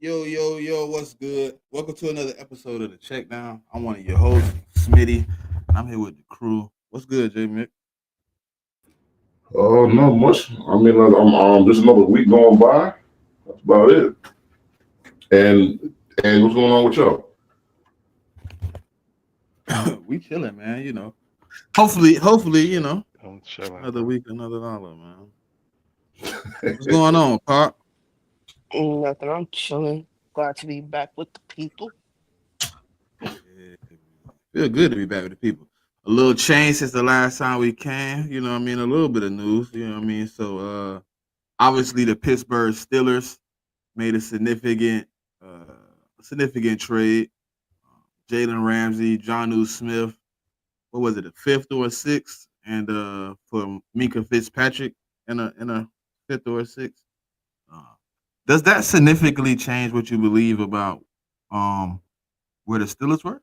Yo, what's good? Welcome to another episode of the CheckDown. I'm one of your hosts, Smitty, and I'm here with the crew. What's good, JMIK? Not much. I mean, I'm just another week going by. That's about it. And what's going on with y'all? We chilling, man. Hopefully, I'm chilling, another bro. week, another dollar, man. What's going on, Pop? Nothing. I'm chilling. Glad to be back with the people. Yeah, man. Feel good to be back with the people. A little change since the last time we came. You know what I mean? A little bit of news. You know what I mean? So, obviously, the Pittsburgh Steelers made a uh, significant trade. Jalen Ramsey, John Smith, what was it, a fifth or a sixth, and for Minka Fitzpatrick in a fifth or a sixth. Uh, does that significantly change what you believe about um where the Steelers were?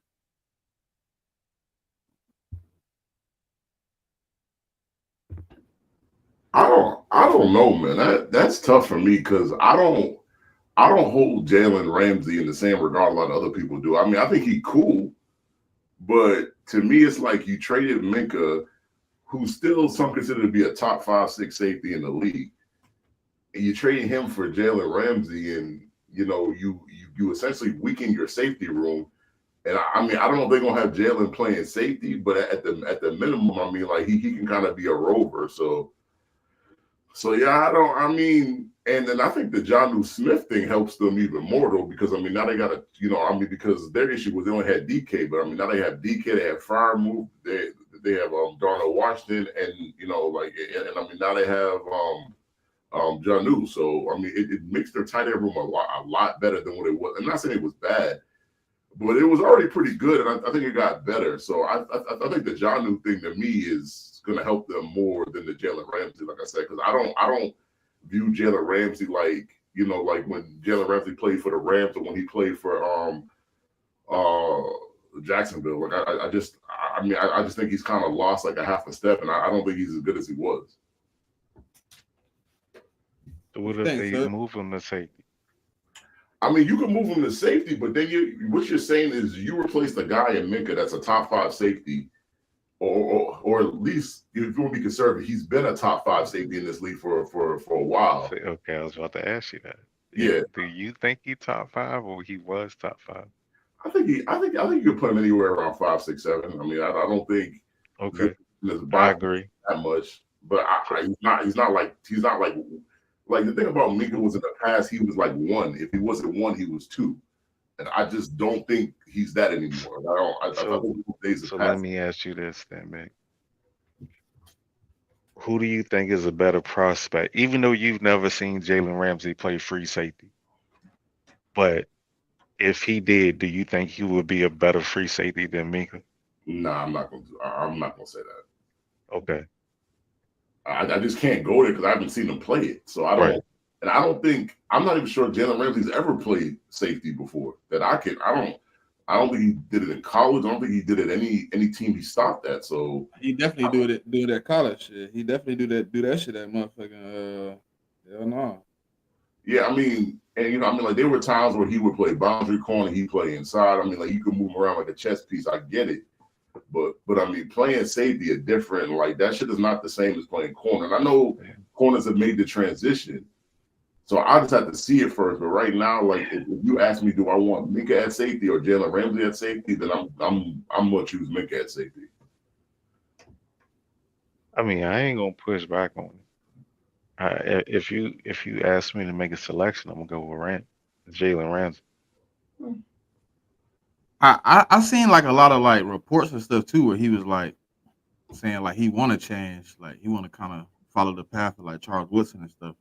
I don't know, man. That's tough for me because I don't hold Jalen Ramsey in the same regard a lot of other people do. I mean, I think he's cool, but to me, it's like you traded Minka, who's still some considered to be a top 5, 6 safety in the league, and you trade him for Jalen Ramsey, and you essentially weaken your safety room. And I mean, I don't know if they're gonna have Jalen playing safety, but at the minimum, I mean, like he can kind of be a rover. So yeah, I don't. I mean, and then I think the John Smith thing helps them even more though, because I mean now they got to, I mean, because their issue was they only had DK, but I mean now they have DK, they have Firemove, they have Darnell Washington, and and I mean now they have John. So I mean it makes their tight end room a lot better than what it was. I'm not saying it was bad, but it was already pretty good, and I think it got better. So I think the John thing to me is going to help them more than the Jalen Ramsey, like I said, because I don't view Jalen Ramsey like when Jalen Ramsey played for the Rams or when he played for Jacksonville. Like I just think he's kind of lost like a half a step, and I don't think he's as good as he was. What What you if think, they sir? move him to safety? I mean, you can move him to safety, but then what you're saying is you replace the guy in Minka that's a top 5 safety, or at least if you want to be conservative, he's been a top 5 safety in this league for a while. Say, okay, I was about to ask you that. Yeah, Do you think he top five or he was top five? I think you can put him anywhere around 5, 6, 7. I mean, I don't think this Okay, is I by agree. that much, but So, he's not like the thing about Minka was in the past he was like 1. If he wasn't 1, he was 2, and I just don't think he's that anymore. I don't. I so, think those days have so let passed. me ask you this then, man. Who do you think is a better prospect? Even though you've never seen Jalen Ramsey play free safety, but if he did, do you think he would be a better free safety than Minka? Nah, I'm not gonna say that. Okay, I just can't go there because I haven't seen him play it. So I right. don't, and I don't think I'm not even sure Jalen Ramsey's ever played safety before. That I can. I don't think he did it in college. I don't think he did it any team he stopped at. So He definitely do that college shit. He definitely do that shit at motherfucking hell no. yeah, I mean, and I mean, like there were times where he would play boundary corner, he play inside. I mean, like you could move around like a chess piece. I get it, but I mean, playing safety is different. Like that shit is not the same as playing corner. And I know Yeah. corners have made the transition. So I just have to see it first. But right now, like if you ask me, do I want Minka at safety or Jalen Ramsey at safety, then I'm gonna choose Minka at safety. I mean, I ain't gonna push back on it. If you ask me to make a selection, I'm gonna go with Jalen Ramsey. I seen like a lot of like reports and stuff too where he was like saying like he want to change, like he want to kind of follow the path of like Charles Woodson and stuff.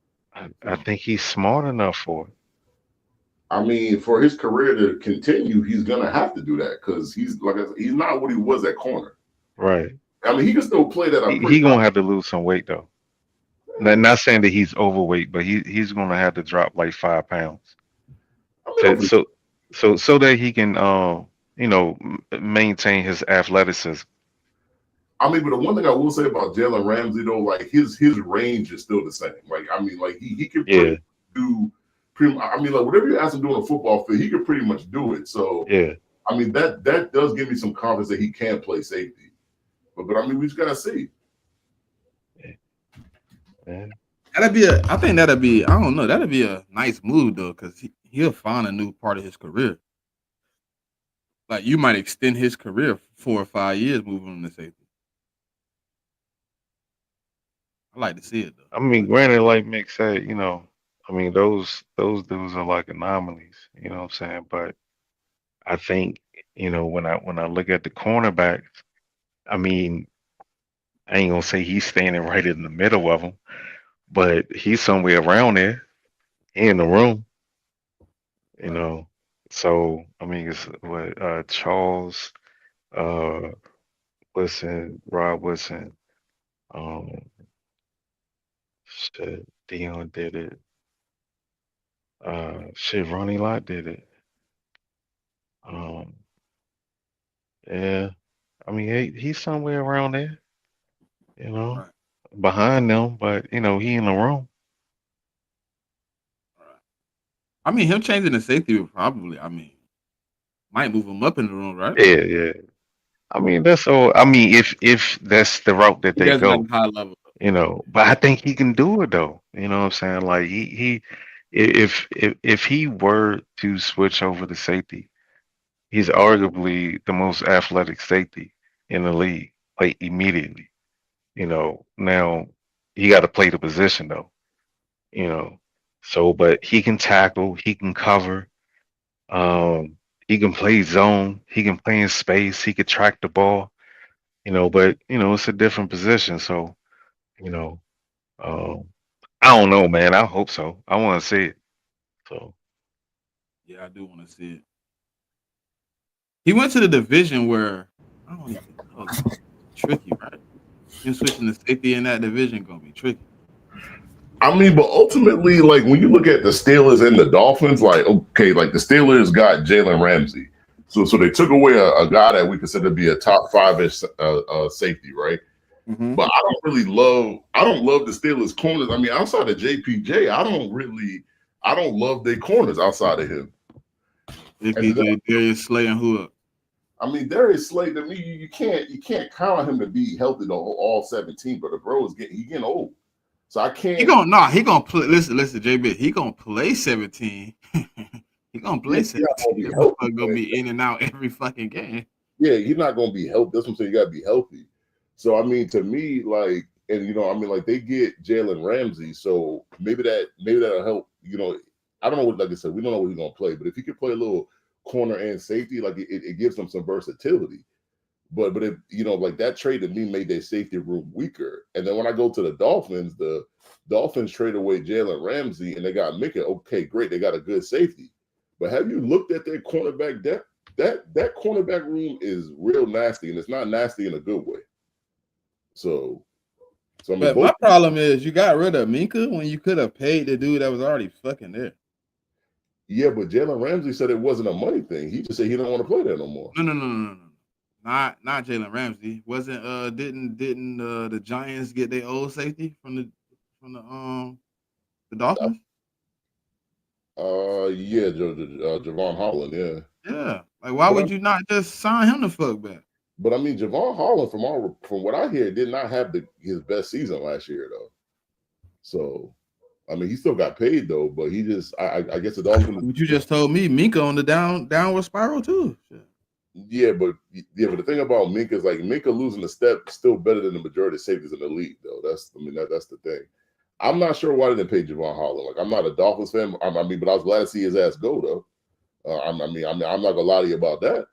I So think he's smart enough for it. I mean, for his career to continue, he's gonna have to do that because he's like I said, he's not what he was at corner. Right. I mean, he can still play that a He pretty gonna have to lose some weight though. Not saying that he's overweight, but he's gonna have to drop like 5 pounds I mean, to hopefully. so that he can maintain his athleticism. I mean, but the one thing I will say about Jalen Ramsey though, like his range is still the same. Like I mean, like he can Yeah. do I mean, like whatever you ask him to do on a football field, he could pretty much do it. So Yeah. I mean, that does give me some confidence that he can play safety. But I mean, we just gotta see. Yeah. I think that'd be, I don't know, that'd be a nice move though, because he'll find a new part of his career. Like you might extend his career 4 or 5 years moving him to safety. I like to see it though. I mean, granted, like Mick said, you know, I mean those dudes are like anomalies, you know what I'm saying? But I think, you know, when I look at the cornerbacks, I mean, I ain't gonna say he's standing right in the middle of them, but he's somewhere around there. He in the room, you Right. know. So I mean, it's what Charles, uh, Rob Wilson, um, shit, Dion did it. Shit, Ronnie Lott did it. Um, yeah, I mean, he's somewhere around there, you know, Right. behind them, but you know, he in the room. Right. I mean, him changing the safety would probably, I mean, might move him up in the room, right? Yeah, yeah. I mean, that's all. I mean, if that's the route that He they does like go, the high level. you know. But I think he can do it though. You know what I'm saying? Like if he were to switch over to safety, he's arguably the most athletic safety in the league, like immediately. You know, now he got to play the position though. You know, so but he can tackle, he can cover, he can play zone, he can play in space, he could track the ball. You know, but you know it's a different position, so you know, um, I don't know, man. I hope so. I want to see it. So Yeah, I do want to see it. He went to the division where I don't even know. Tricky, right? Him switching to safety in that division gonna be tricky. I mean, but ultimately, like when you look at the Steelers and the Dolphins, like okay, like the Steelers got Jalen Ramsey, so they took away a guy that we consider to be a top 5-ish safety, right? Mm-hmm. But I don't love the Steelers corners. I mean, outside of JPJ, I don't love their corners outside of him. And Darius Slay and who up? I mean, Darius Slay to me, you can't count on him to be healthy the whole all 17, but the bro is getting old. So I can't. He gonna play. Listen, JB. He gonna play 17. He gonna play 17. Be He's gonna be in and out every fucking game. Yeah, he's not gonna be healthy. That's what I'm saying. You gotta be healthy. So I mean, to me, like, and you know, I mean, like they get Jalen Ramsey, so maybe that'll help. You know, I don't know what, like I said, we don't know what he's gonna play, but if he could play a little corner and safety, like it gives him some versatility. But if you know, like that trade to me made their safety room weaker. And then when I go to the Dolphins trade away Jalen Ramsey and they got Mika. Okay, great, they got a good safety. But have you looked at their cornerback depth? That cornerback room is real nasty, and it's not nasty in a good way. So I mean, But my problem is you got rid of Minka when you could have paid the dude that was already fucking there. Yeah, but Jalen Ramsey said it wasn't a money thing. He just said he don't want to play there no more. No. Not Jalen Ramsey. Wasn't didn't the Giants get their old safety from the Dolphins? Yeah, Javon Holland, yeah. Yeah. Like why would you not just sign him the fuck back? But I mean, Javon Holland, from what I hear, did not have his best season last year though. So I mean, he still got paid though, but he just I guess the Dolphins. But you just told me Minka on the downward spiral too. Yeah, but the thing about Minka is like Minka losing a step still better than the majority of safeties in the league though. That's the thing. I'm not sure why they didn't pay Javon Holland. Like I'm not a Dolphins fan. I mean, but I was glad to see his ass go though. I'm not gonna lie to you about that.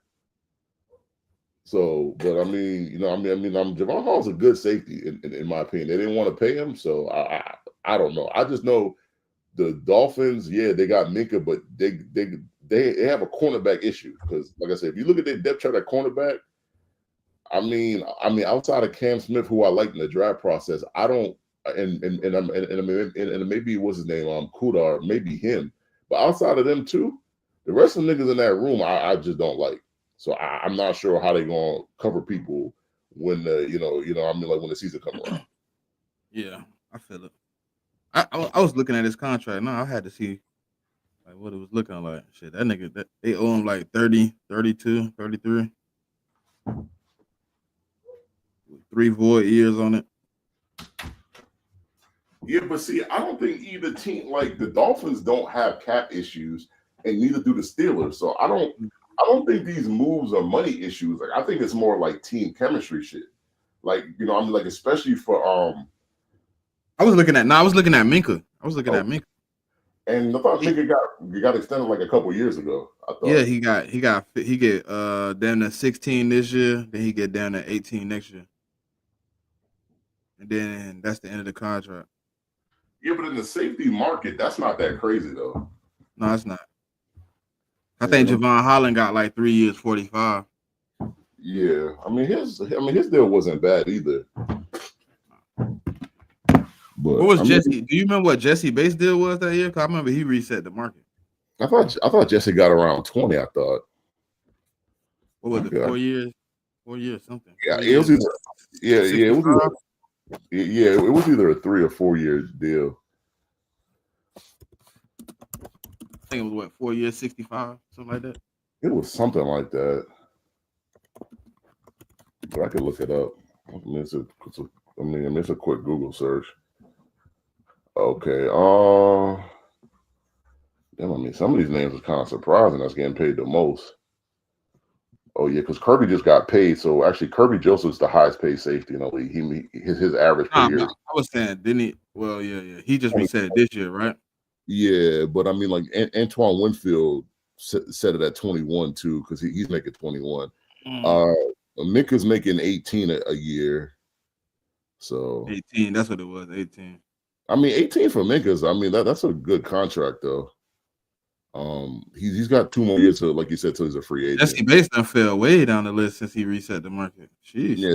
So, but I mean, you know, Javon Hall's a good safety in my opinion. They didn't want to pay him, so I don't know. I just know the Dolphins, yeah, they got Minka, but they have a cornerback issue because, like I said, if you look at their depth chart at cornerback, I mean, outside of Cam Smith, who I liked in the draft process, I don't, and maybe what's his name, Kudar, maybe him, but outside of them two, the rest of the niggas in that room, I just don't like. So I'm not sure how they're gonna cover people when like when the season comes around. Yeah, I feel it. I was looking at his contract. No, I had to see Like what it was looking like. Shit, that nigga, they owe him like 30, 32, 33. 3 void years on it. Yeah, but see, I don't think either team, like the Dolphins, don't have cap issues, and neither do the Steelers. So I don't think these moves are money issues. Like I think it's more like team chemistry shit. Like I mean, like especially for I was looking at Minka. I was looking at Minka. And I thought Minka got extended like a couple years ago. I thought. Yeah, he get down to 16 this year, then he get down to 18 next year. And then that's the end of the contract. Yeah, but in the safety market, that's not that crazy though. No, it's not. I think Javon Holland got like 3 years, 45. Yeah, I mean his deal wasn't bad either. But what was Jesse? Do you remember what Jesse Bates deal was that year? Because I remember he reset the market. I thought Jesse got around 20. I thought. What was it? 4 years? 4 years something. Yeah, it was it was either a 3 or 4 year deal. I think it was what 4 years, 65, something like that. It was something like that. But I could look it up. I mean, it's a quick Google search. Okay. Damn, I mean, some of these names are kind of surprising. That's getting paid the most. Oh yeah, because Kirby just got paid. So actually, Kirby Joseph's the highest paid safety in the league. His average per year. I was saying, didn't he? Well, yeah. He just reset it this year, right? Yeah, but I mean, like Antoine Winfield set it at 21 too, because he's making 21. Minka's making 18 a year. So 18, that's what it was. 18. I mean, 18 for Minka's. I mean, that's a good contract though. He's got 2 more years to, like you said, till he's a free agent. Jesse Bates done fell way down the list since he reset the market. Jeez. Yeah,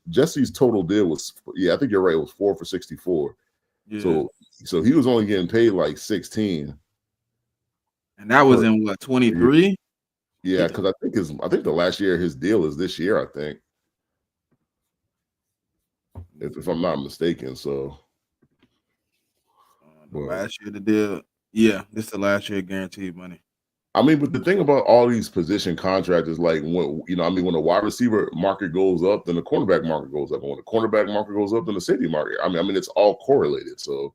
Jesse's total deal was, I think you're right. It was 4 for 64. Yeah. So he was only getting paid like 16. And that was in what, 23? Yeah, because I think the last year his deal is this year, I think. If I'm not mistaken. So last year the deal. Yeah, this is the last year guaranteed money. I mean, but the thing about all these position contracts is like when when the wide receiver market goes up, then the cornerback market goes up. And when the cornerback market goes up, then the safety market. I mean, it's all correlated. So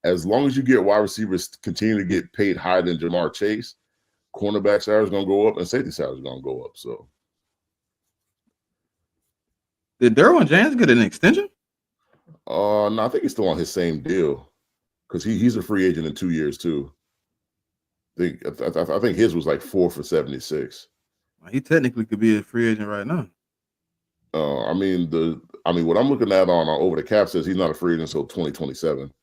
as long as you get wide receivers continue to get paid higher than Jamar Chase, cornerback salary is gonna go up and safety salary is gonna go up. So did Derwin James get an extension? No, I think he's still on his same deal because he's a free agent in 2 years too. I think his was like 4 for 76. He technically could be a free agent right now. I mean what I'm looking at on over the cap says he's not a free agent until 2027.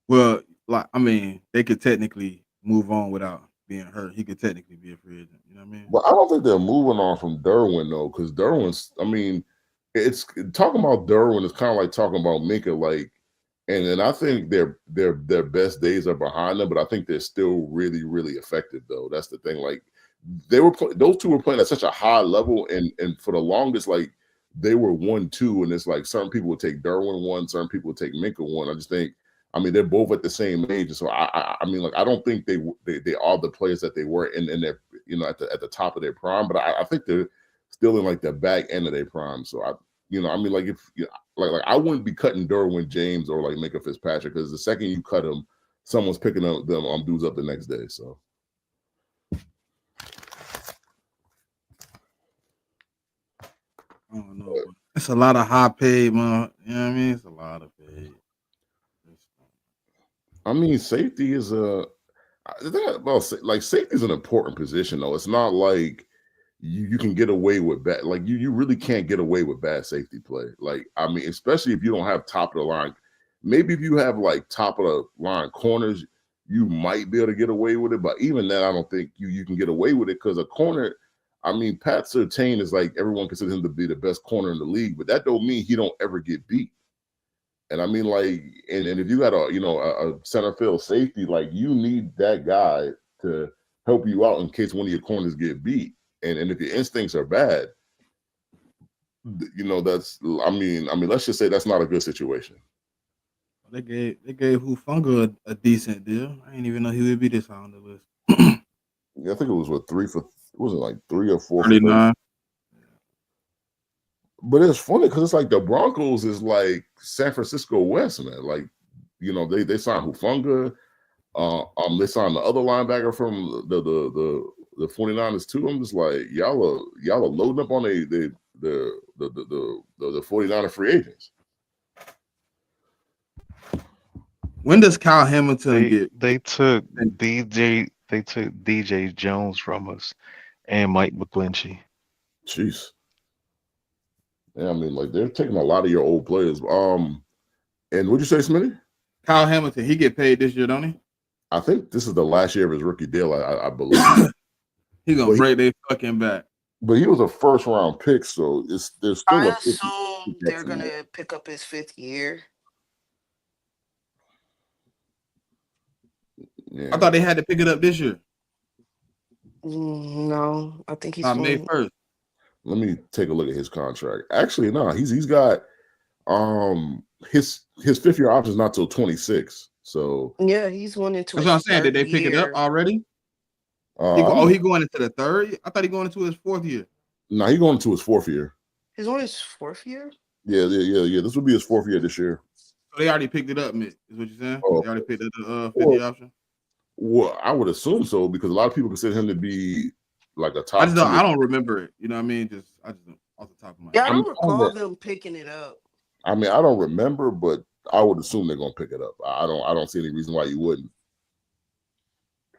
Well, like I mean, they could technically move on without being hurt. He could technically be a free agent. You know what I mean? Well, I don't think they're moving on from Derwin though, because Derwin's. I mean, it's talking about Derwin is kind of like talking about Minka, like, and I think their best days are behind them, but I think they're still really, really effective though. That's the thing. Like those two were playing at such a high level, and for the longest, like they were 1-2, and it's like certain people would take Derwin 1, certain people would take Minka 1. I just think, I mean, they're both at the same age, so I mean, like I don't think they are the players that they were in their at the top of their prime, but I think they're still in like the back end of their prime. So I mean, like if like I wouldn't be cutting Derwin James or like Minka Fitzpatrick, because the second you cut them, someone's picking up them dudes up the next day. So I don't know. It's a lot of high paid, man. You know what I mean? It's a lot of paid. I mean, safety is like safety is an important position though. It's not like you can get away with bad. Like you really can't get away with bad safety play. Like I mean, especially if you don't have top of the line. Maybe if you have like top of the line corners, you might be able to get away with it. But even then, I don't think you can get away with it, because a corner. I mean, Pat Surtain is like, everyone considers him to be the best corner in the league, but that don't mean he don't ever get beat. And I mean, like, and if you got a center field safety, like you need that guy to help you out in case one of your corners get beat. And if your instincts are bad, that's I mean, let's just say that's not a good situation. They gave Hufunga a decent deal. I didn't even know he would be this high on the list. Yeah, I think it was what 3 or 4 for 30. 39. But it's funny because it's like the Broncos is like San Francisco West, man. Like, they signed Hufunga. They signed the other linebacker from the 49ers too. I'm just like, y'all are loading up on the 49er free agents. When does Kyle Hamilton get? They took DJ Jones from us and Mike McGlinchey. Jeez. Yeah, I mean, like they're taking a lot of your old players. And what'd you say, Smitty? Kyle Hamilton, he get paid this year, don't he? I think this is the last year of his rookie deal. I believe he gonna break their fucking back. But he was a first round pick, so there's still. I assume they're gonna pick up his 5th year. Yeah. I thought they had to pick it up this year. No, I think he's May 1st. Let me take a look at his contract. Actually, no, he's got his 5th year option is not till 26. So yeah, he's going into. That's what I'm saying. Did they pick it up already? He going into the 3rd? I thought he going into his 4th year. No, he going into his 4th year. He's on his 4th year? Yeah. This will be his 4th year this year. So they already picked it up, Mitt, is what you're saying? Oh. They already picked up the 5th year option? Well, I would assume so because a lot of people consider him to be like a top. I don't remember it. You know what I mean? I just don't, off the top of my head. Yeah, I don't recall them picking it up. I mean, I don't remember, but I would assume they're gonna pick it up. I don't see any reason why you wouldn't.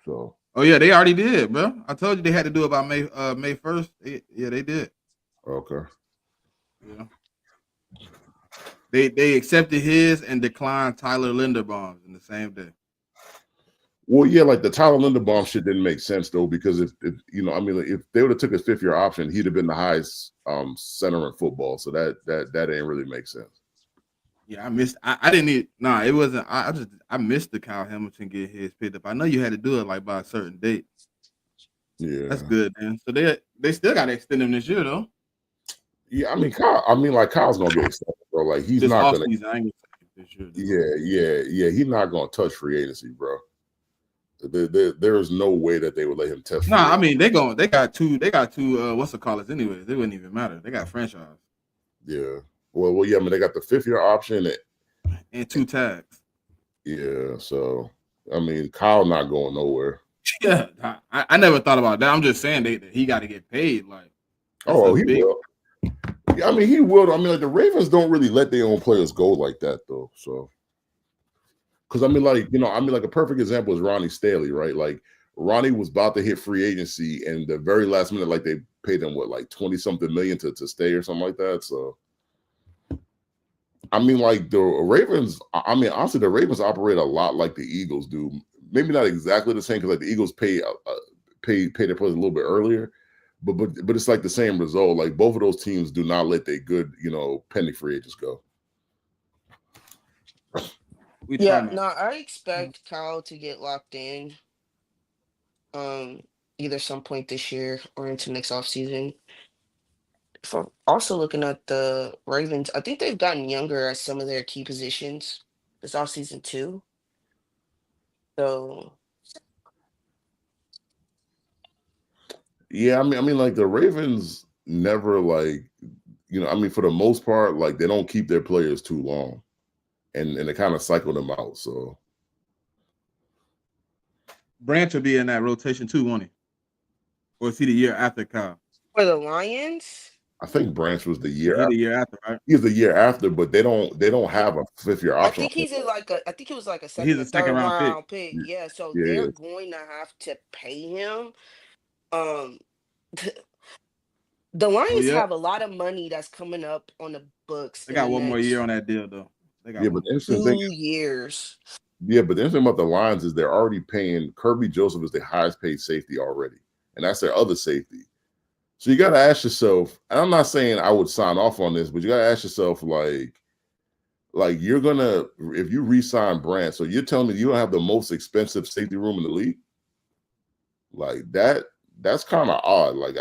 So. Oh yeah, they already did, bro. I told you they had to do it by May 1st. Yeah, they did. Okay. Yeah. They accepted his and declined Tyler Linderbaum's in the same day. Well, yeah, like the Tyler Linderbaum shit didn't make sense though, because if if they would have took his 5th year option, he'd have been the highest center in football. So that ain't really make sense. Yeah, I missed. I didn't need. Nah, it wasn't. I missed the Kyle Hamilton get his picked up. I know you had to do it like by a certain date. Yeah, that's good, man. So they still got to extend him this year though. Yeah, I mean, Kyle's gonna get extended, bro. Like he's not gonna. This year, yeah. He's not gonna touch free agency, bro. There is no way that they would let him test. Nah, I mean they got two what's the callers anyways. They wouldn't even matter. They got franchise. Yeah. Well, yeah. I mean they got the 5th year option and 2 tags. Yeah. So I mean Kyle not going nowhere. Yeah, I never thought about that. I'm just saying that he got to get paid. Like, he will. Yeah, I mean he will. I mean like the Ravens don't really let their own players go like that though. So. Because I mean, like a perfect example is Ronnie Stanley, right? Like Ronnie was about to hit free agency, and the very last minute, like they paid him like 20-something million to stay or something like that. So, I mean, like the Ravens. I mean, honestly, the Ravens operate a lot like the Eagles do. Maybe not exactly the same because like the Eagles pay their players a little bit earlier, but it's like the same result. Like both of those teams do not let their good pending free agents go. I expect Kyle to get locked in either some point this year or into next offseason. If I'm also looking at the Ravens, I think they've gotten younger at some of their key positions this offseason too. So yeah, I mean like the Ravens never for the most part, like they don't keep their players too long. And they kind of cycle them out. So Branch will be in that rotation too, won't he? Or is he the year after Kyle? For the Lions? I think Branch was the year after. The year after, right? He's the year after, but they don't have a 5th year option. I think he's in I think it was like a second or third round pick. Yeah, so they're going to have to pay him. The Lions have a lot of money that's coming up on the books. They got one more year on that deal though. But the 2 years. Yeah, but the interesting thing about the Lions is they're already paying Kirby Joseph is the highest paid safety already, and that's their other safety. So you got to ask yourself, and I'm not saying I would sign off on this, but you got to ask yourself, like you're gonna if you re-sign Brandt, so you're telling me you don't have the most expensive safety room in the league, like that's kind of odd. Like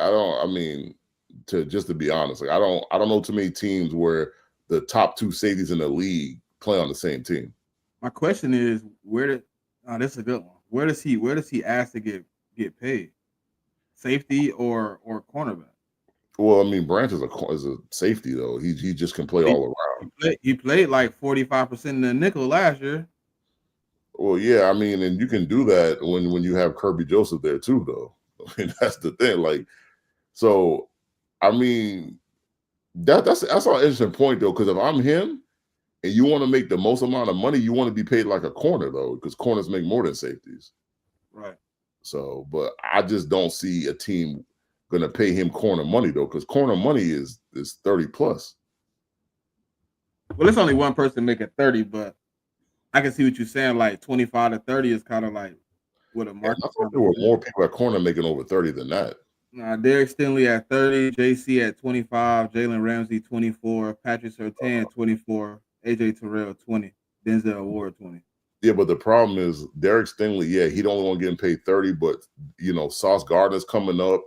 to be honest, like I don't know too many teams where the top 2 safeties in the league play on the same team. My question is, this is a good one. Where does he ask to get paid? Safety or cornerback? Well, I mean, Branch is a safety though. He just can play all around. He played like 45% in the nickel last year. Well, yeah, I mean, and you can do that when you have Kirby Joseph there too, though. I mean, that's the thing. Like, so, I mean, that's an interesting point though, because if I'm him and you want to make the most amount of money, you want to be paid like a corner though, because corners make more than safeties. Right. So, but I just don't see a team gonna pay him corner money though, because corner money is 30 plus. Well, it's only one person making 30, but I can see what you're saying. Like 25 to 30 is kind of like what a market. I thought there were more people at corner making over 30 than that. Derek Stingley at 30, JC at 25, Jalen Ramsey 24, Patrick Surtain 24, AJ Terrell 20, Denzel Ward 20. Yeah, but the problem is Derek Stingley, yeah, he don't want to get paid 30, but Sauce Gardner's coming up.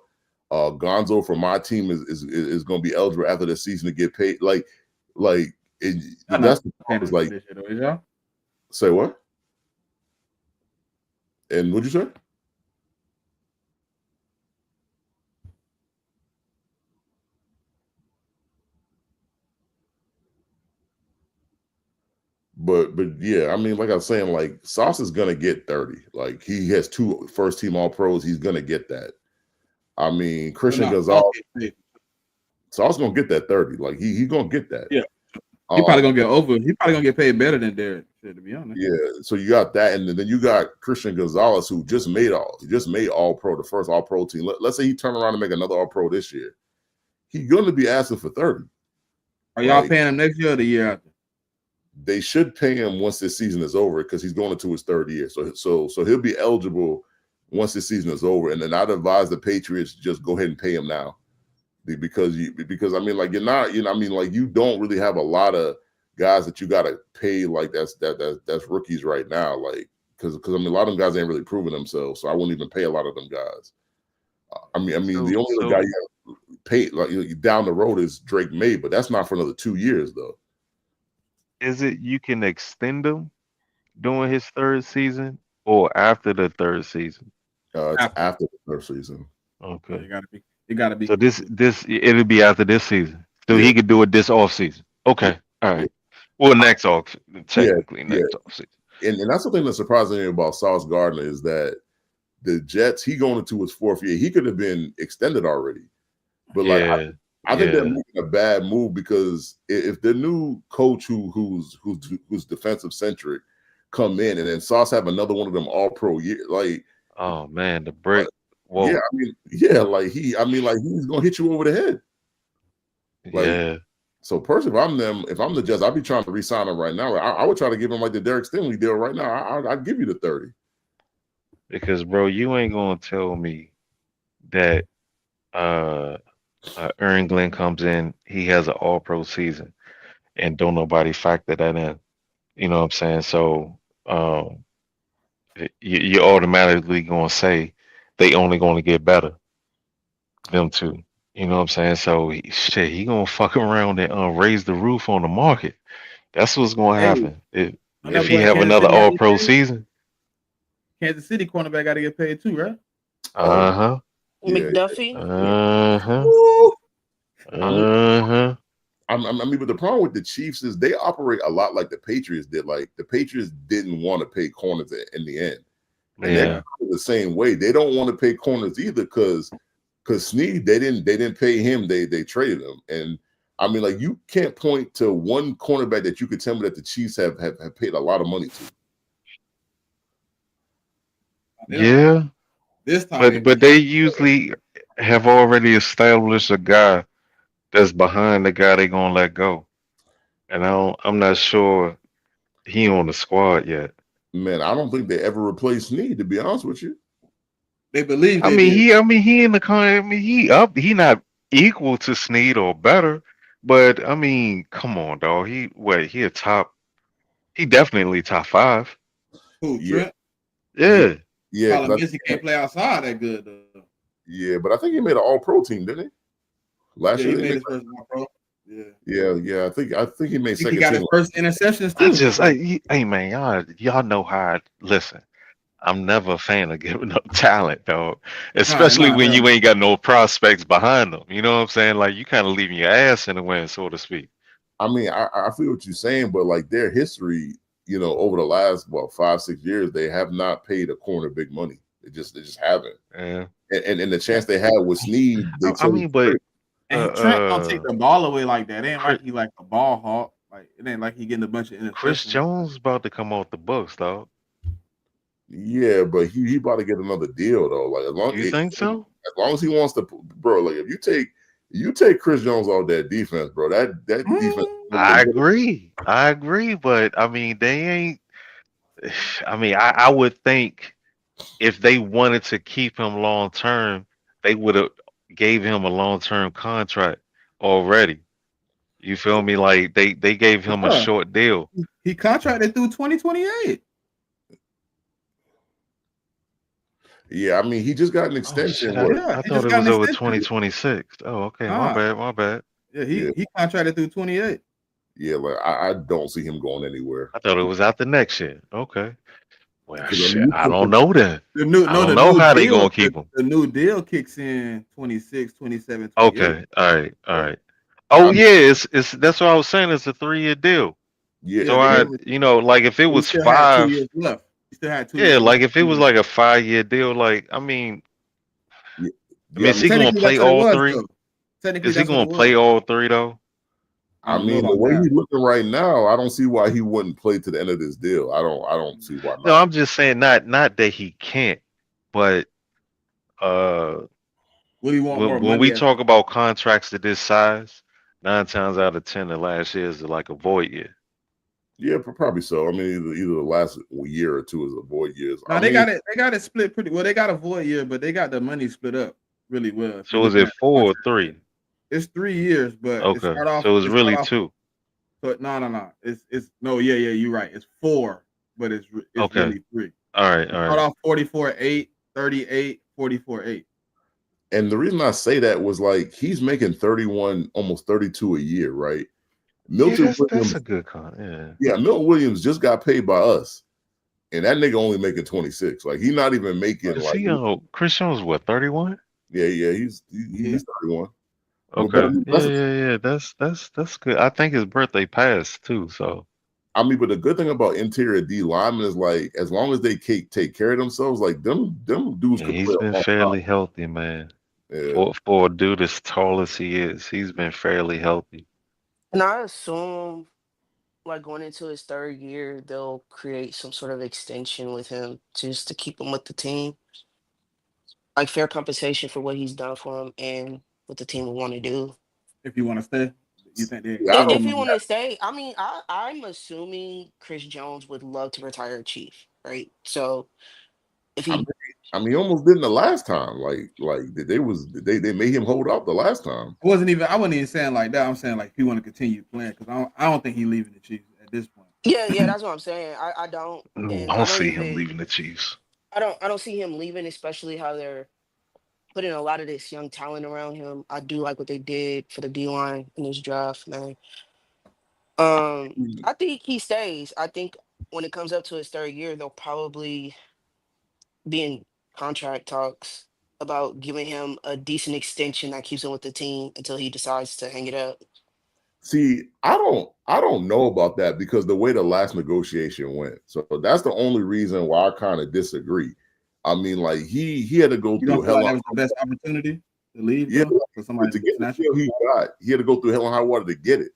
Gonzo from my team is going to be eligible after the season to get paid. That's the problem. Is like, say what? And what'd you say? But yeah, I mean, like I was saying, like Sauce is gonna get 30. Like he has 2 first-team All-Pros, he's gonna get that. I mean, Christian Gonzalez, Sauce gonna get that 30. Like he's gonna get that. Yeah, he probably gonna get over. He probably gonna get paid better than Derek, to be honest. Yeah, so you got that, and then you got Christian Gonzalez, who just made All-Pro, the first All-Pro team. Let's say he turn around and make another All-Pro this year. He's gonna be asking for 30. Are y'all paying him next year or the year after? They should pay him once this season is over because he's going into his 3rd year. So he'll be eligible once this season is over. And then I'd advise the Patriots just go ahead and pay him now, because I mean, like, you're not, I mean, like, you don't really have a lot of guys that you got to pay like that's rookies right now, like, because I mean, a lot of them guys ain't really proven themselves, so I wouldn't even pay a lot of them guys. I mean, the only other guy you got to pay like down the road is Drake May, but that's not for another 2 years though. Is it you can extend him during his 3rd season or after the 3rd season? It's after the 3rd season. Okay. It gotta be. So it'll be after this season. So he could do it this off season. Okay. All right. Well, next off technically next off season. And that's the thing that's surprising me about Sauce Gardner is that the Jets, he going into his 4th year, he could have been extended already. But I think they're making a bad move, because if the new coach who's defensive centric come in, and then Sauce have another one of them All-Pro year, like, oh man, the brick. Whoa. Yeah, I mean, he's gonna hit you over the head. Like, so personally, if I'm the Jets, I'd be trying to re-sign him right now. I would try to give him like the Derek Stingley deal right now. I'd give you the 30. Because bro, you ain't gonna tell me that Aaron Glenn comes in, he has an All-Pro season, and don't nobody factor that in. You know what I'm saying? So you're automatically gonna say they only gonna get better. Them two. You know what I'm saying? So he gonna fuck around and raise the roof on the market. That's what's gonna happen. If he have another All-Pro season. Kansas City cornerback got to get paid too, right? McDuffie. I mean, but the problem with the Chiefs is they operate a lot like the Patriots did. Like, the Patriots didn't want to pay corners in the end, and they're the same way. They don't want to pay corners either, because Snead, they didn't pay him. They traded him, and I mean, like, you can't point to one cornerback that you could tell me that the Chiefs have paid a lot of money to. Yeah, this time, but they usually have already established a guy that's behind the guy they gonna let go, and I'm not sure he on the squad yet. Man, I don't think they ever replaced Snead, to be honest with you. They believe. He in the corner. I mean, he not equal to Snead or better, but I mean, come on, dog. He a top. He definitely top 5. Who, Trent? Yeah. Yeah, he can't play outside that good though. Yeah, but I think he made an All-Pro team, didn't he? Last year he made his first All-Pro. Yeah. I think he made I think he second got team. his first interceptions too. hey man, y'all know how listen. I'm never a fan of giving up talent, dog. Especially when Never. you ain't got no prospects behind them. You know what I'm saying? Like you kind of leaving your ass in the wind, so to speak. I mean, I feel what you're saying, but like their history, over the last 5-6 years, they have not paid a corner big money. They just haven't. Yeah. And the chance they had with Snead, they I mean, but And Trent don't take the ball away like that. It ain't like he like a ball hawk. Like it ain't like he getting a bunch of Chris interceptions. Jones about to come off the books, dog. Yeah, but he about to get another deal though. Like You think so? as long as he wants to, bro. Like if you take Chris Jones off that defense, bro. That defense. I agree, but I mean, they ain't. I mean, I would think if they wanted to keep him long term, they would have gave him a long term contract already. You feel me? Like they gave him a short deal. He contracted through 2028. Yeah, I mean, he just got an extension. I thought it was over 2026. Oh, okay. My bad. Yeah, he contracted through 28. Yeah, like I don't see him going anywhere. I thought it was out the next year. Okay. Well, shit, I don't know then. I don't the know new how they deal, gonna keep him. The new deal kicks in 26, 27, 28. Okay. All right. Oh yeah, it's that's what I was saying. It's a 3-year deal. Yeah. So like if it was 5 years left. You still had 2 yeah, years like left. if it was like a 5-year deal, like I mean, is he gonna play all 3? Is he gonna play all 3 though? I mean, the way he's looking right now, I don't see why he wouldn't play to the end of this deal. I don't see why not. No, I'm just saying not that he can't, but Will he want more when money we talk about contracts to this size, 9 times out of 10, the last year is like a void year. Yeah, probably so. I mean, either the last year or 2 is a void years. No, they got it split pretty well. They got a void year, but they got the money split up really well. So is it 4 or 3? It's 3 years, but okay. So it's really 2. But no. It's no, yeah, you're right. It's 4, but it's okay. really 3. All right. Start off 44-8, 38, 44-8. And the reason I say that was like he's making 31, almost 32 a year, right? Milton Williams, that's a good con. Yeah, Milton Williams just got paid by us, and that nigga only making 26. Like he's not even making Chris Jones what 31? Yeah, he's 31. Okay. Yeah. That's good. I think his birthday passed too. So I mean, but the good thing about interior D linemen is like as long as they take care of themselves, like them dudes. He's been fairly healthy, man. Yeah. For a dude as tall as he is, he's been fairly healthy. And I assume, like going into his 3rd year, they'll create some sort of extension with him just to keep him with the team, like fair compensation for what he's done for him and what the team would want to do. If you want to stay, you think they? If you want to stay, I mean, I'm assuming Chris Jones would love to retire Chief, right? So if he, I mean, he almost didn't the last time. Like they made him hold out the last time. I wasn't even saying like that. I'm saying like if he want to continue playing because I don't think he's leaving the Chiefs at this point. Yeah, that's what I'm saying. I don't. I don't see him leaving the Chiefs. I don't see him leaving, especially how they're putting a lot of this young talent around him. I do like what they did for the D line in this draft, man. I think he stays. I think when it comes up to his 3rd year, they'll probably be in contract talks about giving him a decent extension that keeps him with the team until he decides to hang it up. See, I don't know about that because the way the last negotiation went. So that's the only reason why I kind of disagree. I mean, like he had to go through hell. That was the best opportunity to leave. Yeah, for somebody to get the deal he had to go through hell and high water to get it.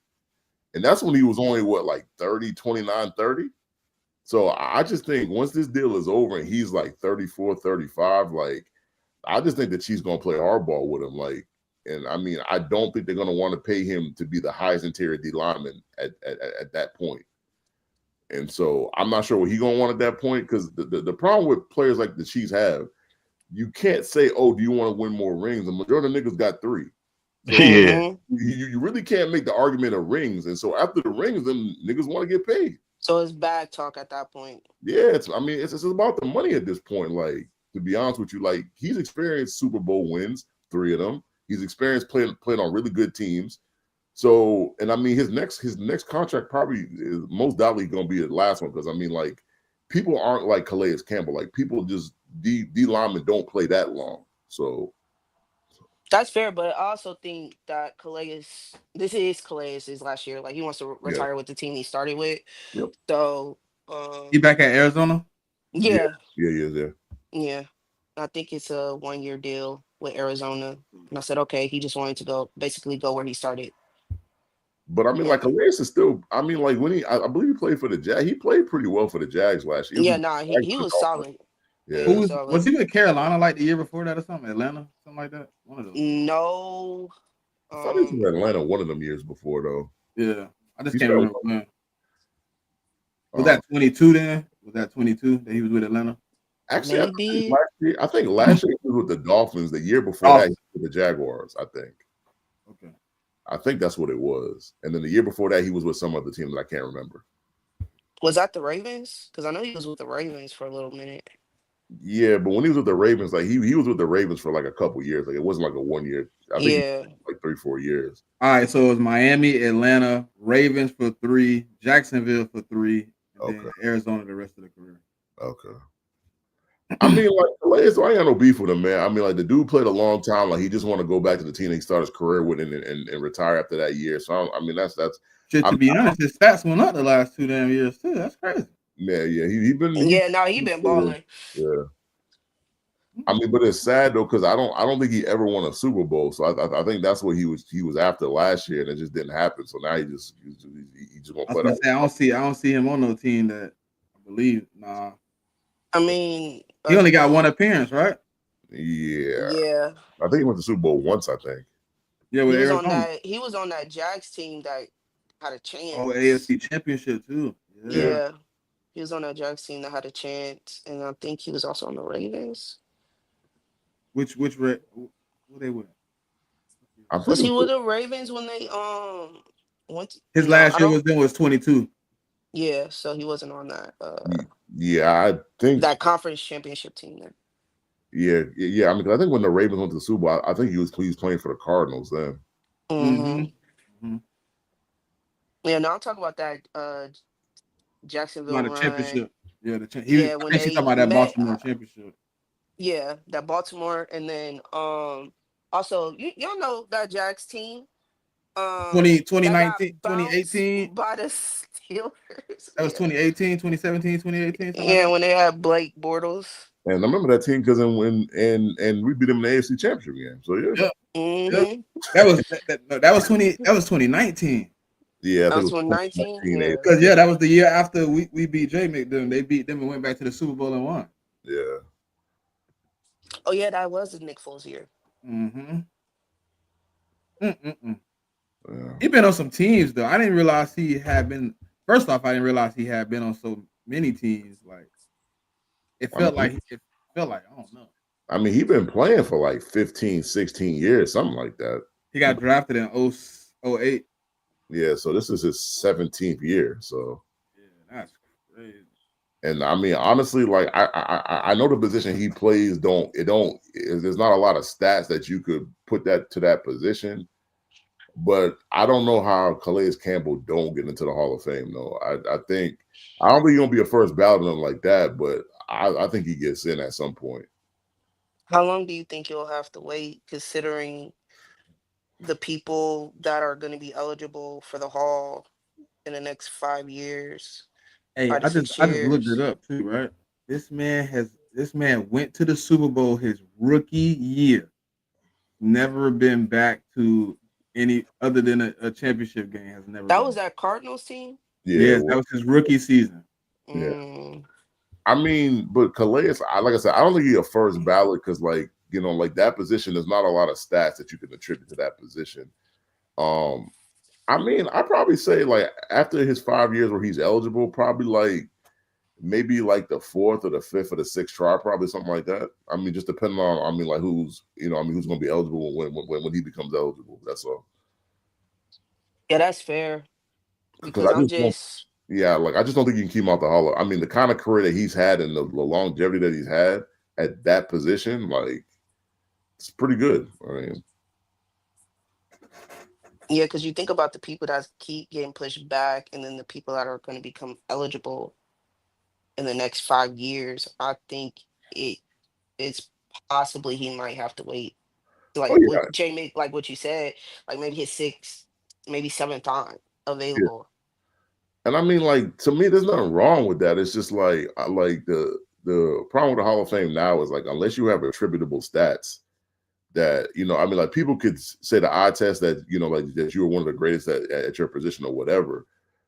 And that's when he was only like 30, 29, 30. So I just think once this deal is over and he's like 34, 35, like I just think that she's gonna play hardball with him. Like, and I mean, I don't think they're gonna want to pay him to be the highest interior D lineman at that point. And so I'm not sure what he's gonna want at that point because the problem with players like the Chiefs have, you can't say, "Oh, do you want to win more rings?" The majority of niggas got 3. So you really can't make the argument of rings. And so after the rings, then niggas want to get paid. So it's bag talk at that point. Yeah, it's about the money at this point. Like, to be honest with you, like he's experienced Super Bowl wins, 3 of them. He's experienced playing on really good teams. So, and I mean, his next contract probably is most doubtly going to be the last one because I mean, like, people aren't like Calais Campbell. Like, people just D linemen don't play that long. So That's fair, but I also think that this is Calais' last year. Like he wants to yeah, retire with the team he started with. yep, So, He back at Arizona. yeah, yeah, yeah. yeah. I think it's a 1-year deal with Arizona. And I said, okay, he just wanted to basically go where he started. But I mean, like, Calais is still. I mean, like when I believe he played for the Jags. He played pretty well for the Jags last year. Yeah, nah, he was solid. Yeah, he Yeah, was solid. Was he with Carolina like the year before that or something? Atlanta, something like that. One of those. No. I thought he was in Atlanta one of them years before though. Yeah, I just He can't spelled- remember when. Was that 22 then? Was that 22 that he was with Atlanta? Actually, Maybe. I think last year he was with the Dolphins. The year before that, he was with the Jaguars. I think. Okay. I think that's what it was. And then the year before that, he was with some other team that I can't remember. Was that the Ravens? Because I know he was with the Ravens for a little minute. Yeah, but when he was with the Ravens, like he was with the Ravens for like a couple years. Like it wasn't like a 1 year. I think Yeah. like 3-4 years. All right, so it was Miami, Atlanta, Ravens for 3, Jacksonville for 3, and then Arizona the rest of the career. Okay. I mean, like, Calais, I ain't got no beef with him, man. I mean, like, the dude played a long time. Like, he just want to go back to the team that he started his career with and retire after that year. So, I mean, that's. Shit, to be honest, his stats went up the last 2 damn years too. That's crazy. Yeah. He been. He been balling. Yeah. I mean, but it's sad though because I don't think he ever won a Super Bowl. So I think that's what he was after last year, and it just didn't happen. So now he just gonna play. I don't see him on no team that I believe. Nah. I mean, he only got 1 appearance, right? Yeah. I think he went to Super Bowl once. I think. Yeah, with Arizona. He was on that Jags team that had a chance. Oh, AFC Championship too. Yeah. He was on that Jags team that had a chance, and I think he was also on the Ravens. Which who they with? Was he with the Ravens when they went? His last year was 22. Yeah, so he wasn't on that. I think that conference championship team then. Yeah. I mean, I think when the Ravens went to the Super Bowl, I think he was playing for the Cardinals then. Mm-hmm. Yeah, now I'm talking about that Jacksonville run. Championship. Yeah, when he's talking about that Baltimore championship. Yeah, that Baltimore, and then also y'all know that Jags team. 2019, 2018 by the Steelers. That was 2018, 2017, 2018. Yeah, when they had Blake Bortles. And I remember that team because and we beat them in the AFC Championship game. So yeah. Mm-hmm. That was 2019. Yeah, that was 2019. Because that was the year after we beat JMIK. Them they beat them and went back to the Super Bowl and won. Yeah. Oh yeah, that was the Nick Foles year. He been on some teams though. I didn't realize he had been. First off, I didn't realize he had been on so many teams. Like it felt like I don't know. I mean, he been playing for like 15, 16 years, something like that. He got drafted in 08. Yeah, so this is his 17th year. So yeah, that's crazy. And I mean, honestly, like I know the position he plays there's not a lot of stats that you could put that to that position. But I don't know how Calais Campbell don't get into the Hall of Fame though. I don't think he's gonna be a first ballot on like that, but I think he gets in at some point. How long do you think you'll have to wait, considering the people that are going to be eligible for the Hall in the next 5 years? Hey, I just looked it up too, right? This man went to the Super Bowl his rookie year. Never been back to any other than a championship game. Has never. That was that Cardinals team. Yeah, that was his rookie season. Yeah. I mean, but Calais, like I said, I don't think he's a first ballot because, like, you know, like that position, there's not a lot of stats that you can attribute to that position. I mean, I'd probably say like after his 5 years where he's eligible, probably like maybe like the 4th or the 5th or the 6th try, probably something like that. I mean, just depending on, like who's going to be eligible when he becomes eligible. That's all. Yeah, that's fair. Because I just don't think you can keep him out the Hall. I mean, the kind of career that he's had and the longevity that he's had at that position, like, it's pretty good. I mean, Yeah, because you think about the people that keep getting pushed back, and then the people that are going to become eligible in the next 5 years. I think it it's possibly he might have to wait. Oh Like yeah, with JMIK, like what you said, like maybe his sixth, maybe seventh time yeah. available. And I mean, like to me, there's nothing wrong with that. It's just like I like the problem with the Hall of Fame now is like unless you have attributable stats that I mean, like people could say the eye test that like that you were one of the greatest at your position or whatever,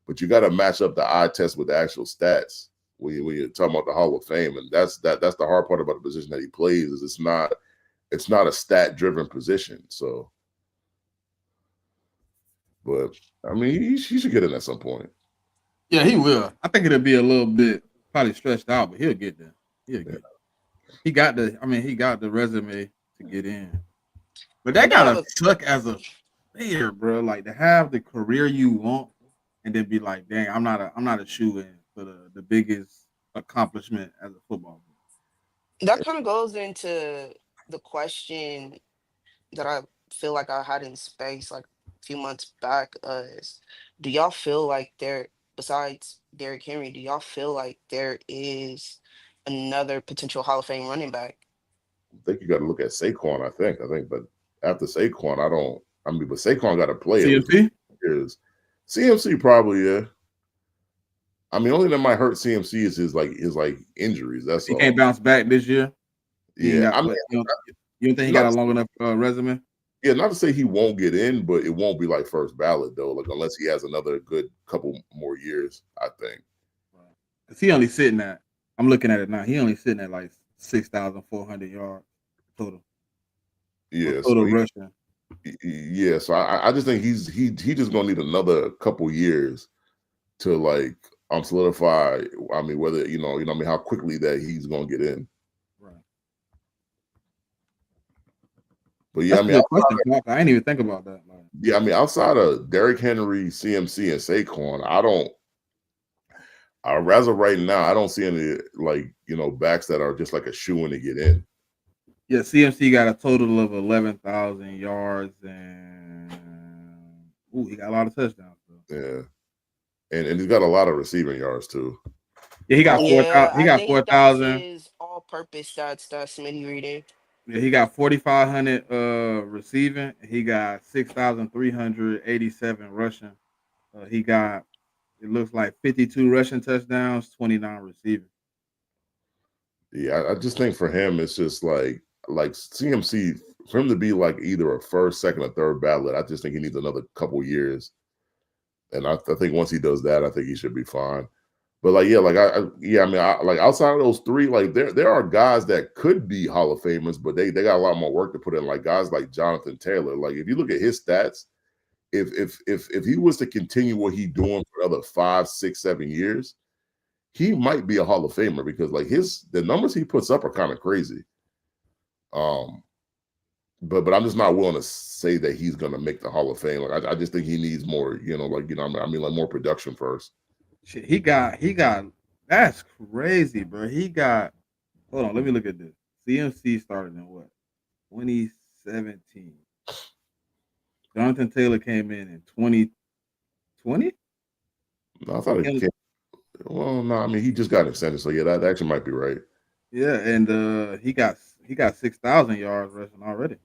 but you got to match up the eye test with the actual stats when you're talking about the Hall of Fame, and that's the hard part about the position that he plays is it's not a stat driven position. So, but I mean, he should get in at some point. Yeah, he will. I think it'll be a little bit probably stretched out, but he'll get there. He'll get. He got the. I mean, he got the resume to get in. But that I have gotta a suck as a player, bro. Like to have the career you want, and then be like, "Dang, I'm not a shoe in for the biggest accomplishment as a football that kind of goes into the question that I feel like I had in space like a few months back is, do y'all feel like there, besides Derrick Henry, do y'all feel like there is another potential Hall of Fame running back? I think you got to look at Saquon. I think, but after Saquon, I don't. I mean, but Saquon got to play at least CMC? years. CMC probably, yeah. I mean, only that might hurt CMC is his injuries. That's He all. can't bounce back this year. He ain't Yeah, got. I mean, You don't think he got a long enough resume? yeah, not to say he won't get in, but it won't be like first ballot though. Like unless he has another good couple more years, I think. Because he only sitting at. I'm looking at it now. He only sitting at like 6,400 yards total. Yeah, so Total rushing. yeah, so I just think he just gonna need another couple years to like solidify. I mean, whether I mean how quickly that he's gonna get in. Right. But yeah, That's I a mean, good question, Clark. I didn't even think about that. Man. yeah, I mean, outside of Derrick Henry, CMC, and Saquon, I don't. As of right now, I don't see any like backs that are just like a shoe in to get in. Yeah, CMC got a total of 11,000 yards and he got a lot of touchdowns. So. Yeah, and he's got a lot of receiving yards too. Yeah, he got 4,000. Yeah, He I got think that's 4,000. his all-purpose stats that Smitty reading. Yeah, he got 4,500 receiving. He got 6,387 rushing. He got it looks like 52 rushing touchdowns, 29 receiving. Yeah, I just think for him, it's just like CMC for him to be like either a first, second, or third ballot. I just think he needs another couple years, and I think once he does that, I think he should be fine. But like, yeah, like I mean, like outside of those three, like there are guys that could be Hall of Famers, but they got a lot more work to put in. Like guys like Jonathan Taylor. Like if you look at his stats, if he was to continue what he's doing for another 5, 6, 7 years, he might be a Hall of Famer because like the numbers he puts up are kind of crazy. But I'm just not willing to say that he's gonna make the Hall of Fame. Like I just think he needs more, I mean like more production first. Shit, he got that's crazy, bro. He got hold on, let me look at this. CMC started in what? 2017. Jonathan Taylor came in 2020? No, I thought it came. Well, no, I mean he just got extended, so yeah, that actually might be right. Yeah, and he got 6,000 yards rushing already.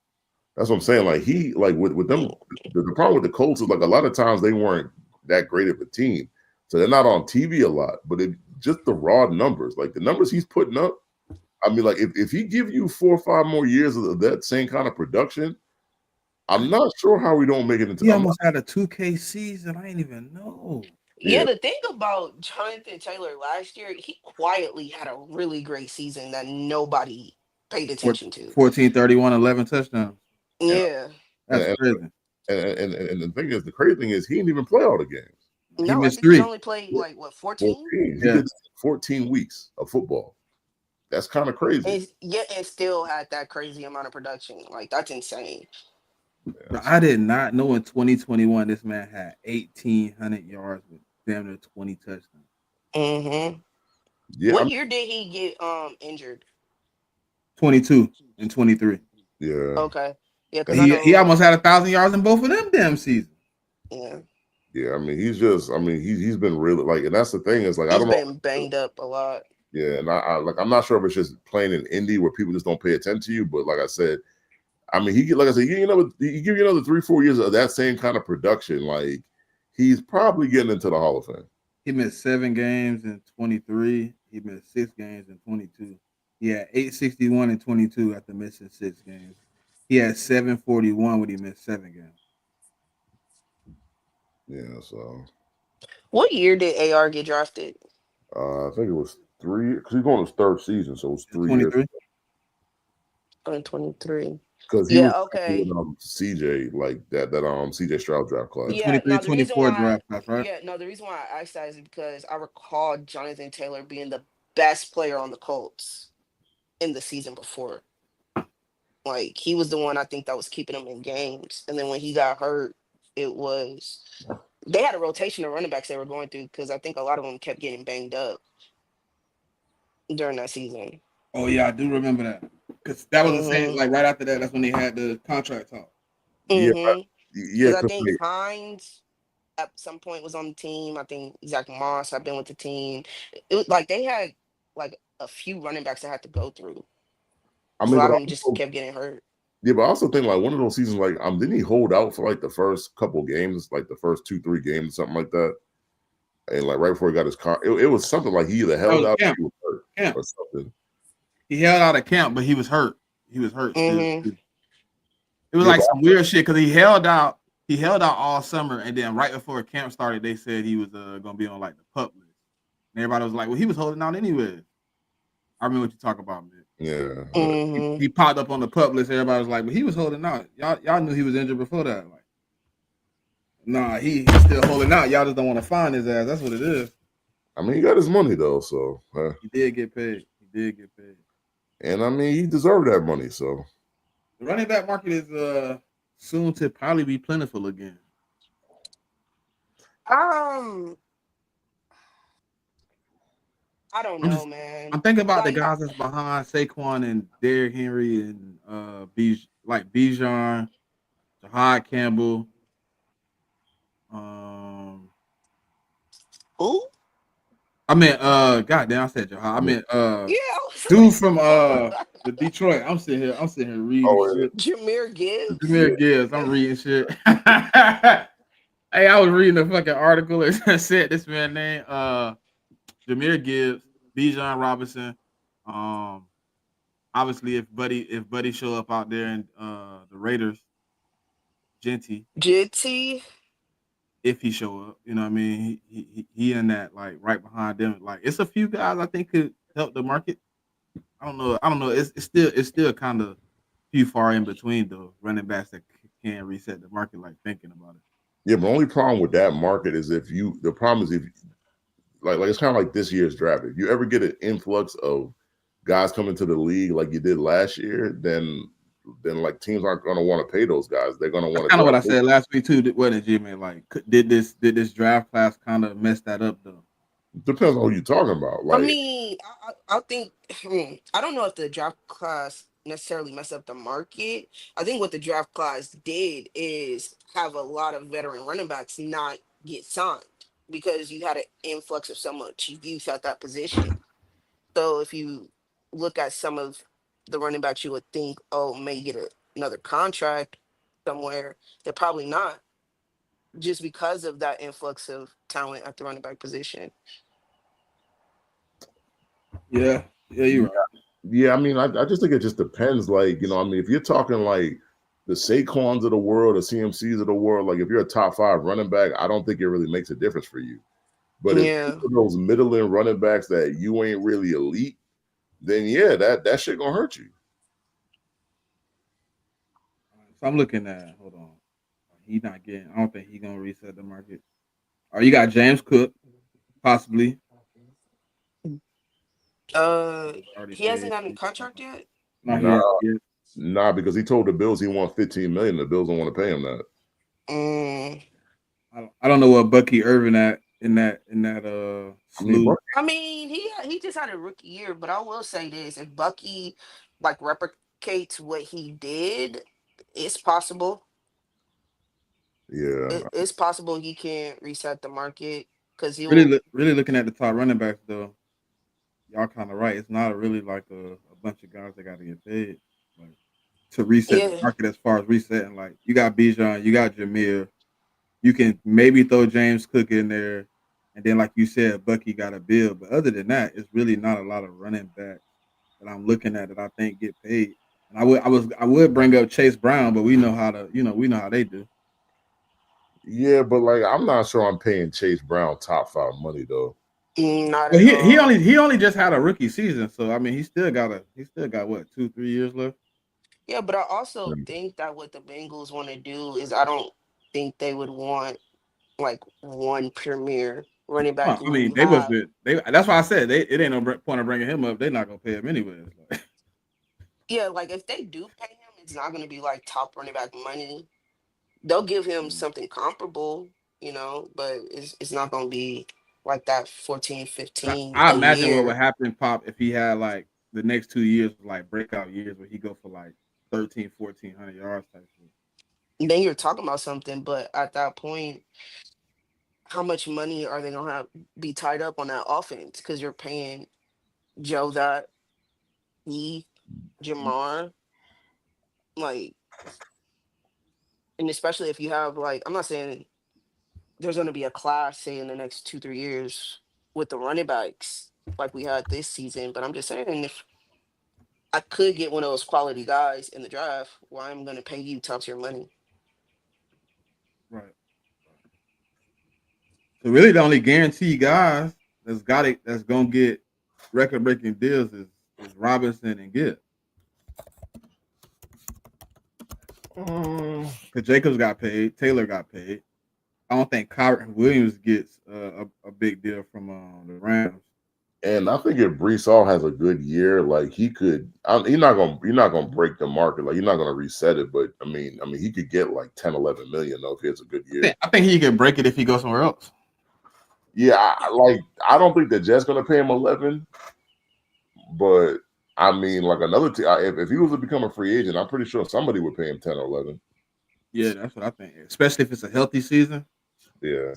That's what I'm saying. Like he like with them, the problem with the Colts is like a lot of times they weren't that great of a team, so they're not on TV a lot. But just the raw numbers, like the numbers he's putting up. I mean, like if he give you 4 or 5 more years of that same kind of production, I'm not sure how we don't make it into. He almost had a 2K season. I didn't even know. Yeah, the thing about Jonathan Taylor last year, he quietly had a really great season that nobody paid attention to. 14, 31, 11 touchdowns. Yeah. That's crazy. And the thing is, the crazy thing is he didn't even play all the games. No, I think he's only played like what 14? He did 14 weeks of football. That's kind of crazy. And still had that crazy amount of production. Like that's insane. Bro, I did not know in 2021 this man had 1,800 yards with damn near 20 touchdowns. Mm-hmm. Yeah. What year did he get injured? 22 and 23. Yeah. Okay. Yeah, he almost had 1,000 yards in both of them damn seasons. Yeah. Yeah, I mean, he's been really like, and that's the thing is like, I He's don't know. been banged up a lot. Yeah, and I'm not sure if it's just playing in indie where people just don't pay attention to you, but like I said, I mean, like I said, he give you another 3-4 years of that same kind of production, like he's probably getting into the Hall of Fame. He missed 7 games in 23. He missed 6 games in 22. He had 861 in 22 after missing 6 games. He had 741 when he missed 7 games. Yeah, so What year did AR get drafted? I think it was 3 because he's going his 3rd season, so it was 3 years 23. In 23. because he Yeah, was okay. with CJ like that CJ Stroud draft class. The Yeah, 23 no, the reason 24 why draft class, right? the reason why I asked that is because I recall Jonathan Taylor being the best player on the Colts in the season before. Like he was the one I think that was keeping him in games. And then when he got hurt, it was they had a rotation of running backs they were going through because I think a lot of them kept getting banged up during that season. Oh yeah, I do remember that. Because that was the same, Mm-hmm. like right after that, that's when they had the contract talk. Yeah, Mm-hmm. yeah, Because I because think Hines at some point was on the team. I think Zach Moss had been with the team. It was like they had like a few running backs that had to go through. I A mean, lot but of them just also, kept getting hurt. yeah, but I also think like one of those seasons, like didn't he hold out for like the first couple games, like the first 2-3 games, something like that, and like right before he got his car, it was something like he either That held was out or camp. he was hurt Camp. or something. He held out of camp, but he was hurt. He was hurt still. Mm-hmm. It was Yeah, like but some weird shit because he held out. He held out all summer, and then right before camp started, they said he was gonna be on like the pup list. And everybody was like, "Well, he was holding out anyway." I remember what you talk about, man. yeah, Mm-hmm. He popped up on the pup list. Everybody was like, "Well, he was holding out. Y'all knew he was injured before that." Like, nah, he's still holding out. Y'all just don't want to find his ass. That's what it is. I mean, he got his money though, so He did get paid. He did get paid. and I mean, he deserved that money. So The running back market is soon to probably be plentiful again. Um, I don't I'm know, just man. I'm thinking about the Like, guys that's behind Saquon and Derrick Henry and Bijan, Jahad Campbell. Um, who? I meant goddamn, I said Jahad. I meant Yeah, I was dude like, from the Detroit. I'm sitting here reading oh shit. Jameer Gibbs. yeah, Jameer Gibbs. I'm reading shit. Hey, I was reading a fucking article and said this man name Jameer Gibbs, Bijan Robinson. Um, obviously if Buddy show up out there and the Raiders, Genty, JT. if he show up, you know what I mean? He in that like right behind them. Like it's a few guys I think could help the market. I don't know. It's still kind of few far in between the running backs that can reset the market. Like thinking about it. yeah. But the only problem with that market is the problem is if like it's kind of like this year's draft. If you ever get an influx of guys coming to the league like you did last year, then like teams aren't going to want to pay those guys. They're going to That's want to kind of draft. what I said last week too. Wasn't it, Jimmy? Like, did this draft class kind of mess that up though? Depends on who you're talking about. I Like, mean, I think I don't know if the draft class necessarily messed up the market. I think what the draft class did is have a lot of veteran running backs not get signed because you had an influx of so much youth at that position. So if you look at some of the running backs, you would think, oh, may get another contract somewhere. They're probably not, just because of that influx of talent at the running back position. Yeah, you're right. yeah, I mean, I just think it just depends. Like, I mean, if you're talking like the Saquons of the world, the CMCs of the world, like if you're a top 5 running back, I don't think it really makes a difference for you. But if Yeah. those middling running backs that you ain't really elite, then yeah, that shit gonna hurt you. So I'm looking at. Hold on. He's not getting. I don't think he's gonna reset the market. Oh, you got James Cook, possibly. Already He hasn't paid. gotten a contract yet. No, he Nah, is. He is. nah, because he told the Bills he wants 15 million. The Bills don't want to pay him that. Mm. I don't know what Bucky Irvin at in that I mean, slew. I mean, he just had a rookie year, but I will say this: if Bucky like replicates what he did, it's possible. Yeah. It's possible he can't reset the market because he Really, will. really looking at the top running backs though, y'all kind of right. It's not really like a bunch of guys that got to get paid like to reset the Yeah, market as far as resetting. Like you got Bijan, you got Jameer. You can maybe throw James Cook in there, and then like you said, Bucky got a bill. But other than that, it's really not a lot of running backs that I'm looking at that I think get paid. And I would bring up Chase Brown, but we know how to, we know how they do. Yeah, but like I'm not sure I'm paying Chase Brown top 5 money though. not But at all. he only just had a rookie season, so I mean he still got what 2-3 years left. Yeah, but I also Mm. think that what the Bengals want to do is I don't think they would want like one premier running back Huh, I when mean you they was have. good. That's why I said it ain't no point of bringing him up. They're not gonna pay him anyways. Yeah, like if they do pay him, it's not going to be like top running back money. They'll give him something comparable, but it's not going to be like that 14, fifteen I a imagine what would year. happen, Pop, if he had like the next 2 years like breakout years where he go for like 13, 1,400 yards type shit. Then you're talking about something, but at that point, how much money are they going to have be tied up on that offense? Because you're paying Joe that, Heath, Jamar, like, and especially if you have like, I'm not saying there's going to be a class, say, in the next 2, 3 years with the running backs like we had this season. But I'm just saying, if I could get one of those quality guys in the draft, why I'm going to pay you top tier money? Right. So really the only guaranteed guys that's gonna get record breaking deals is Robinson and Gibb. Because Jacobs got paid, Taylor got paid. I don't think Kyron Williams gets a big deal from the Rams. And I think if Brees Hall has a good year, like he could, you're not gonna break the market, like you're not gonna reset it. But I mean, he could get like 10, 11 million though if he has a good year. I think he can break it if he goes somewhere else. Yeah, I don't think the Jets gonna pay him 11, but I mean, like another team, if he was to become a free agent, I'm pretty sure somebody would pay him 10 or 11. Yeah, that's what I think. Especially if it's a healthy season. Yeah,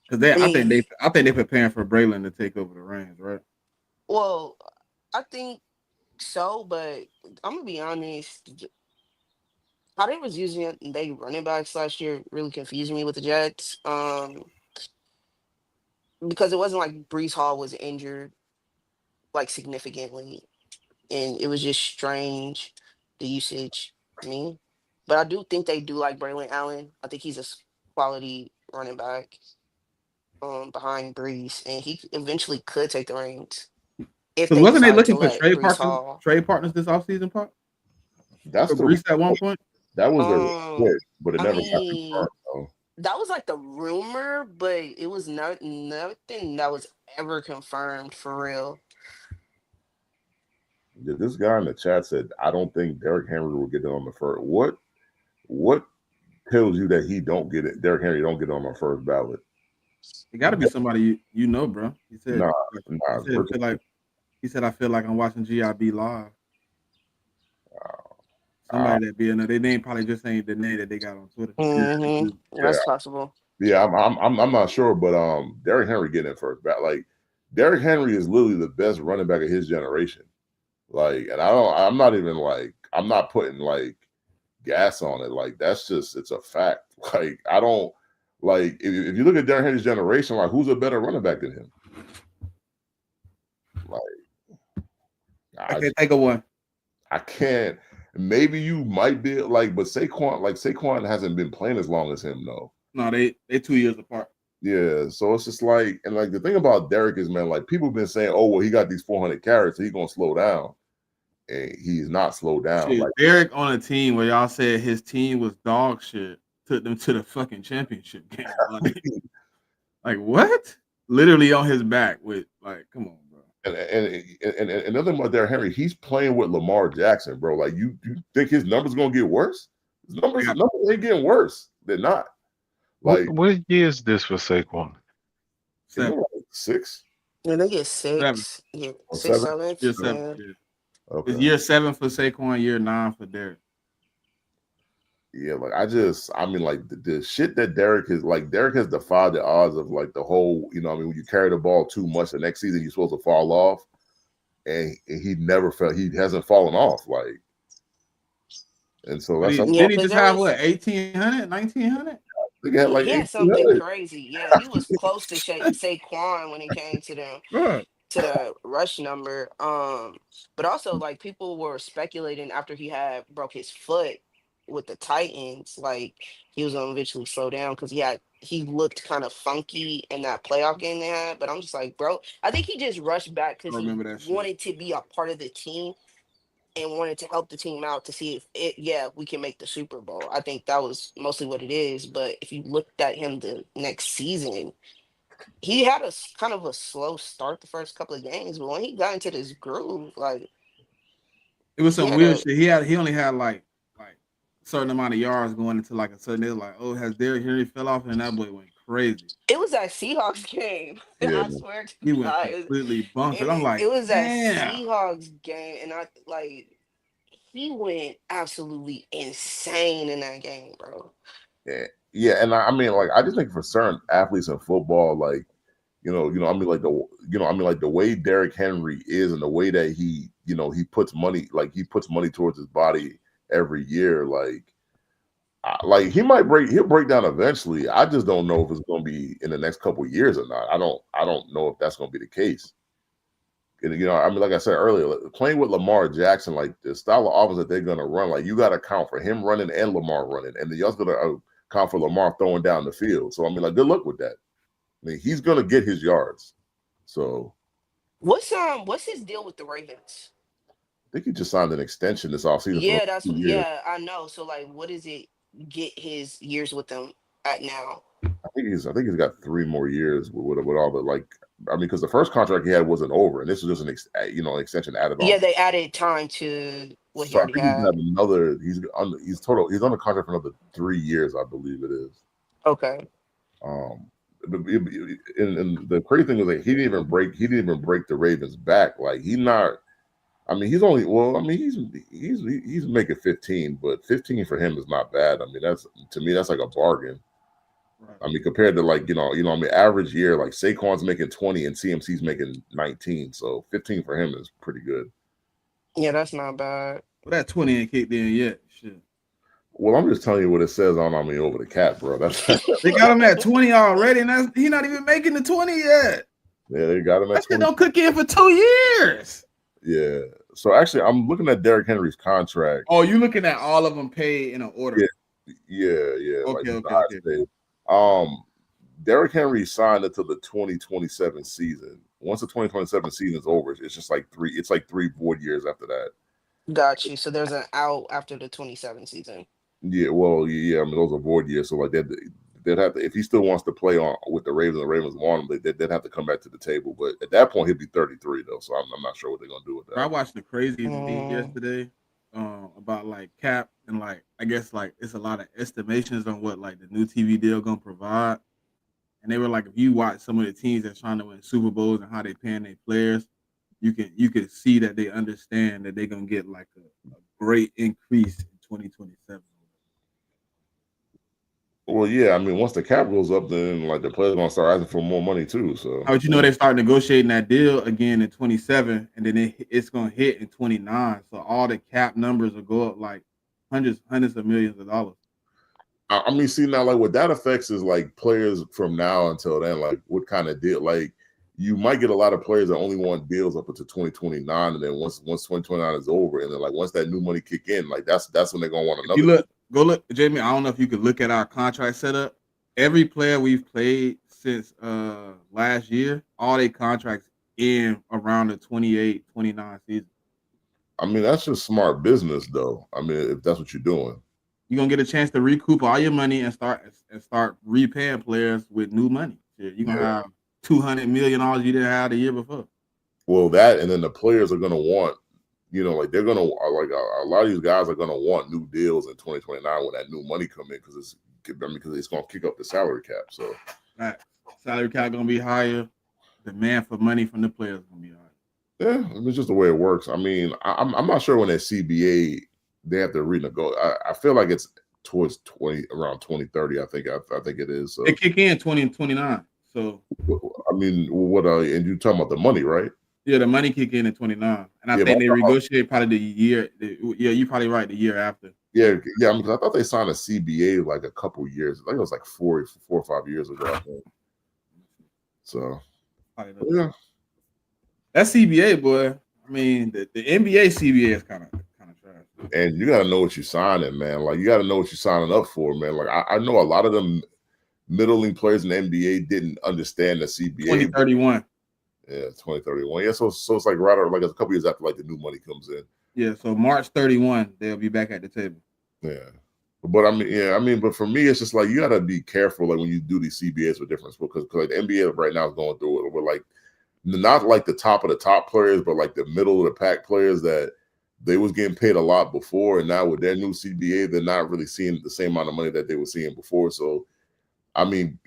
Because I mean, I think they're preparing for Braylon to take over the reins, right? well, I think so, but I'm gonna be honest. How they was using they running backs last year really confused me with the Jets. Because it wasn't like Brees Hall was injured like significantly, and it was just strange the usage to me. But I do think they do like Braylon Allen. I think he's a quality running back behind Brees, and he eventually could take the reins if Because they wasn't they decide to looking for let Brees Hall. trade partners this offseason, Pop? that's For the Brees at one point? that was their request, but it I never got mean, confirmed though. that was like the rumor, but it was nothing that was ever confirmed for real. Yeah, this guy in the chat said, "I don't think Derrick Henry will get it on the first." What tells you that he don't get it? Derrick Henry don't get it on the first ballot. It got to be somebody you know, bro. He said, Nah, he said, I feel like I'm watching GIB live. Somebody that be in there. Their name probably just ain't the name that they got on Twitter. That's possible. Yeah, I'm not sure, but Derrick Henry getting it first. Like Derrick Henry is literally the best running back of his generation. Like, and I'm not putting like gas on it. Like that's just it's a fact. Like I don't like if you look at Derrick Henry's generation, like who's a better running back than him? Like I can't think of one. I can't. Maybe you might be like, but Saquon hasn't been playing as long as him, though. No, they 2 years apart. Yeah, so it's just like, and like the thing about Derrick is, man, like people have been saying, oh, well, he got these 400 carries, so he's gonna slow down, and he's not slowed down. Shit, Like Derek on a team where y'all said his team was dog shit took them to the fucking championship game. Like what? Literally on his back with like, come on, bro. And another thing about Derrick Henry, he's playing with Lamar Jackson, bro. Like you think his numbers gonna get worse? His numbers ain't getting worse. They're not. Like what year is this for Saquon? 7. Like 6. Yeah, they get 6. 7. Yeah, Or 6, 7? 7. Year Yeah. 7. Yeah. Okay. It's year 7 for Saquon, year 9 for Derek. 7. Okay. Mm-hmm. Yeah, Yeah, like I mean, like the shit that Derek has defied the odds of like the whole, you know, I mean, when you carry the ball too much, the next season you're supposed to fall off, and he hasn't fallen off, like, and so But that's I Yeah, did he because just there have was what 1,800, 1,900? think he had like he had something 1,800. crazy. Yeah, he was close to Saquon when it came to them. Right. To the rush number. But also like people were speculating after he had broke his foot with the Titans, like he was gonna eventually slow down because he looked kind of funky in that playoff game they had. But I'm just like, bro, I think he just rushed back I because he remember that shit. wanted to be a part of the team and wanted to help the team out to see if we can make the Super Bowl. I think that was mostly what it is. But if you looked at him the next season, he had kind of a slow start the first couple of games, but when he got into this groove, like It was he some had weird a shit. He only had like a certain amount of yards going into like a certain. They were like, oh, has Derrick Henry fell off, and that boy went crazy. it was that Seahawks game. Yeah, I swear to He went God, completely bonkers. I'm it like, was that damn. Seahawks game, and I like he went absolutely insane in that game, bro. yeah, and I mean, like, I just think for certain athletes in football, like, I mean, like the way Derrick Henry is, and the way that he puts money, towards his body every year, like he'll break down eventually. I just don't know if it's going to be in the next couple of years or not. I don't know if that's going to be the case. And, I mean, like I said earlier, playing with Lamar Jackson, like the style of offense that they're going to run, like you got to account for him running and Lamar running, and then you also got to account for Lamar throwing down the field. So I mean, like, good luck with that. I mean, he's going to get his yards. So What's his deal with the Ravens? I think he just signed an extension this offseason for Yeah, that's 2 what. years. Yeah, I know. So like, what does it get his years with them at now? I think he's got 3 more years with all the, like, I mean, because the first contract he had wasn't over, and this was just an extension added on. Yeah, they added time to what he So I already think he's had. got another. He's on a contract for another 3 years, I believe it is. Okay. And the crazy thing was that he didn't even break the Ravens back. Like, he's not. I mean, he's only. Well, I mean, he's making 15, but 15 for him is not bad. I mean, to me that's like a bargain. Right. I mean, compared to, like, I mean, average year, like Saquon's making 20 and CMC's making 19, so 15 for him is pretty good. Yeah, that's not bad. Well, that 20 ain't kicked in yet. Shit. Well, I'm just telling you what it says on me over the cap, bro. That's They got him at 20 already, and he's not even making the 20 yet. yeah, they got him at That shit 20. don't cook in for 2 years. Yeah. So actually, I'm looking at Derrick Henry's contract. Oh, you looking at all of them paid in an order? Yeah. Okay. Derrick Henry signed until the 2027 season. Once the 2027 season is over, it's just like three. It's like 3 void years after that. Got you. So there's an out after the 27 season. Yeah. Well, yeah. I mean, those are void years. So like they'd have to, if he still wants to play on with the Ravens, and the Ravens want him, they'd have to come back to the table. But at that point, he'll be 33 though. So I'm not sure what they're gonna do with that. I watched the craziest thing yesterday about like cap, and like I guess like it's a lot of estimations on what like the new TV deal gonna provide. And they were like, if you watch some of the teams that's trying to win Super Bowls and how they paying their players, you could see that they understand that they're gonna get like a great increase in 2027. Well, yeah, I mean, once the cap goes up, then like the players gonna start asking for more money too. So, but they start negotiating that deal again in 27, and then it's gonna hit in 29. So all the cap numbers will go up like hundreds of millions of dollars. I mean, see now, like what that affects is like players from now until then, like what kind of deal? Like you might get a lot of players that only want deals up until 2029, and then once 2029 is over, and then like once that new money kick in, like that's when they're gonna want another. Go look, Jamie. I don't know if you could look at our contract setup. Every player we've played since last year, all their contracts in around the 28, 29 season. I mean, that's just smart business, though. I mean, if that's what you're doing, you're gonna get a chance to recoup all your money and start repaying players with new money. You're gonna have $200 million you didn't have the year before. Well, that, and then the players are gonna want, like they're gonna like a lot of these guys are gonna want new deals in 2029 when that new money come in because it's gonna kick up the salary cap. So right. Salary cap gonna be higher. Demand for money from the players gonna be higher. Yeah, it's just the way it works. I mean, I'm not sure when at CBA they have to renegotiate. I feel like it's towards around 2030. I think it is. So It kick in 2029. So I mean, what? And you talking about the money, right? yeah, the money kick in 29, and I Yeah, think but they negotiate probably the year. Yeah, you're probably right. The year after. yeah. I mean, I thought they signed a CBA like a couple years. I think it was like 4 or 5 years ago. I think. So yeah, that CBA, boy. I mean, the NBA CBA is kind of trash. and you got to know what you're signing, man. Like you got to know what you're signing up for, man. Like I know a lot of them middling players in the NBA didn't understand the CBA. 2031. Yeah, 2031. Yeah, so it's like right or like a couple years after like the new money comes in. Yeah, so March 31, they'll be back at the table. Yeah. But I mean, but for me, it's just like you gotta be careful like when you do these CBAs with different sports because like the NBA right now is going through it. We're like not like the top of the top players, but like the middle of the pack players that they was getting paid a lot before, and now with their new CBA, they're not really seeing the same amount of money that they were seeing before. So I mean,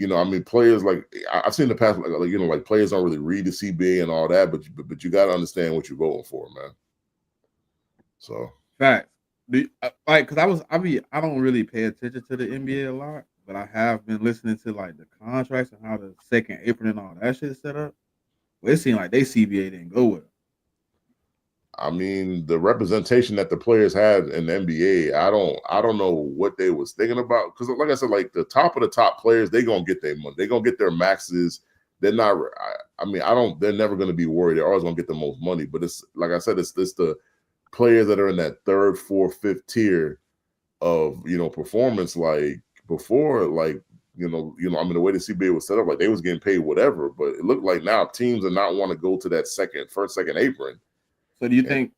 players like I've seen in the past, like players don't really read the CBA and all that, but you got to understand what you're voting for, man. So fact, because I don't really pay attention to the NBA a lot, but I have been listening to like the contracts and how the second apron and all that shit is set up. Well, it seemed like they CBA didn't go with it. I mean, the representation that the players had in the NBA, I don't know what they was thinking about. Because, like I said, like the top of the top players, they gonna get their money. They gonna get their maxes. They're not. I mean, They're never gonna be worried. They're always gonna get the most money. But it's like I said, it's the players that are in that third, fourth, fifth tier of performance. Like before, like I mean, the way the CBA was set up, like they was getting paid whatever. But it looked like now teams are not want to go to that first, second apron. So do you think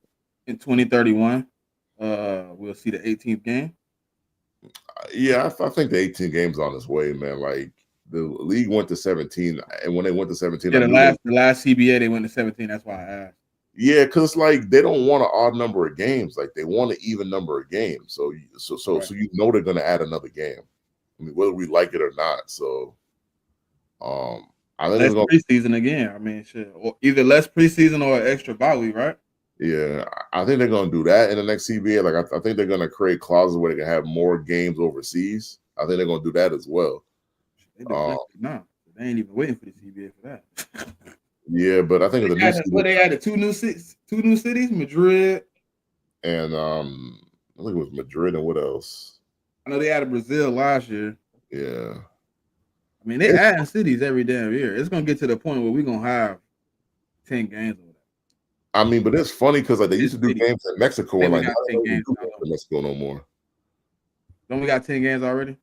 in 2031 we'll see the 18th game? Yeah, I think the 18 games on its way, man. Like the league went to 17, and when they went to 17, yeah, the last CBA they went to 17. That's why I asked. Yeah, because it's like they don't want an odd number of games, like they want an even number of games. So they're going to add another game. I mean, whether we like it or not. So, I think less preseason again. I mean, shit, or either less preseason or an extra bye week, right? Yeah, I think they're going to do that in the next CBA. Like, I think they're going to create clauses where they can have more games overseas. I think they're going to do that as well. No, they ain't even waiting for the CBA for that. Yeah, but I think they added two new cities, Madrid, and I think it was Madrid and what else? I know they added Brazil last year. Yeah, I mean they adding cities every damn year. It's gonna get to the point where we're gonna have 10 games. I mean, but it's funny because like they used to do games in Mexico and like now they don't do games in Mexico no more. Don't we got 10 games already?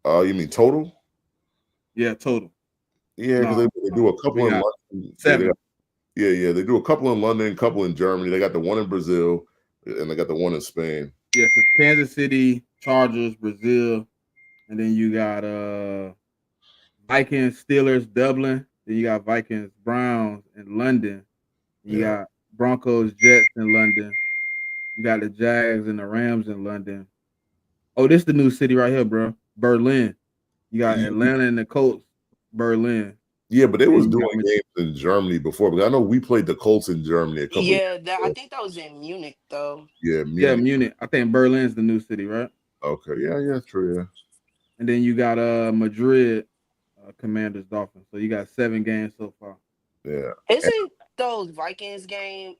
You mean total? Yeah, total. Yeah, because they do a couple in London. 7. Yeah, they do a couple in London, a couple in Germany. They got the one in Brazil, and they got the one in Spain. Yeah, because Kansas City, Chargers, Brazil, and then you got Vikings, Steelers, Dublin. Then you got Vikings, Browns in London. You got Broncos, Jets in London. You got the Jags and the Rams in London. Oh, this is the new city right here, bro. Berlin. You got Atlanta and the Colts, Berlin. Yeah, but they was doing games in Germany before. Because I know we played the Colts in Germany a couple. Yeah, I think that was in Munich though. Yeah, Munich. I think Berlin's the new city, right? Okay, yeah, true, yeah. And then you got Madrid, Commanders, Dolphins. So you got 7 games so far. Yeah. Isn't those Vikings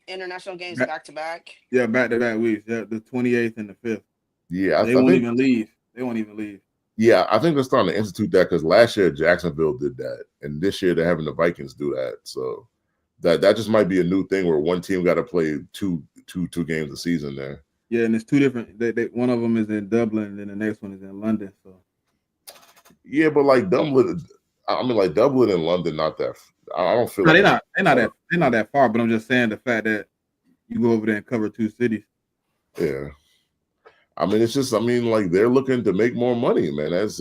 international games back to back? Yeah, back to back weeks. Yeah, the 28th and the 5th. Yeah, they won't even leave. They won't even leave. Yeah, I think they're starting to institute that because last year Jacksonville did that, and this year they're having the Vikings do that. So that just might be a new thing where one team got to play two games a season there. Yeah, and it's 2 different. One of them is in Dublin, and then the next one is in London. So yeah, but like Dublin, Dublin and London, not that. I don't feel. No, they're not that far. But I'm just saying the fact that you go over there and cover 2 cities. Yeah. I mean, it's just. I mean, like they're looking to make more money, man. This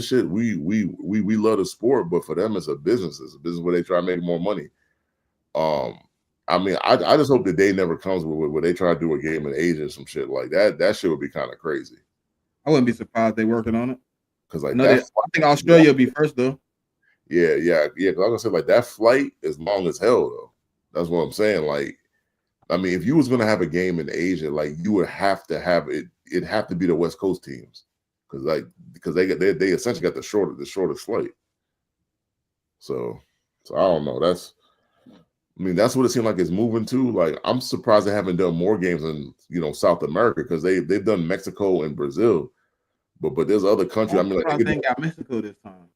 shit. We love the sport, but for them, it's a business. It's a business where they try to make more money. I mean, I just hope the day never comes where they try to do a game in Asia or some shit like that. That shit would be kind of crazy. I wouldn't be surprised they're working on it. Because like I think Australia will be first though. Yeah. Because like I said, like that flight is long as hell though. That's what I'm saying. Like, I mean, if you was gonna have a game in Asia, like you would have to have it it have to be the West Coast teams because they essentially got the shorter slate. So I don't know. That's what it seemed like it's moving to. Like, I'm surprised they haven't done more games in South America because they've done Mexico and Brazil, but there's other countries. They ain't got Mexico this time.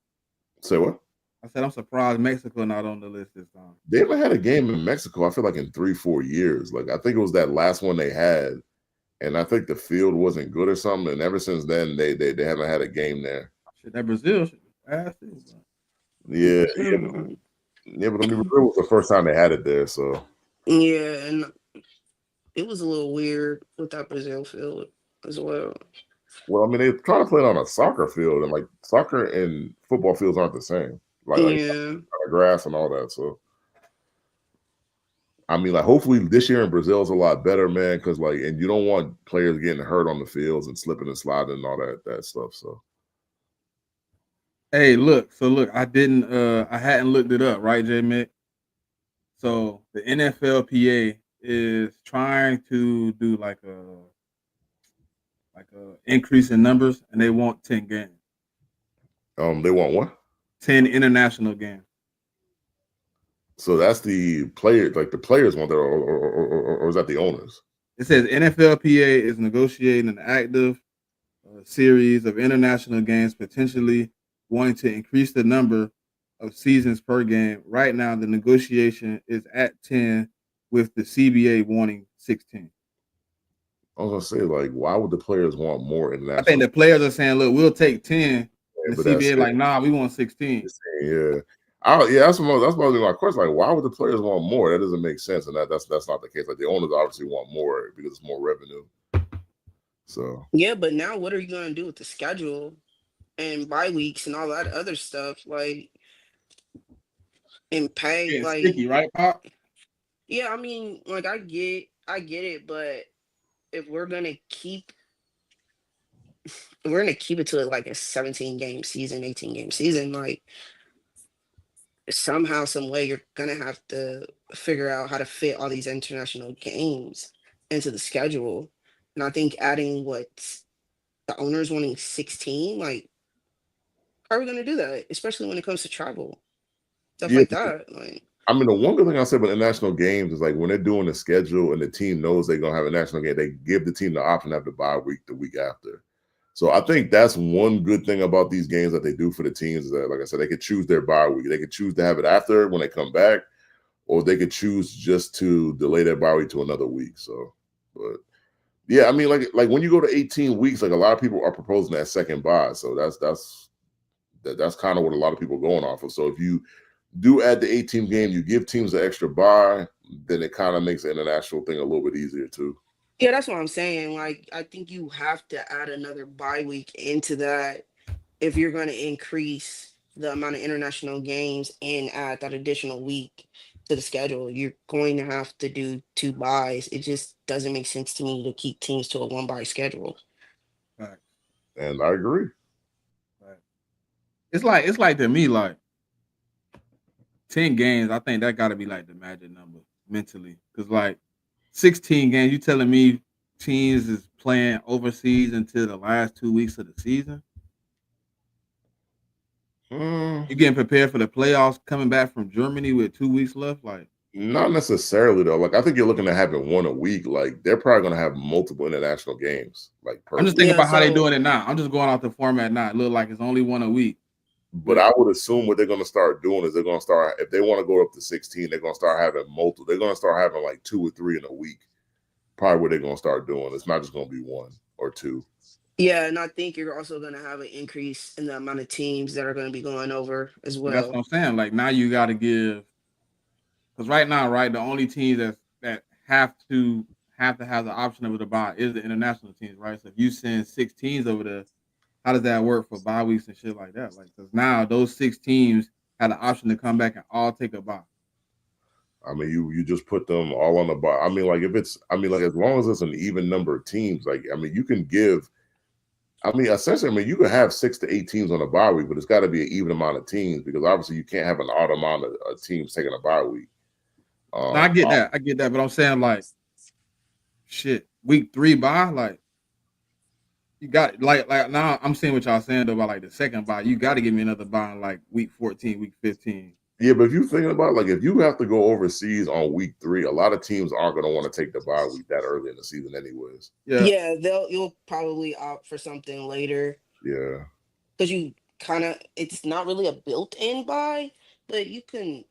Say what? I said I'm surprised Mexico not on the list this time. They haven't had a game in Mexico, I feel like, in 3-4 years. Like, I think it was that last one they had, and I think the field wasn't good or something. And ever since then, they haven't had a game there. Shit, that Brazil ass too. Yeah, but Brazil was the first time they had it there. So yeah, and it was a little weird with that Brazil field as well. Well, they're trying to play it on a soccer field, and like soccer and football fields aren't the same. Like grass and all that. So, hopefully this year in Brazil is a lot better, man. Because and you don't want players getting hurt on the fields and slipping and sliding and all that stuff. So, hey, look. I hadn't looked it up, right, JMIK? So the NFLPA is trying to do like a increase in numbers, and they want 10 games. They want what? 10 international games. So that's the players, like the players want that, or is that the owners? It says NFLPA is negotiating an active series of international games, potentially wanting to increase the number of seasons per game. Right now, the negotiation is at 10, with the CBA wanting 16. I was gonna say, like, why would the players want more international? I think the players are saying, "Look, we'll take 10." And the CBA like, "Nah, we want 16." Yeah. That's my question. Like, why would the players want more? That doesn't make sense, and that's not the case. Like, the owners obviously want more because it's more revenue. So yeah, but now what are you gonna do with the schedule and bye weeks and all that other stuff? Like, and pay, it's like sticky, right, Pop? Yeah, I get it, but if we're gonna keep it to like a 17-game season, 18-game season, like somehow, some way, you're gonna have to figure out how to fit all these international games into the schedule. And I think adding what the owners wanting 16, like, how are we gonna do that? Especially when it comes to travel, stuff like that. Like, the one good thing I say about international games is like when they're doing the schedule and the team knows they're gonna have a national game, they give the team the option to have the bye week the week after. So I think that's one good thing about these games that they do for the teams is that, like I said, they could choose their bye week. They could choose to have it after when they come back, or they could choose just to delay their bye week to another week. So, but yeah, like when you go to 18 weeks, like a lot of people are proposing that second bye. So that's kind of what a lot of people are going off of. So if you do add the 18 game, you give teams an extra bye, then it kind of makes the international thing a little bit easier too. yeah, that's what I'm saying. Like, I think you have to add another bye week into that if you're going to increase the amount of international games and add that additional week to the schedule. You're going to have to do 2 byes. It just doesn't make sense to me to keep teams to a 1-bye schedule. Right. And I agree. Right. It's like to me, like 10 games. I think that got to be like the magic number mentally, because like 16 games, you telling me teams is playing overseas until the last 2 weeks of the season? You getting prepared for the playoffs coming back from Germany with 2 weeks left? Like, not necessarily though. Like, I think you're looking to having one a week. Like, they're probably going to have multiple international games. Like, I'm just thinking about how they're doing it now. I'm just going off the format now. It look like it's only one a week. But I would assume what they're going to start doing is they're going to start, if they want to go up to 16, they're going to start having multiple. They're going to start having like 2 or 3 in a week. Probably what they're going to start doing. It's not just going to be 1 or 2. Yeah, and I think you're also going to have an increase in the amount of teams that are going to be going over as well. That's what I'm saying. Like, now you got to give, because right now, right, the only teams that have to have the option of the bye is the international teams, right? So if you send 6 teams over there, how does that work for bye weeks and shit like that? Like, because now those 6 teams had the option to come back and all take a bye. You just put them all on the bye. As long as it's an even number of teams, you can give. Essentially, you can have 6 to 8 teams on a bye week, but it's got to be an even amount of teams because obviously you can't have an odd amount of teams taking a bye week. No, I get that, but I'm saying like, shit, week 3 bye, like, You got like now. I'm seeing what y'all saying though about like the second bye. You got to give me another bye in like week 14, week 15. Yeah, but if you're thinking about like if you have to go overseas on week 3, a lot of teams aren't going to want to take the bye week that early in the season, anyways. Yeah, Yeah, you'll probably opt for something later Yeah, because you kind of it's not really a built-in buy, but you can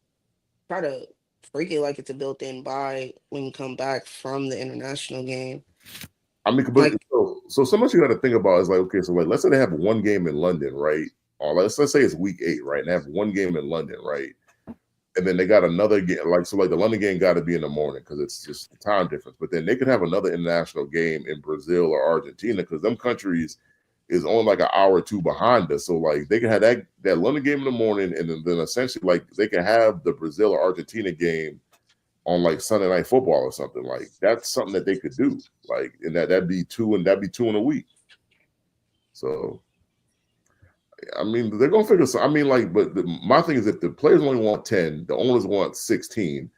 try to freak it like it's a built-in buy when you come back from the international game. I mean, but Like, so much you got to think about is like, okay, so like let's say they have one game in London, right? Or let's say it's week 8, right? And they have one game in London, right? And then they got another game, like so, like the London game got to be in the morning because it's just the time difference. But then they could have another international game in Brazil or Argentina because them countries is only like an hour or two behind us. So like they could have that London game in the morning, and then essentially like they can have the Brazil or Argentina game on like Sunday Night Football or something. Like that's something that they could do. Like and that'd be two in a week. So I mean, they're gonna figure. I mean, like, but my thing is, if the players only want 10, the owners want 16.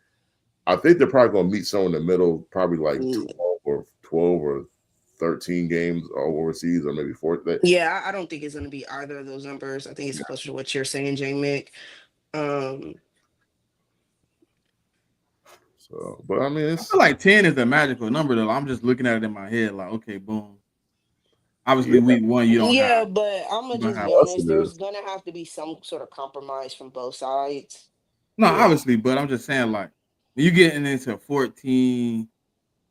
I think they're probably gonna meet somewhere in the middle, probably like 12 or 13 games overseas, or maybe 14. yeah, I don't think it's going to be either of those numbers. I think it's closer to what you're saying, JMIK. So, but I mean, I feel like 10 is a magical number though. I'm just looking at it in my head, like, okay, boom. Obviously, week 1 you don't Yeah, have. but I'm gonna just have be honest. There's gonna have to be some sort of compromise from both sides. no, obviously, but I'm just saying, like, when you getting into 14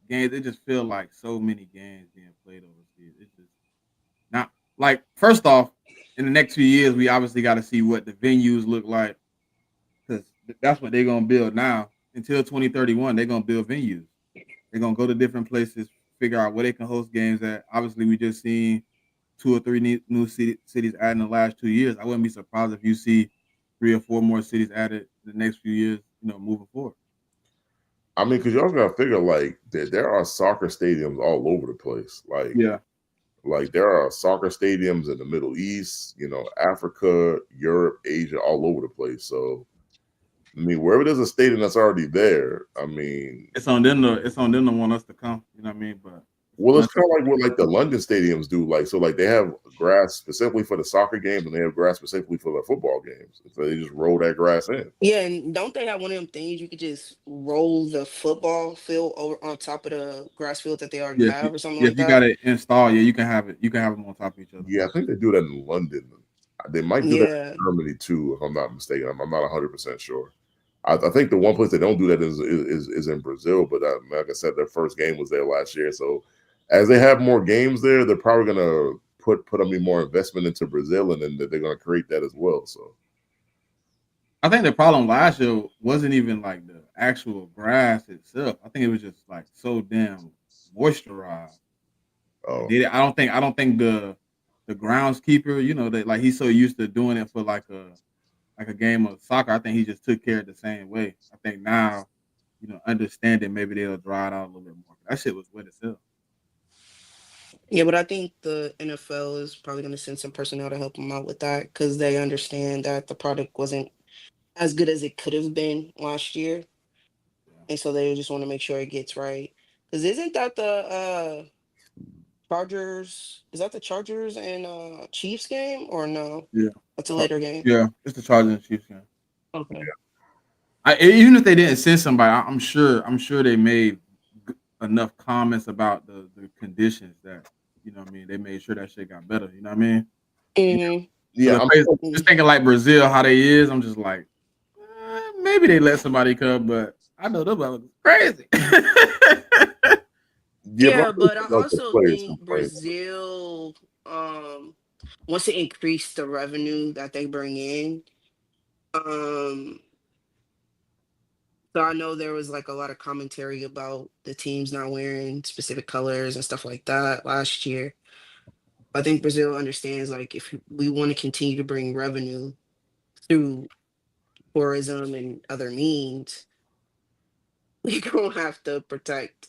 games, it just feel like so many games being played overseas. It's just not like first off, in the next few years, we obviously got to see what the venues look like because that's what they're gonna build now. Until 2031, they're gonna build venues. They're gonna go to different places, figure out where they can host games at. Obviously, we just seen 2 or 3 new cities added in the last 2 years. I wouldn't be surprised if you see 3 or 4 more cities added in the next few years. Moving forward. I mean, because you also got to figure like there are soccer stadiums all over the place. Like, Yeah. Like there are soccer stadiums in the Middle East, Africa, Europe, Asia, all over the place. So, I mean, wherever there's a stadium that's already there, I mean, it's on them to want us to come. You know what I mean? But well, it's kind of like what like the London stadiums do. Like, so like they have grass specifically for the soccer games, and they have grass specifically for the football games. So they just roll that grass in. Yeah, and don't they have one of them things you could just roll the football field over on top of the grass field that they already have or something like if you that? got it installed, you can have it. You can have them on top of each other. Yeah, I think they do that in London. They might do that in Germany too, if I'm not mistaken. I'm not 100% sure. I think the one place they don't do that is in Brazil, but like I said, their first game was there last year. So as they have more games there, they're probably gonna put more investment into Brazil, and then they're gonna create that as well. So I think the problem last year wasn't even like the actual grass itself. I think it was just like so damn moisturized. oh, I don't think the groundskeeper, that like he's so used to doing it for like a game of soccer. I think he just took care of it the same way. I think now, understanding maybe they'll dry it out a little bit more. That shit was wet as hell. Yeah, but I think the NFL is probably going to send some personnel to help them out with that because they understand that the product wasn't as good as it could have been last year, and so they just want to make sure it gets right. Because isn't that the Chargers? Is that the Chargers and Chiefs game or no? Yeah, That's a later game. yeah, it's the Chargers and Chiefs game. Okay. Even if they didn't send somebody, I'm sure they made enough comments about the conditions that what I mean. They made sure that shit got better. You know what I mean? Mm-hmm. yeah, Just thinking like Brazil, how they is. I'm just like, maybe they let somebody come, but I know them was crazy. Yeah, but I also think Brazil wants to increase the revenue that they bring in. So I know there was like a lot of commentary about the teams not wearing specific colors and stuff like that last year. I think Brazil understands like if we want to continue to bring revenue through tourism and other means, we're gonna have to protect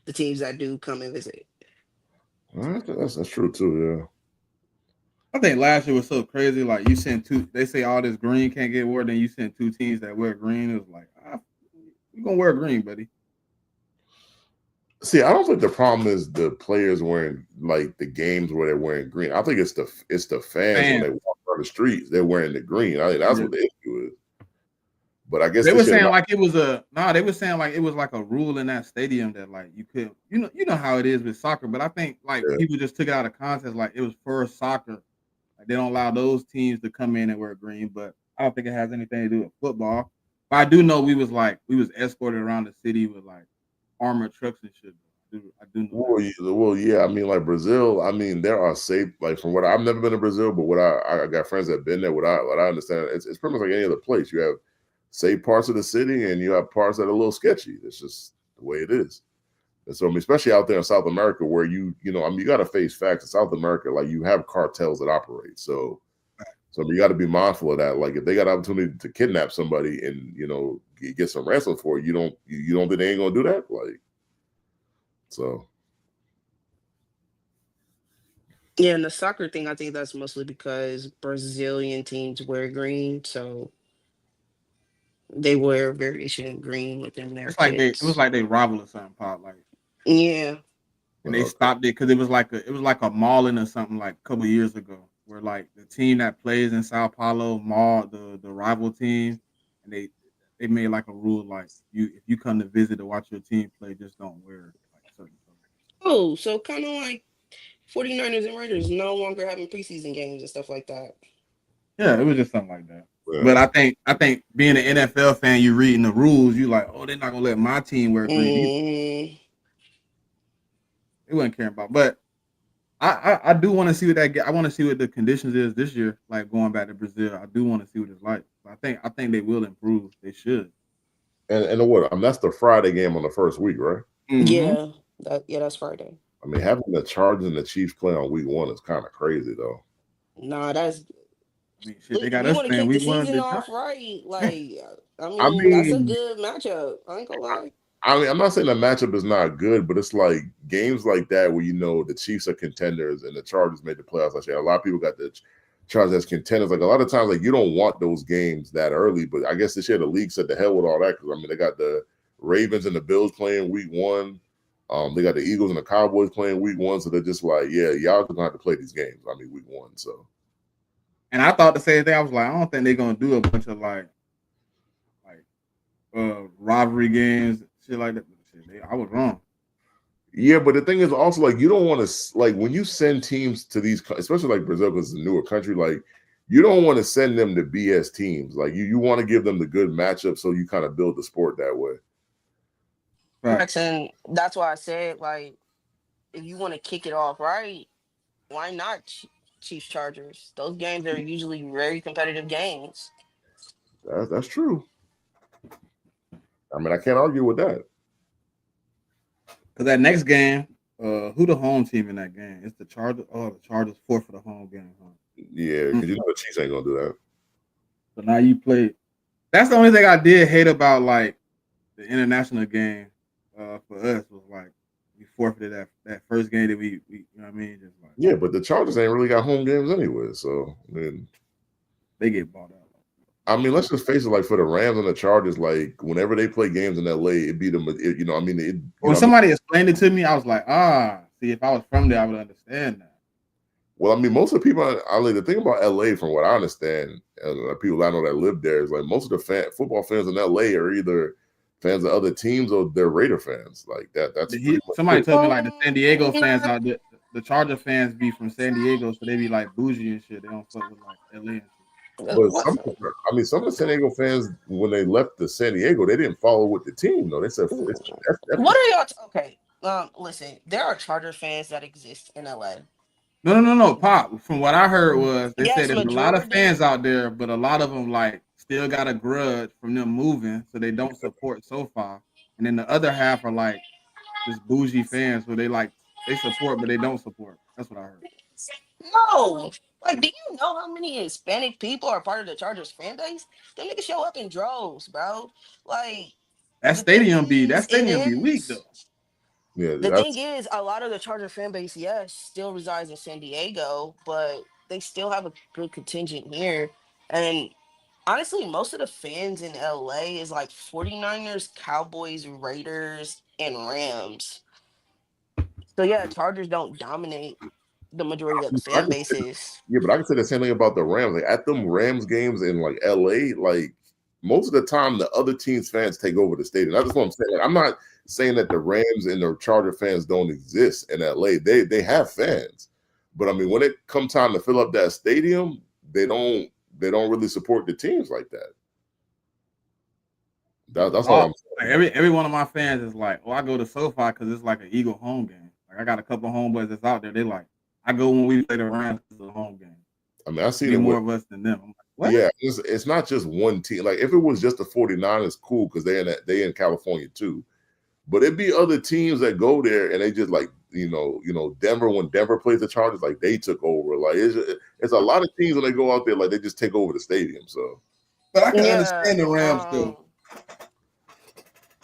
the teams that do come and visit. That's true too. Yeah. I think last year was so crazy. Like you sent two, they say all this green can't get worn. Then you sent 2 teams that wear green. It was like, you gonna wear green, buddy. See, I don't think the problem is the players wearing like the games where they're wearing green. I think it's the fans when they walk on the streets, they're wearing the green. I think that's what the issue is. But I guess They were this year, saying like it was they were saying like it was like a rule in that stadium that like you could you know how it is with soccer, but I think like yeah. people just took it out of context, like it was for soccer. Like they don't allow those teams to come in and wear green, but I don't think it has anything to do with football. But I do know we was escorted around the city with like armored trucks and shit. I do know that. Well, yeah. I mean, like Brazil. I mean, there are safe. Like from what I've never been to Brazil, but what I got friends that have been there. What I understand, it's pretty much like any other place. You have safe parts of the city, and you have parts that are a little sketchy. It's just the way it is. And so, I mean, especially out there in South America, where I mean, you got to face facts. In South America, like you have cartels that operate. So I mean, you got to be mindful of that. Like if they got an opportunity to kidnap somebody and get some ransom for it, you don't think they ain't gonna do that? Like so. Yeah, and the soccer thing, I think that's mostly because Brazilian teams wear green, so they wear variation in green within their It's like it was kits. like they rival or something, Pop. Like Yeah. and they stopped it because it was like a mauling or something like a couple years ago, where like the team that plays in Sao Paulo mauled the rival team, and they made like a rule like if you come to visit to watch your team play, just don't wear like certain colors. Oh, so kind of like 49ers and Raiders no longer having preseason games and stuff like that. Yeah, it was just something like that. Yeah. But I think being an NFL fan, you reading the rules, you like, oh, they're not gonna let my team wear green either. Mm, They wouldn't care about. But I do want to see I want to see what the conditions is this year. Like going back to Brazil, I do want to see what it's like. I think they will improve. They should. And what? I mean, that's the Friday game on the first week, right? Mm-hmm. yeah, that's Friday. I mean, having the Chargers and the Chiefs play on week 1 is kind of crazy, though. Nah, that's I mean, shit, they got you us want to playing kick the week one. season The off Giants. right. Like, I I mean, that's a mean, good matchup. I ain't gonna lie. I mean, I'm not saying the matchup is not good, but it's like games like that where the Chiefs are contenders and the Chargers made the playoffs last year. A lot of people got the Chargers as contenders. Like a lot of times, like you don't want those games that early. But I guess this year the league said the hell with all that because I mean they got the Ravens and the Bills playing week 1. They got the Eagles and the Cowboys playing week 1, so they're just like, yeah, y'all gonna have to play these games. I mean, week 1. So, And I thought the same thing. I was like, I don't think they're gonna do a bunch of like rivalry games, shit like that. Shit, I was wrong. yeah, but the thing is also like you don't want to like when you send teams to these, especially like Brazil because it's a newer country, like you don't want to send them to BS teams. Like you want to give them the good matchup so you kind of build the sport that way. Right. And that's why I said, like, if you want to kick it off right, why not Chiefs Chargers? Those games are usually very competitive games. That's true. I mean, I can't argue with that. Because that next game, who the home team in that game? It's the Chargers. Oh, the Chargers forfeit the home game. Huh? Yeah, because the Chiefs ain't gonna do that. So now you play. That's the only thing I did hate about like the international game for us was like we forfeited that first game that we you know what I mean? Just like Yeah, but the Chargers ain't really got home games anyway. So I mean, they get bought out. I mean, let's just face it. Like for the Rams and the Chargers, like whenever they play games in LA, it beat them. I mean, When somebody explained it to me, I was like, see, if I was from there, I would understand that. Well, I mean, most of the people, the thing about LA, from what I understand, and people I know that live there, is like most of the football fans in LA are either fans of other teams or they're Raider fans. Like that. That's pretty much somebody it. told me like the San Diego fans out there, the Charger fans be from San Diego, so they be like bougie and shit. They don't fuck with like LA and shit. But some of the San Diego fans, when they left the San Diego, they didn't follow with the team. though. They said, what are y'all? Okay, listen, there are Charger fans that exist in LA. No, Pop. From what I heard was they said Yes, there's a lot of majority. fans out there, but a lot of them like still got a grudge from them moving, so they don't support SoFi. And then the other half are like just bougie fans, where they support but they don't support. That's what I heard. No. Like, do you know how many Hispanic people are part of the Chargers fan base? Them niggas show up in droves, bro. Like, the thing That is, it stadium be weak is. though. yeah, The thing that's is, a lot of the Charger fan base, yes, still resides in San Diego, but they still have a good contingent here. And honestly, most of the fans in LA is like 49ers, Cowboys, Raiders, and Rams. So yeah, Chargers don't dominate the majority of the I fan can bases. Yeah, but I can say the same thing about the Rams. Like at them Rams games in like LA, like most of the time the other team's fans take over the stadium. That's what I'm saying. Like, I'm not saying that the Rams and the Charger fans don't exist in LA. They have fans. But I mean, when it comes time to fill up that stadium, they don't really support the teams like that. That's all I'm saying. Like every one of my fans is like, oh, I go to SoFi because it's like an Eagle home game. Like I got a couple homeboys that's out there. They like, I go when we play the Rams because it's a home game. I mean, I see Be more of us than them. I'm like, what? Yeah, it's not just one team. Like if it was just the 49ers, cool, because they in California too. But it'd be other teams that go there and they just like, Denver, when Denver plays the Chargers, like they took over. Like it's a lot of teams when they go out there, like they just take over the stadium. So but I can understand the Rams though.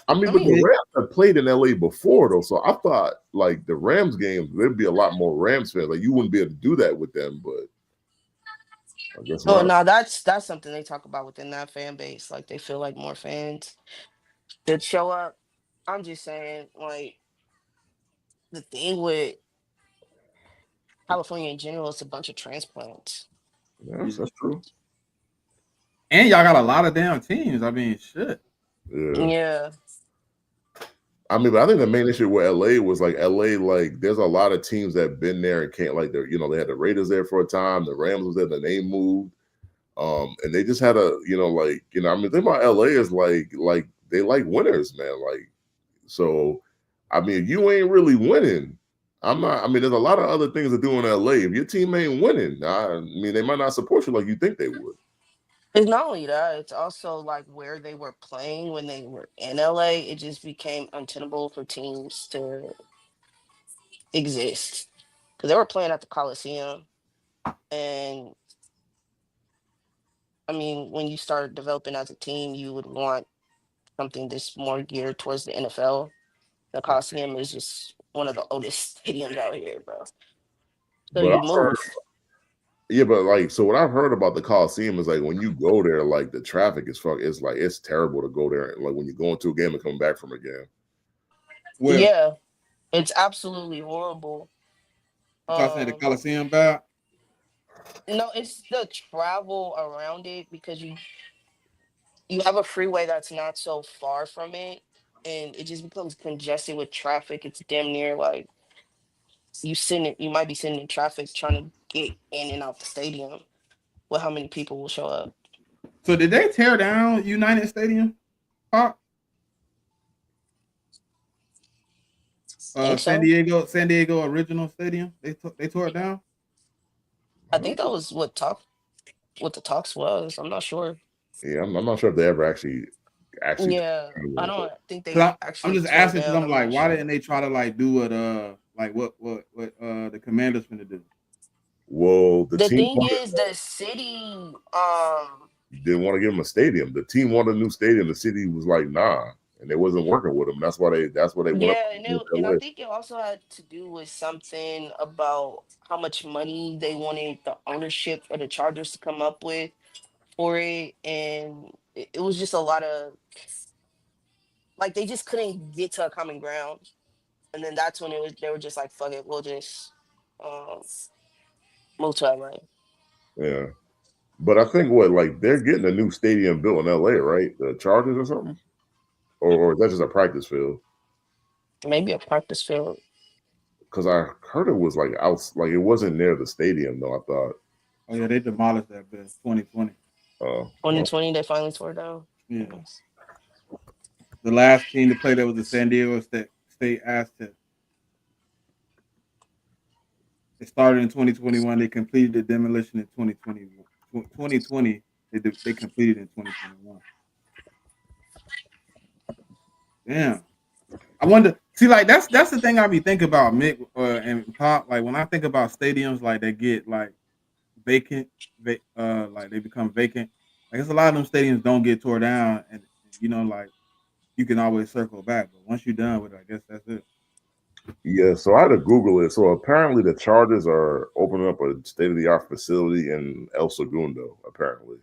I mean, but the Rams have played in LA before though. So I thought like the Rams games, there'd be a lot more Rams fans. Like you wouldn't be able to do that with them, but I guess Oh no, that's something they talk about within that fan base. Like they feel like more fans should show up. I'm just saying, like the thing with California in general is a bunch of transplants. Yes, that's true. And y'all got a lot of damn teams. I mean, shit. Yeah. I mean, but I think the main issue with LA was like LA, like there's a lot of teams that have been there and can't, like they had the Raiders there for a time, the Rams was there, the name moved. And they just had I mean, the thing about LA is like they like winners, man. Like, so I mean, if you ain't really winning, I mean, there's a lot of other things to do in LA. If your team ain't winning, I mean, they might not support you like you think they would. It's not only that, it's also like where they were playing when they were in LA. It just became untenable for teams to exist because they were playing at the Coliseum. And I mean, when you start developing as a team, you would want something that's more geared towards the NFL. The Coliseum is just one of the oldest stadiums out here, bro. So But you move. Yeah, but like, so what I've heard about the Coliseum is like when you go there, like the traffic is it's like it's terrible to go there. Like when you go into a game and come back from a game. Well, yeah, it's absolutely horrible. Y'all saying the Coliseum bad? No, it's the travel around it because you have a freeway that's not so far from it, and it just becomes congested with traffic. It's damn near like you might be sitting in traffic trying to get in and out the stadium with how many people will show up. So did they tear down United Stadium? Pop? San Diego original stadium. They tore it down. I think that was what the talks was. I'm not sure. Yeah, I'm not sure if they ever actually. Yeah, I don't think they actually. I'm just asking because I'm like, why didn't they try to like do what the Commanders finna do? Well, the thing is, the city didn't want to give them a stadium. The team wanted a new stadium. The city was like, nah, and they wasn't working with them. That's why they went. Yeah, and I think it also had to do with something about how much money they wanted the ownership of the Chargers to come up with for it, and it was just a lot of like they just couldn't get to a common ground, and then that's when they were just like, fuck it, we'll just move to LA. Yeah. But I think they're getting a new stadium built in LA, right? The Chargers or something? Or is that just a practice field? Maybe a practice field. Because I heard it was like it wasn't near the stadium though, I thought. Oh yeah, they demolished that bit 2020. 2020 they finally tore down. Yeah. The last team to play there was the San Diego State Aztecs. It started in 2021. They completed the demolition in 2020. 2020, they completed in 2021. Damn. I wonder. See, like that's the thing I be thinking about, Mick and Pop. Like when I think about stadiums, like they get like vacant, like they become vacant. Like it's a lot of them stadiums don't get tore down, and like you can always circle back. But once you're done with it, I guess that's it. Yeah, so I had to Google it. So apparently the Chargers are opening up a state-of-the-art facility in El Segundo, apparently.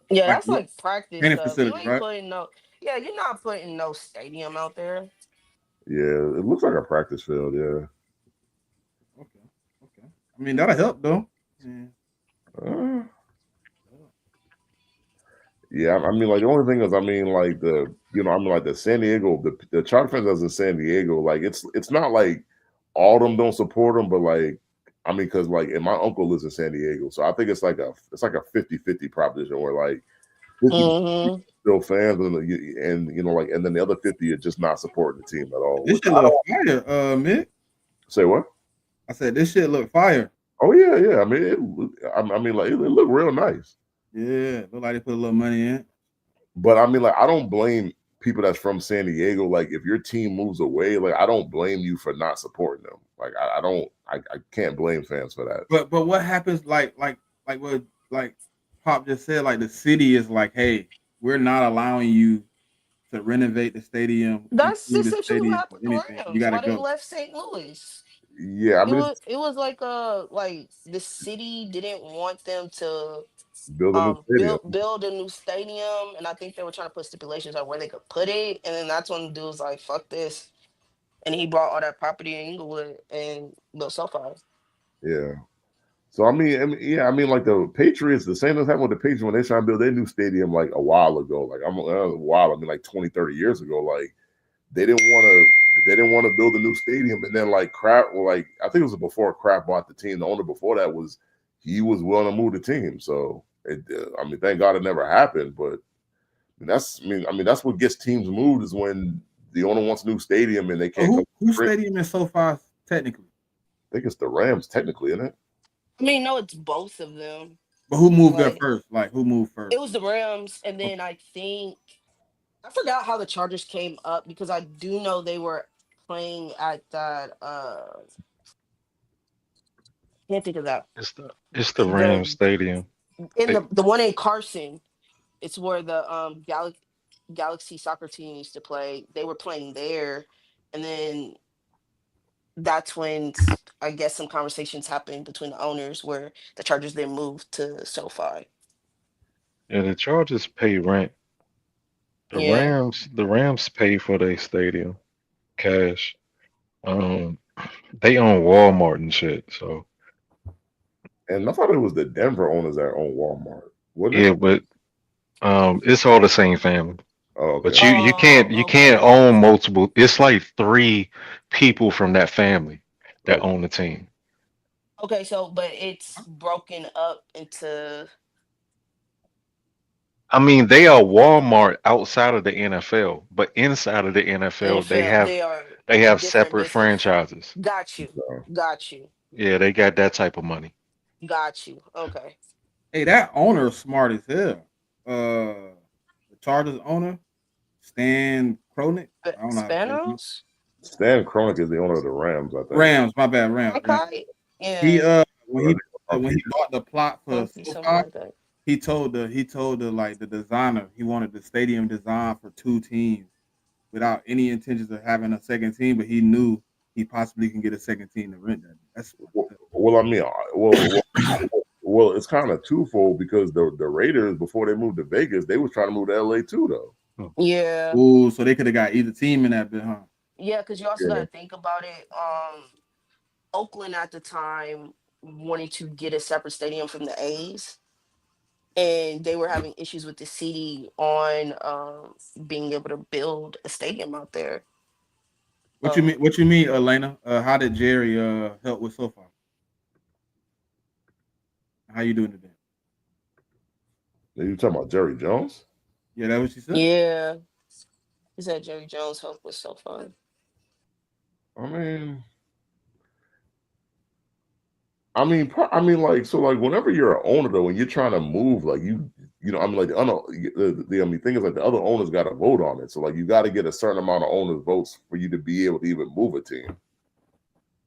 Yeah, that's like practice stuff. Facility, You ain't putting you're not putting no stadium out there. Yeah, it looks like a practice field. Yeah. Okay. I mean, that'll help though. Yeah. Uh, yeah, I mean, like the only thing is, I mean, like like the San Diego, the Charter fans as in San Diego, like it's not like all of them don't support them, but like, I mean, because like, and my uncle lives in San Diego, so I think it's like a 50-50 proposition where like 50 Mm-hmm. still fans and like, and then the other 50 are just not supporting the team at all. This Which shit I look don't fire, Mick. say what. I said this shit look fire. Oh yeah. I mean, I mean, like it looked real nice. Yeah, look like they put a little money in. But I mean, like, I don't blame people that's from San Diego. Like, if your team moves away, like, I don't blame you for not supporting them. Like, I can't blame fans for that. But what happens? Like what Pop just said. Like the city is like, hey, we're not allowing you to renovate the stadium, That's improve the essentially what stadium, or happened with the anything. You Rams. got to Why they go. left St. Louis. Yeah, I It mean, was it's it was like the city didn't want them to build a new stadium. build a new stadium, and I think they were trying to put stipulations on where they could put it, and then that's when the dude was like, "Fuck this," and he brought all that property in Inglewood and built SoFi. Yeah. So yeah, I mean, like the Patriots, the same thing happened with the Patriots when they tried to build their new stadium like a while ago. Like a while, I mean, like 20, 30 years ago. Like they didn't want to build a new stadium, and then like like I think it was before Kraft bought the team. The owner before that he was willing to move the team. So I mean, thank God it never happened. But I mean that's what gets teams moved is when the owner wants a new stadium and they So can't come. whose I stadium is SoFi technically? think it's the Rams technically, isn't it? I mean, no, it's both of them. But who moved there Like first? Like who moved first? it was the Rams, and then I think I forgot how the Chargers came up because I do know they were playing at that. Can't think of that. It's the Rams The stadium. in They, the one in Carson. It's where the Galaxy soccer team used to play. They were playing there, and then that's when I guess some conversations happened between the owners where the Chargers then moved to SoFi. yeah, the Chargers pay rent. Yeah. The Rams pay for their stadium cash. Um, they own Walmart and shit. So And I thought it was the Denver owners that own Walmart, wasn't yeah, it? but it's all the same family. Oh, But okay. you Oh, can't okay. own multiple. It's like three people from that family that Okay. own the team. Okay, so but it's broken up into I mean, they are Walmart outside of the NFL, but inside of the NFL, NFL. They are they have different separate business. franchises. Got you. So, Got you. Yeah, they got that type of money. Got you. Okay. Hey, that owner is smart as hell. The Chargers owner, Stan Kroenke. I don't know how to say his name. Spanos? Stan Kroenke is the owner of the Rams, I think. Rams, my bad, Rams. Okay. He Yeah. when he bought the plot for Something SoFi, like that. he told the like the designer he wanted the stadium designed for two teams without any intentions of having a second team, but he knew he possibly can get a second team to rent that. That's smart as hell. Well, I mean, well, it's kind of twofold because the Raiders before they moved to Vegas, they was trying to move to LA too, though. Yeah. Ooh, so they could have got either team in that bit, huh? Yeah, because you also got Yeah. to think about it. Oakland at the time wanted to get a separate stadium from the A's, and they were having issues with the city on being able to build a stadium out there. What you mean? What you mean, Elena? How did Jerry help with SoFi? How you doing today? You talking about Jerry Jones? Yeah, that what she said. Yeah, he said Jerry Jones help was so fun. I mean, like so, like whenever you're an owner though, when you're trying to move, like I mean, like I mean, thing is like the other owners got to vote on it, so like you got to get a certain amount of owners votes for you to be able to even move a team.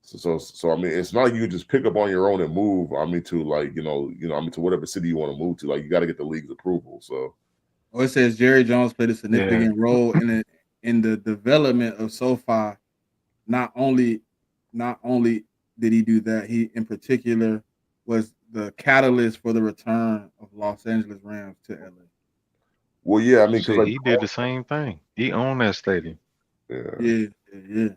So I mean, it's not like you can just pick up on your own and move. I mean, to like I mean, to whatever city you want to move to. Like you got to get the league's approval. So Oh, it says Jerry Jones played a Yeah, significant role in the development of SoFi. Not only not only did he do that, he in particular was the catalyst for the return of Los Angeles Rams to LA. well, yeah, I mean, because shit, like he did the same thing. He owned that stadium. yeah, Yeah, Yeah.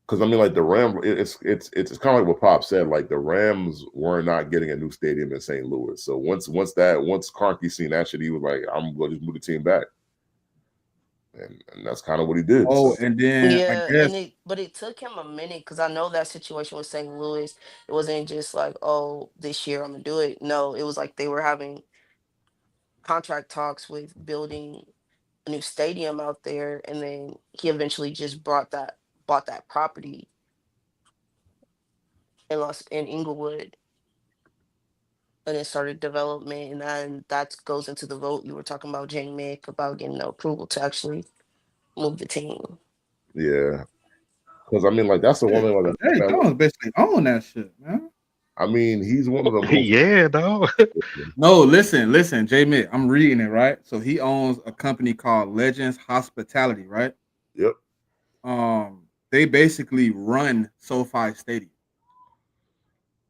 Because I mean, like the Rams, it's kind of like what Pop said. Like the Rams were not getting a new stadium in St. Louis. So once Kroenke seen that shit, he was like, "I'm going to just move the team back," and that's kind of what he did. Oh, So and then I Yeah, guess but it took him a minute because I know that situation with St. Louis. It wasn't just like, oh, this year I'm gonna do it. No, it was like they were having contract talks with building a new stadium out there, and then he eventually just bought that property in Inglewood, and then started development, and then that goes into the vote you were talking about, JMIK, about getting the approval to actually move the team. yeah, because I mean, like that's the one thing. Like, Jerry Jones basically own that shit, man. I mean, he's one of the most. Yeah, dog. No, listen, J Mitt, I'm reading it right. So he owns a company called Legends Hospitality, right? Yep. They basically run SoFi Stadium.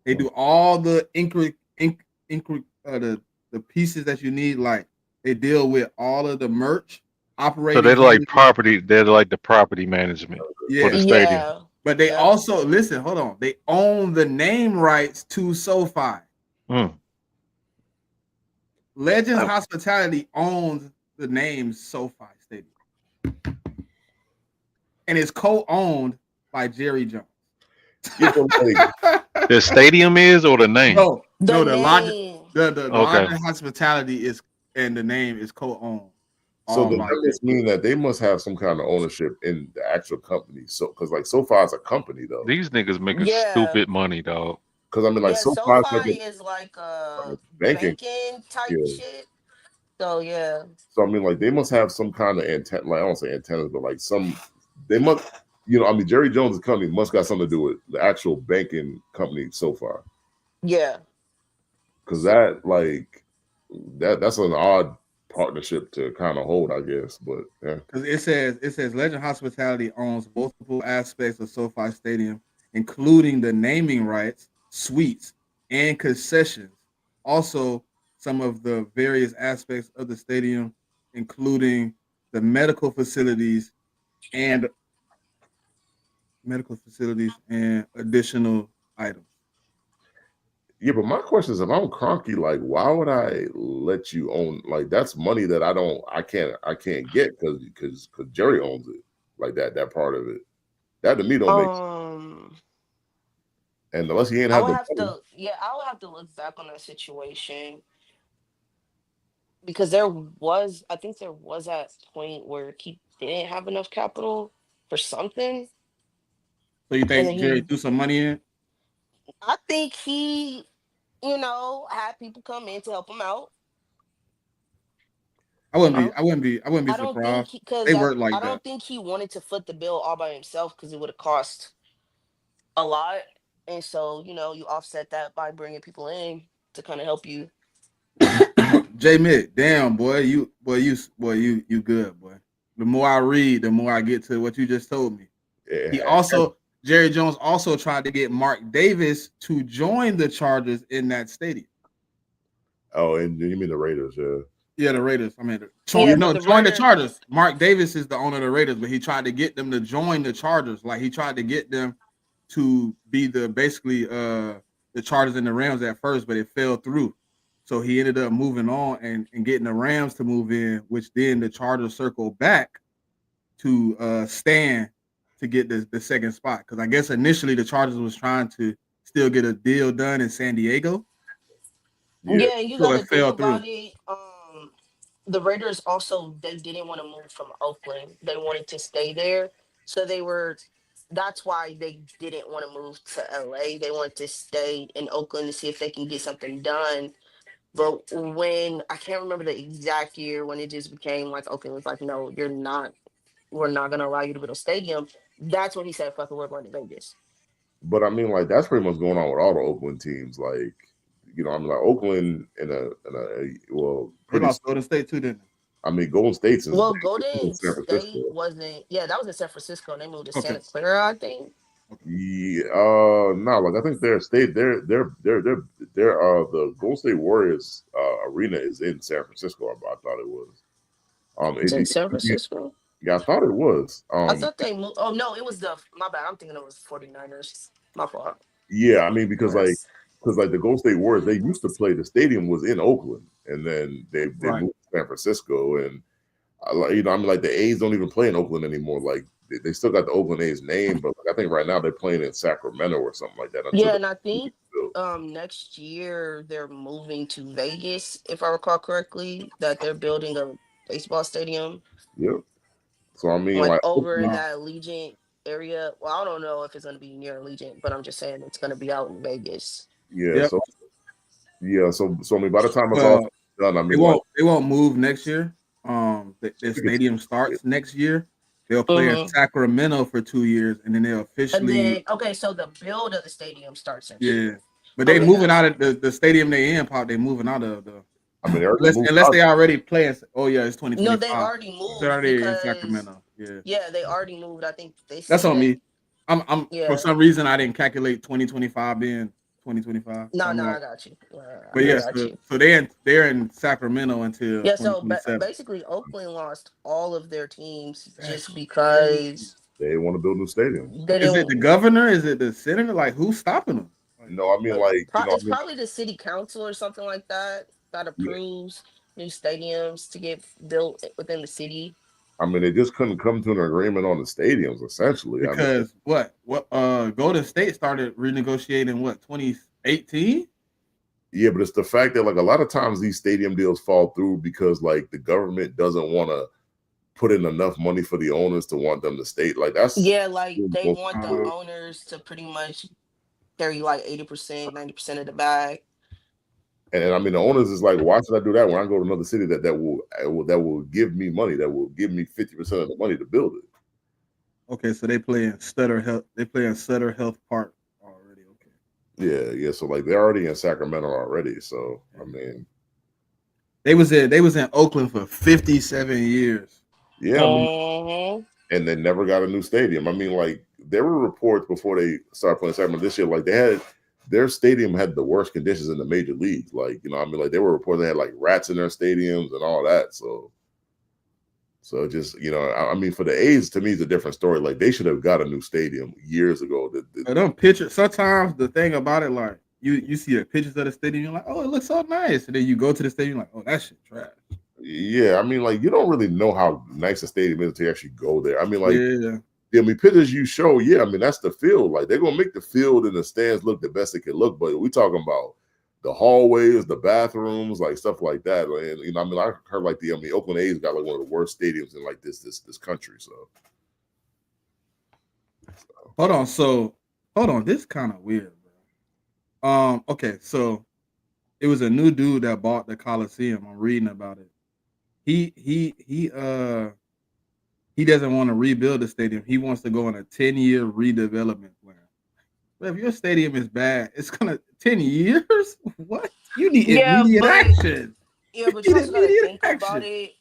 They do all the the pieces that you need. Like they deal with all of the merch, So operating they're like handling. property. They're like the property management for the Yeah, stadium. Yeah. but they Yep. also listen. Hold on, they own the name rights to SoFi. Mm. Legends Hospitality owns the name SoFi Stadium, and it's co-owned by Jerry Jones. Yeah, but like, The stadium is or the name? The No, the lodge, name. the lodge Okay. and hospitality is, and the name is co-owned so all that by Jerry. must mean that they must have some kind of ownership in the actual company. So, because like SoFi is a company though. These niggas making Yeah. stupid money, dog. Because I mean, like Yeah, SoFi is like SoFi is like a a banking. banking type Yeah. shit. So yeah. So I mean, like they must have some kind of antenna. Like I don't say antennas, but like some. They must. I mean, Jerry Jones' company must got something to do with the actual banking company SoFi. Yeah. Because that's an odd partnership to kind of hold, I guess. But yeah. Because it says Legend Hospitality owns multiple aspects of SoFi Stadium, including the naming rights, suites, and concessions. Also, some of the various aspects of the stadium, including the and medical facilities and additional items. Yeah, but my question is, if I'm Kroenke, like, why would I let you own? Like, that's money that I can't get because Jerry owns it, like that part of it. That to me don't make sense. And unless he ain't I have would the have money, to I would have to look back on that situation because there was a point where he didn't have enough capital for something, So you and think then Jerry he threw some money in? I think he had people come in to help him out. I I wouldn't be I don't think surprised. because They work I like that. don't think he wanted to foot the bill all by himself because it would have cost a lot, and so you offset that by bringing people in to kind of help you. J Mitt, damn boy, you good boy. The more I read, the more I get to what you just told me. He yeah. also Jerry Jones also tried to get Mark Davis to join the Chargers in that stadium. Oh, and you mean the Raiders? Yeah. Yeah, the Raiders. I mean, Yeah, but the join the Raiders. Chargers. Mark Davis is the owner of the Raiders, but he tried to get them to join the Chargers. Like he tried to get them to be the Chargers and the Rams at first, but it fell through. So he ended up moving on and getting the Rams to move in, which then the Chargers circled back to stand to get the second spot. Because I guess initially the Chargers was trying to still get a deal done in San Diego, Yeah. Yeah, and you so got it to think fell about through. it. The Raiders also they didn't want to move from Oakland. They wanted to stay there, so they were. That's why they didn't want to move to LA. They wanted to stay in Oakland to see if they can get something done. But when I can't remember the exact year when it just became like Oakland was like, no, you're not. We're not going to allow you to build a stadium. That's when he said, "Fuck it, we're going to Vegas." But I mean, like that's pretty much going on with all the Oakland teams. Like, I mean, like Oakland well, They pretty. lost Golden State too, didn't they? I mean, Golden State's in Well, San Golden Francisco. State wasn't. Yeah, that was in San Francisco. And they moved to Okay. Santa Clara, I think. Yeah, no, like I think their state, the Golden State Warriors arena is in San Francisco. I thought it was. It's in San Francisco. Yeah, I thought it was. I thought they moved. Oh no, it was my bad. I'm thinking it was 49ers. My fault. Yeah, I mean because like Yes. the Golden State Warriors, they used to play. The stadium was in Oakland, and then they Right. moved to San Francisco, and I mean like the A's don't even play in Oakland anymore. Like they still got the Oakland A's name, but like, I think right now they're playing in Sacramento or something like that. Until Yeah, the and I think next year they're moving to Vegas, if I recall correctly, that they're building a baseball stadium yep. So I mean like like over in Wow. that Allegiant area. Well, I don't know if it's gonna be near Allegiant, but I'm just saying it's gonna be out in Vegas. yeah, Yep. so I mean by the time it's all Well, done, I they mean like won't move next year. The we could- stadium starts next year. They'll play in Mm-hmm. Sacramento for 2 years, and then they'll And officially, then okay, so the build of the stadium starts next year. yeah. But they Okay, moving gotcha. out of the stadium they in. Pop, they moving out of the I mean they already moved unless out. they already play. Oh yeah, it's No, they 2025. already They're moved already in because Sacramento. Yeah, they already moved. I think they that's on said me. I'm for yeah. some reason I didn't calculate 2025 being 2025. So No, I'm no, like, I got you. but I Yeah, yes, got you. so they're in Sacramento until Yeah, so 2027. basically, Oakland lost all of their teams That's just crazy. because they want to build new stadiums. they Is it didn't. the governor? Is it the senator? Like who's stopping them? Like, No, I mean like I It's mean probably the city council or something like that that yeah, approves new stadiums to get built within the city. I mean they just couldn't come to an agreement on the stadiums. Essentially, I mean because what Golden State started renegotiating what 2018. yeah, but it's the fact that like a lot of times these stadium deals fall through because like the government doesn't want to put in enough money for the owners to want them to stay. Like that's Yeah, like they want the Uh, owners to pretty much carry like 80%, 90% of the bag. and I mean the owners is like, why should I do that when I go to another city that will give me money, that will give me 50% of the money to build it. okay, so they play in Sutter Health. They play in Sutter Health Park already. Okay, Yeah. So like they're already in Sacramento already. So I mean, they was in Oakland for 57 years. yeah, I mean, Mm-hmm. and they never got a new stadium. I mean, like there were reports before they started playing Sacramento this year, like they had their stadium had the worst conditions in the major leagues. Like, I mean, like they were reporting they had like rats in their stadiums and all that. So just I mean, for the A's, to me, it's a different story. Like they should have got a new stadium years ago. But them pictures. Sometimes the thing about it, like you see the pictures of the stadium, you're like, oh, it looks so nice, and then you go to the stadium, like, oh, that shit trash. Yeah, I mean, like you don't really know how nice a stadium is until you actually go there. I mean, like. Yeah. I mean, pictures you show, yeah, I mean, that's the field. Like, they're going to make the field and the stands look the best it can look. But we talking about the hallways, the bathrooms, like stuff like that. And, I mean, I heard like Oakland A's got like one of the worst stadiums in like this country. So. Hold on. This is kind of weird, bro. Okay, so it was a new dude that bought the Coliseum. I'm reading about it. He doesn't want to rebuild the stadium. He wants to go on a 10-year redevelopment plan. But if your stadium is bad, it's gonna 10 years? What? You need immediate action. Yeah, but you also gotta think about it.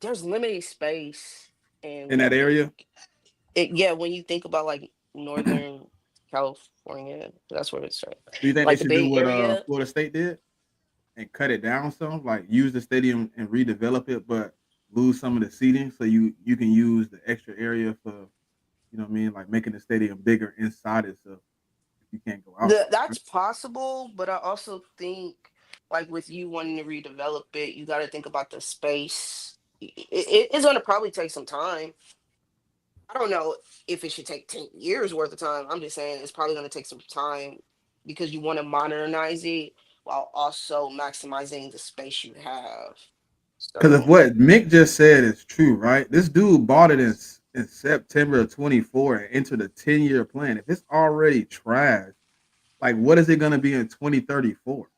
There's limited space in that area. When you think about like Northern California, that's where it's at. Do you think Like they the should do Bay what Area. Florida State did and cut it down some? Like use the stadium and redevelop it, but lose some of the seating so you can use the extra area for, you know what I mean, like making the stadium bigger inside it. So if you can't go out, That's possible, but I also think like with you wanting to redevelop it, you got to think about the space. It's going to probably take some time. I don't know if it should take 10 years worth of time. I'm just saying it's probably going to take some time because you want to modernize it while also maximizing the space you have. because if So, what Mick just said is true, right? This dude bought it in September of 24 and entered a 10-year plan. If it's already trash, like what is it going to be in 2034?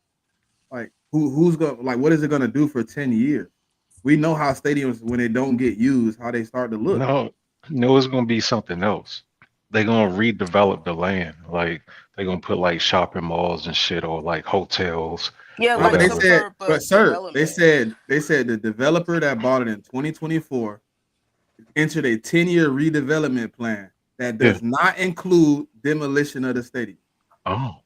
Like who's going, like what is it going to do for 10 years? We know how stadiums, when they don't get used, how they start to look. No, it's gonna be something else. They're gonna redevelop the land. Like they're gonna put like shopping malls and shit or like hotels, yeah, No, but like they some whatever. said, sort but of sir, development. they said the developer that bought it in 2024 entered a 10-year redevelopment plan that Yeah. does not include demolition of the stadium. Oh.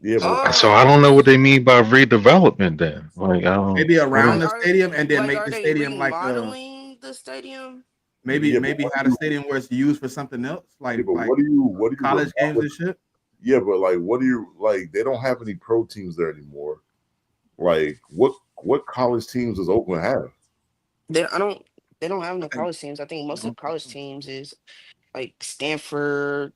Yeah, but So I don't know what they mean by redevelopment then. Like I don't Maybe what around is the stadium and then Like make are the they stadium like remodeling the stadium. Maybe have a stadium where it's used for something else, like but what do you college games and shit. Yeah, but like, what do you like? They don't have any pro teams there anymore. Like, what college teams does Oakland have? They don't have no college teams. I think most of the college teams is like Stanford,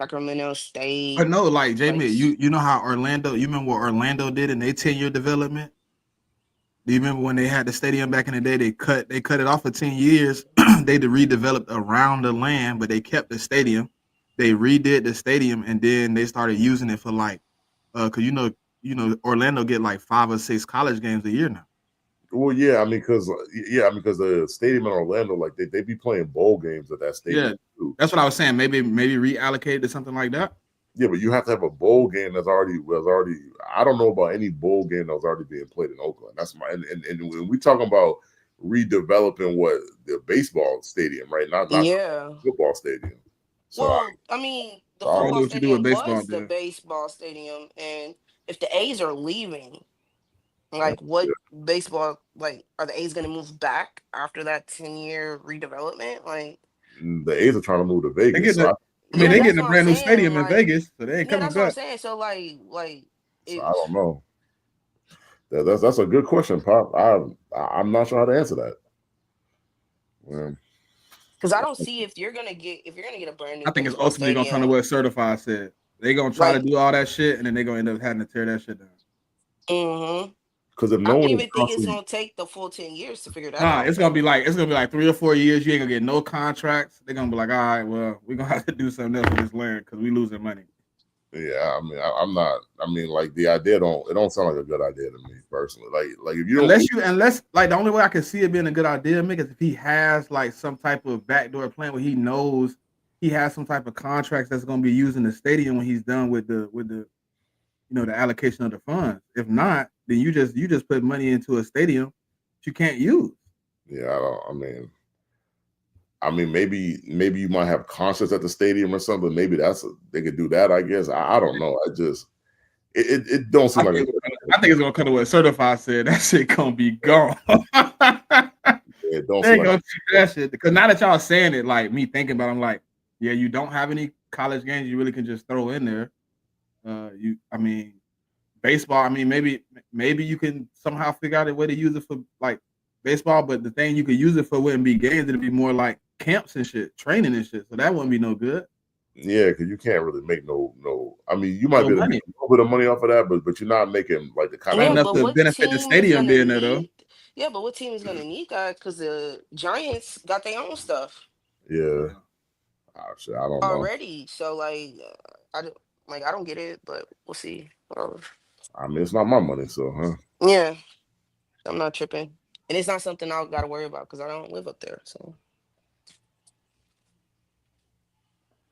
Sacramento State. But no, like Jamie, Like, you know how Orlando. You remember what Orlando did in their 10-year development? Do you remember when they had the stadium back in the day? They cut it off for 10 years. They redeveloped around the land, but they kept the stadium. They redid the stadium, and then they started using it for like, cause you know Orlando get like 5 or 6 college games a year now. Well, yeah, I mean, because the stadium in Orlando, like they be playing bowl games at that stadium. Yeah, too. That's what I was saying. Maybe reallocate to something like that. Yeah, but you have to have a bowl game that's already. I don't know about any bowl game that was already being played in Oakland. That's my and when we talking about redeveloping what the baseball stadium, right? Not yeah, football stadium. So well, I mean, the I don't know football what you do with stadium baseball, was the then. baseball stadium, and if the A's are leaving, like, what baseball, like, are the A's going to move back after that 10-year redevelopment? Like, the A's are trying to move to Vegas. They yeah, getting that's a what I'm brand new saying. stadium in Like, Vegas, so they ain't yeah, coming that's what I'm back. saying. So, like, So I don't know. That's a good question, Pop. I'm not sure how to answer that. because I don't see if you're gonna get a brand new I think it's baseball ultimately gonna come to stadium. what Certified said. They gonna try to Like, do all that shit, and then they gonna end up having to tear that shit down. Because if I no don't one is even think it's gonna take the full 10 years to figure that Nah, out. it's gonna be like 3 or 4 years. You ain't gonna get no contracts. They're gonna be like, all right, well, we're gonna have to do something else with this land because we losing money. Yeah, I mean, I'm not. I mean, like the idea don't sound like a good idea to me personally. Like if you unless like the only way I can see it being a good idea, Mick, is if he has like some type of backdoor plan where he knows he has some type of contracts that's gonna be using the stadium when he's done with the the allocation of the funds. If not, then you just put money into a stadium that you can't use. Yeah, I mean, maybe you might have concerts at the stadium or something. Maybe they could do that. I guess I don't know. I just it don't seem like. I think it's gonna come to what Certified said. That shit gonna be gone. It don't They seem gonna like do that shit because now that y'all saying it, like me thinking about, it, I'm like, yeah, you don't have any college games you really can just throw in there. I mean, baseball. I mean, maybe you can somehow figure out a way to use it for like baseball, but the thing you could use it for wouldn't be games. It'd be more like camps and shit, training and shit. So that wouldn't be no good. Yeah, because you can't really make no. I mean, you might be able to make a little bit of money off of that, but you're not making like the kind of enough to benefit the stadium being there though. Yeah, but what team is gonna need that? Because the Giants got their own stuff. Yeah, I don't know already. So I don't get it, but we'll see. I mean, it's not my money, so yeah, I'm not tripping, and it's not something I got to worry about because I don't live up there. So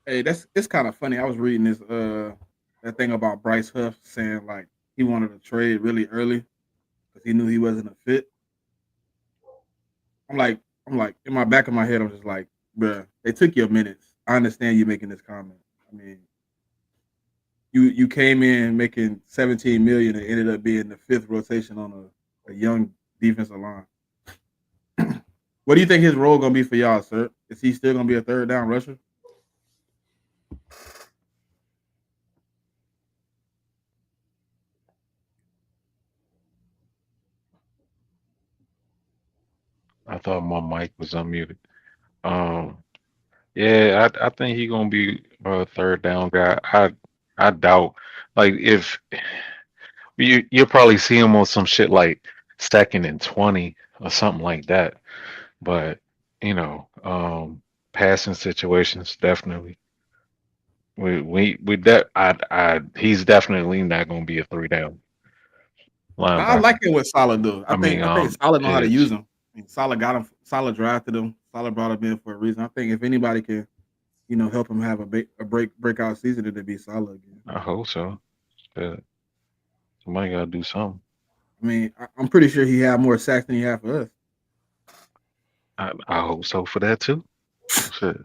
hey, it's kind of funny. I was reading this that thing about Bryce Huff saying like he wanted to trade really early because he knew he wasn't a fit. I'm like in my back of my head, I'm just like, bruh, they took your minutes. I understand you making this comment. I mean, you came in making 17 million and ended up being the 5th rotation on a young defensive line. What do you think his role gonna be for y'all, sir? Is he still gonna be a third down rusher? I thought my mic was unmuted. Yeah, I think he's gonna be a third down guy. I doubt, like, if you'll probably see him on some shit like 2nd and 20 or something like that. But passing situations definitely. He's definitely not gonna be a 3 down I linebacker. like it what Saleh do. I think Saleh know how to use him. I mean, Saleh got him. Saleh drafted him. Saleh brought him in for a reason. I think if anybody can, help him have a breakout season, it'd be Saleh again. I hope so. Somebody gotta do something. I mean, I'm pretty sure he had more sacks than he had for us. I hope so for that too. Shit.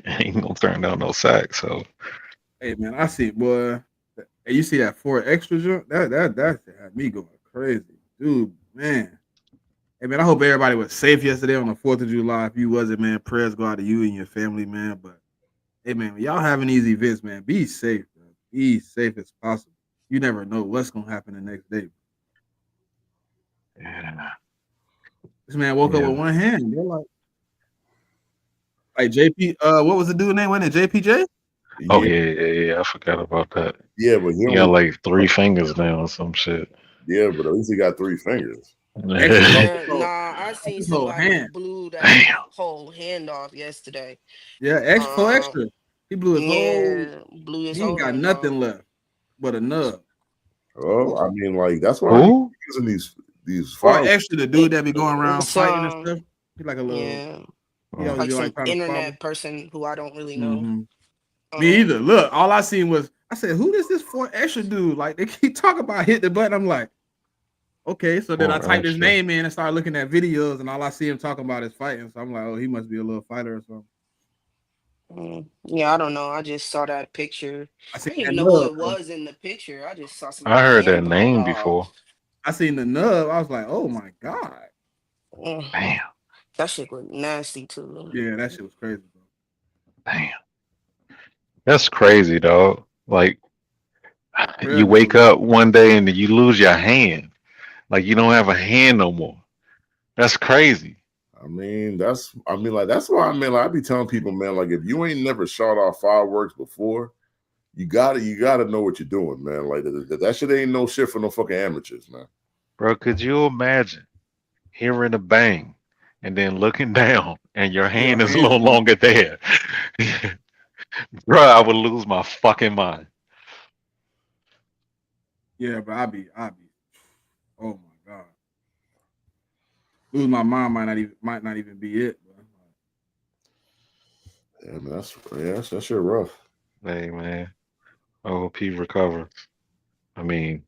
Ain't gonna turn down no sacks. So hey man, I see, boy. Hey, you see that 4 extra jump? That had me going crazy, dude. Man. Hey, man, I hope everybody was safe yesterday on the 4th of July. If you wasn't, man, prayers go out to you and your family, man. But, hey, man, when y'all having these events, man, be safe, man. Be safe as possible. You never know what's going to happen the next day. Yeah. This man woke up Yeah. with one hand. They're like JP, what was the dude name? Wasn't it JPJ? Oh yeah. I forgot about that. Yeah, but he He got only like 3 fingers now or some shit. yeah, but at least he got 3 fingers. Extra Yeah, so nah, I that's seen his whole somebody hand. blew that Damn. whole hand off yesterday. Yeah, extra Um, extra. He blew his whole. yeah, blew his He ain't whole got hand off. nothing left but a nub. Well, I mean, like that's why he Who? using these Or fireworks. extra, the dude that be going around fighting and Some, stuff. He like a little. yeah, He always Oh, like be some like trying to squabble. internet person who I don't really know. Mm-hmm. Me Um, either. Look, all I seen was I said, "Who is this for extra dude?" Like they keep talking about hit the button. I'm like, okay. So then I For typed his extra. name in and started looking at videos, and all I see him talking about is fighting. So I'm like, oh, he must be a little fighter or something. yeah, I don't know. I just saw that picture. I I seen didn't that even know who nub, it bro. was in the picture. I just saw I somebody's heard hand that blowed name off. before. I seen the nub. I was like, oh my god. Mm, Damn. that shit looked nasty too. Yeah, that shit was crazy, bro. Damn. That's crazy, dog. Like you Prayers go wake up one day and you lose your hand. Like you don't have a hand no more. That's crazy. I mean, that's why I mean, like I be telling people, man, like if you ain't never shot off fireworks before, you gotta know what you're doing, man. Like that shit ain't no shit for no fucking amateurs, man. Bro, could you imagine hearing a bang and then looking down and your your hand is no hand. longer there? Bro, I would lose my fucking mind. Yeah, but I be. Oh my god. Lose my mind might not even be it, bro. Yeah, man, that shit rough. Hey man, I hope he recovers. I mean,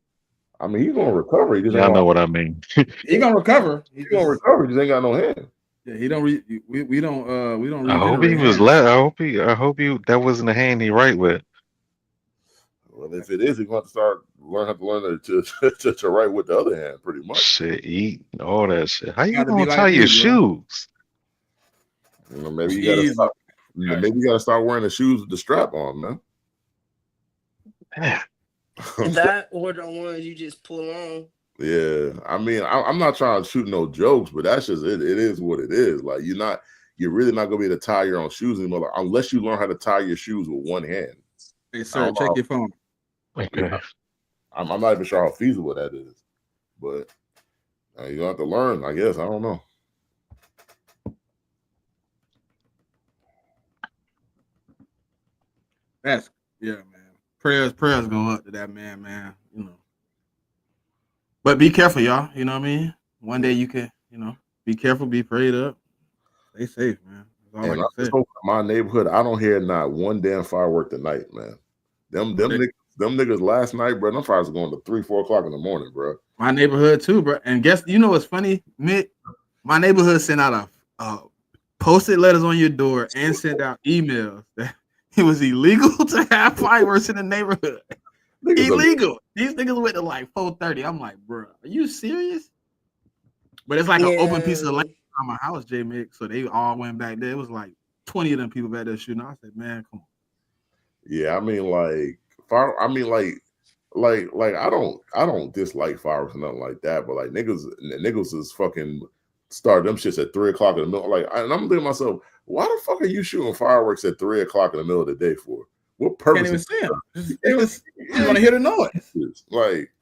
He's gonna recover. He just ain't y'all gonna. know what I mean. He gonna recover. He He's gonna just recover. He just ain't got no hand. yeah. He don't we don't I hope he regenerate was hands. I hope he that wasn't the hand he right with. Well, if it is, he's going to have to learn to write with the other hand, pretty much. Shit, eat all that shit. How you Got to be gonna tie like your me, bro. shoes? You know, maybe you gotta Jeez. stop. Maybe you gotta start wearing the shoes with the strap on, man. Man, That or the ones you just pull on. Yeah, I mean, I'm not trying to shoot no jokes, but that's just it. It is what it is. Like you're really not gonna be able to tie your own shoes anymore, like, unless you learn how to tie your shoes with one hand. Hey, sir, check your phone. okay. Yeah, I'm not even sure how feasible that is, but you don't have to learn. I guess I don't know. That's yeah, man. Prayers go up to that man. You know. But be careful, y'all. You know what I mean? One day you can, be careful, be prayed up, stay safe, man. That's all I And I can just say. hope in my neighborhood, I don't hear not one damn firework tonight, man. Them niggas last night, bro. Them fires are going to 3-4 o'clock in the morning, bro. My neighborhood too, bro. And guess you know what's funny, Mick? My neighborhood sent out a posted letters on your door and sent out emails that it was illegal to have fireworks in the neighborhood. Illegal. These niggas went to like 4:30. I'm like, bro, are you serious? But it's like an open piece of land on my house, JMIK. So they all went back there. It was like 20 of them people back there shooting. I said, man, come on. Yeah, I mean, like fire. I mean, like I don't dislike fireworks or nothing like that. But like niggas is fucking start them shits at 3 o'clock in the middle. Like, and I'm thinking to myself, why the fuck are you shooting fireworks at 3 o'clock in the middle of the day for? What purpose? Can't even see them. You want to hear the noise? Like,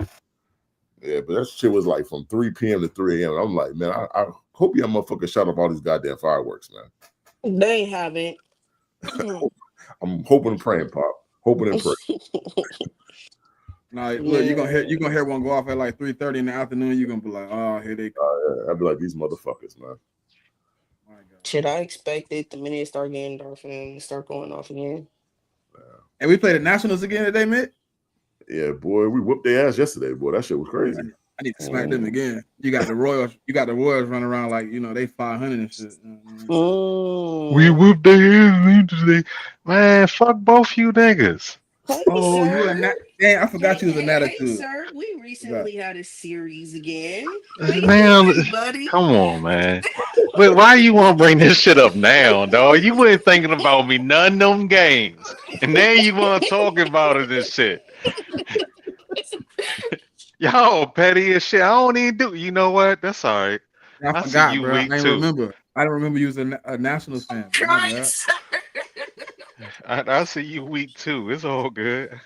yeah, but that shit was like from 3 p.m. to 3 a.m. I'm like, man, I hope y'all motherfuckers shut off all these goddamn fireworks, man. They haven't. I'm hoping and praying, Pop. Hoping and praying. No, look, you're gonna hear one go off at like 3:30 in the afternoon. You're gonna be like, oh, here they come. I'd be like, these motherfuckers, man. My God. Should I expect it the minute it start getting dark for them to start going off again? And we played the Nationals again today, Mick. Yeah, boy, we whooped their ass yesterday, boy. That shit was crazy. I need to smack them again. You got the Royals running around like they 500 and shit. We whooped their ass today. Man, fuck both you niggas. Oh, you a nat? Damn, I forgot you was a Hey, attitude. sir, we recently had a series again. How you Man, doing, buddy? come on, man. But why you want to bring this shit up now, dog? You weren't thinking about me none of them games, and now you want to talk about it and shit. Y'all petty as shit. I don't even do. You know what? That's all right. I I see forgot, you bro. I week ain't two. remember. I don't remember you was a Nationals fan. Bro. My Right, bad. sir. I see you week two. It's all good.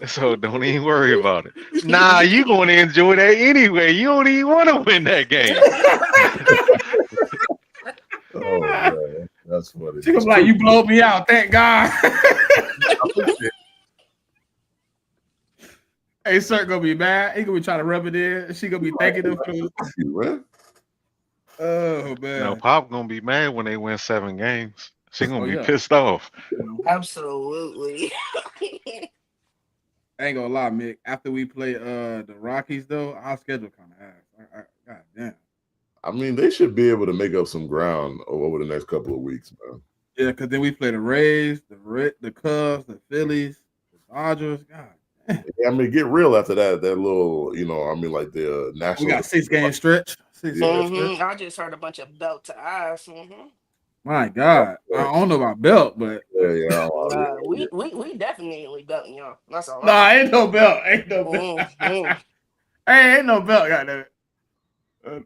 So don't even worry about it. Nah, you going to enjoy that anyway. You don't even want to win that game. Oh man, that's funny. She gonna be like, you blowed me out. Thank God. Hey, sir, gonna be mad. He gonna be trying to rub it in. She gonna be thanking him for the. Oh Now man. Pop gonna be mad when they win 7 games. She gonna Oh be yeah. pissed off. Absolutely. I ain't gonna lie, Mick. After we play the Rockies, though, our schedule kind of ass. God damn. I mean, they should be able to make up some ground over the next couple of weeks, man. Yeah, because then we play the Rays, the Cubs, the Phillies, the Dodgers. God damn. Yeah, I mean, get real after that. That little, I mean, like the national. We got 6-game stretch. I just heard a bunch of belt to ass. My God, I don't know about belt, but Yeah. Nah, we definitely belting y'all. That's all. nah, ain't no belt. Ain't no belt. Hey, ain't no belt. Goddamn it.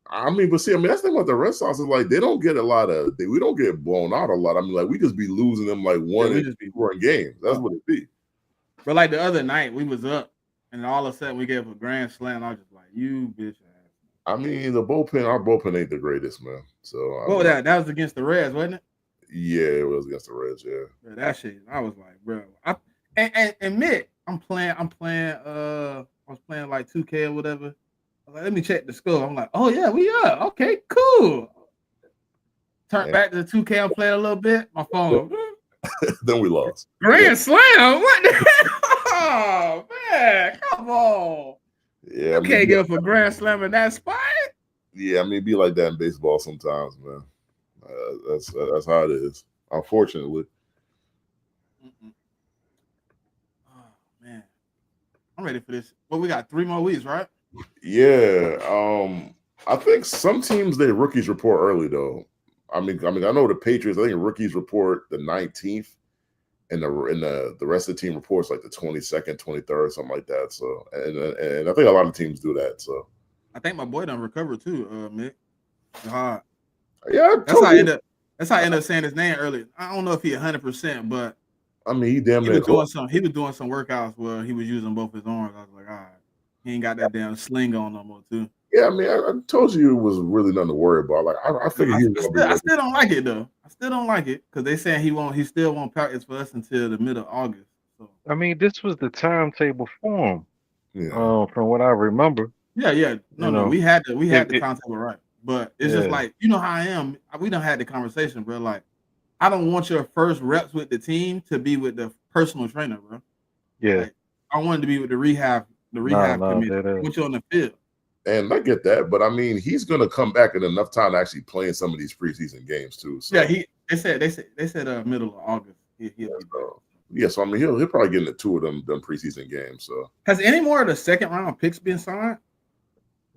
I mean, but see, I mean, that's the thing about the Red Sox is like they don't get a lot of. We don't get blown out a lot. I mean, like we just be losing them like one and four in games. That's what it be. But like the other night, we was up, and all of a sudden we gave a grand slam. I was just like, "You bitch ass." I mean, our bullpen ain't the greatest, man. So what was that? That was against the Reds, wasn't it? Yeah, it was against the Reds. Yeah. That shit. I was like, bro. And Mick, I was playing like 2K or whatever. I was like, let me check the score. I'm like, oh yeah, we up. Okay, cool. Turn back to the 2K. I'm playing a little bit. My phone. Then we lost. Grand slam. What the hell? Oh man, come on. Yeah, you can't give up a grand slam in that spot. Yeah, I mean, be like that in baseball sometimes, man. That's how it is. Unfortunately. Oh man, I'm ready for this. Well, we got 3 more weeks, right? Yeah. I think some teams their rookies report early though. I mean, I know the Patriots. I think rookies report the 19th, and the rest of the team reports like the 22nd, 23rd, something like that. So, and I think a lot of teams do that. So, I think my boy done recovered too, Mick. Yeah, that's how I ended up saying his name earlier. I don't know if he 100%, but I mean, he was doing some workouts where he was using both his arms. I was like, all right, he ain't got that damn sling on no more too. Yeah, I mean, I told you it was really nothing to worry about. Like, I figured I still don't like it though. I still don't like it because they saying he still won't practice for us until the middle of August. So I mean, this was the timetable for him. Yeah. From what I remember. Yeah. No, we had the timetable right, but it's just like you know how I am. We done had the conversation, bro. Like, I don't want your first reps with the team to be with the personal trainer, bro. Yeah, like, I wanted to be with the rehab committee. I want you on the field. And I get that, but I mean, he's gonna come back in enough time to actually play in some of these preseason games too. So. Yeah, they said middle of August. He'll be back. So I mean, he'll probably get into 2 of them preseason games. So has any more of the second round picks been signed?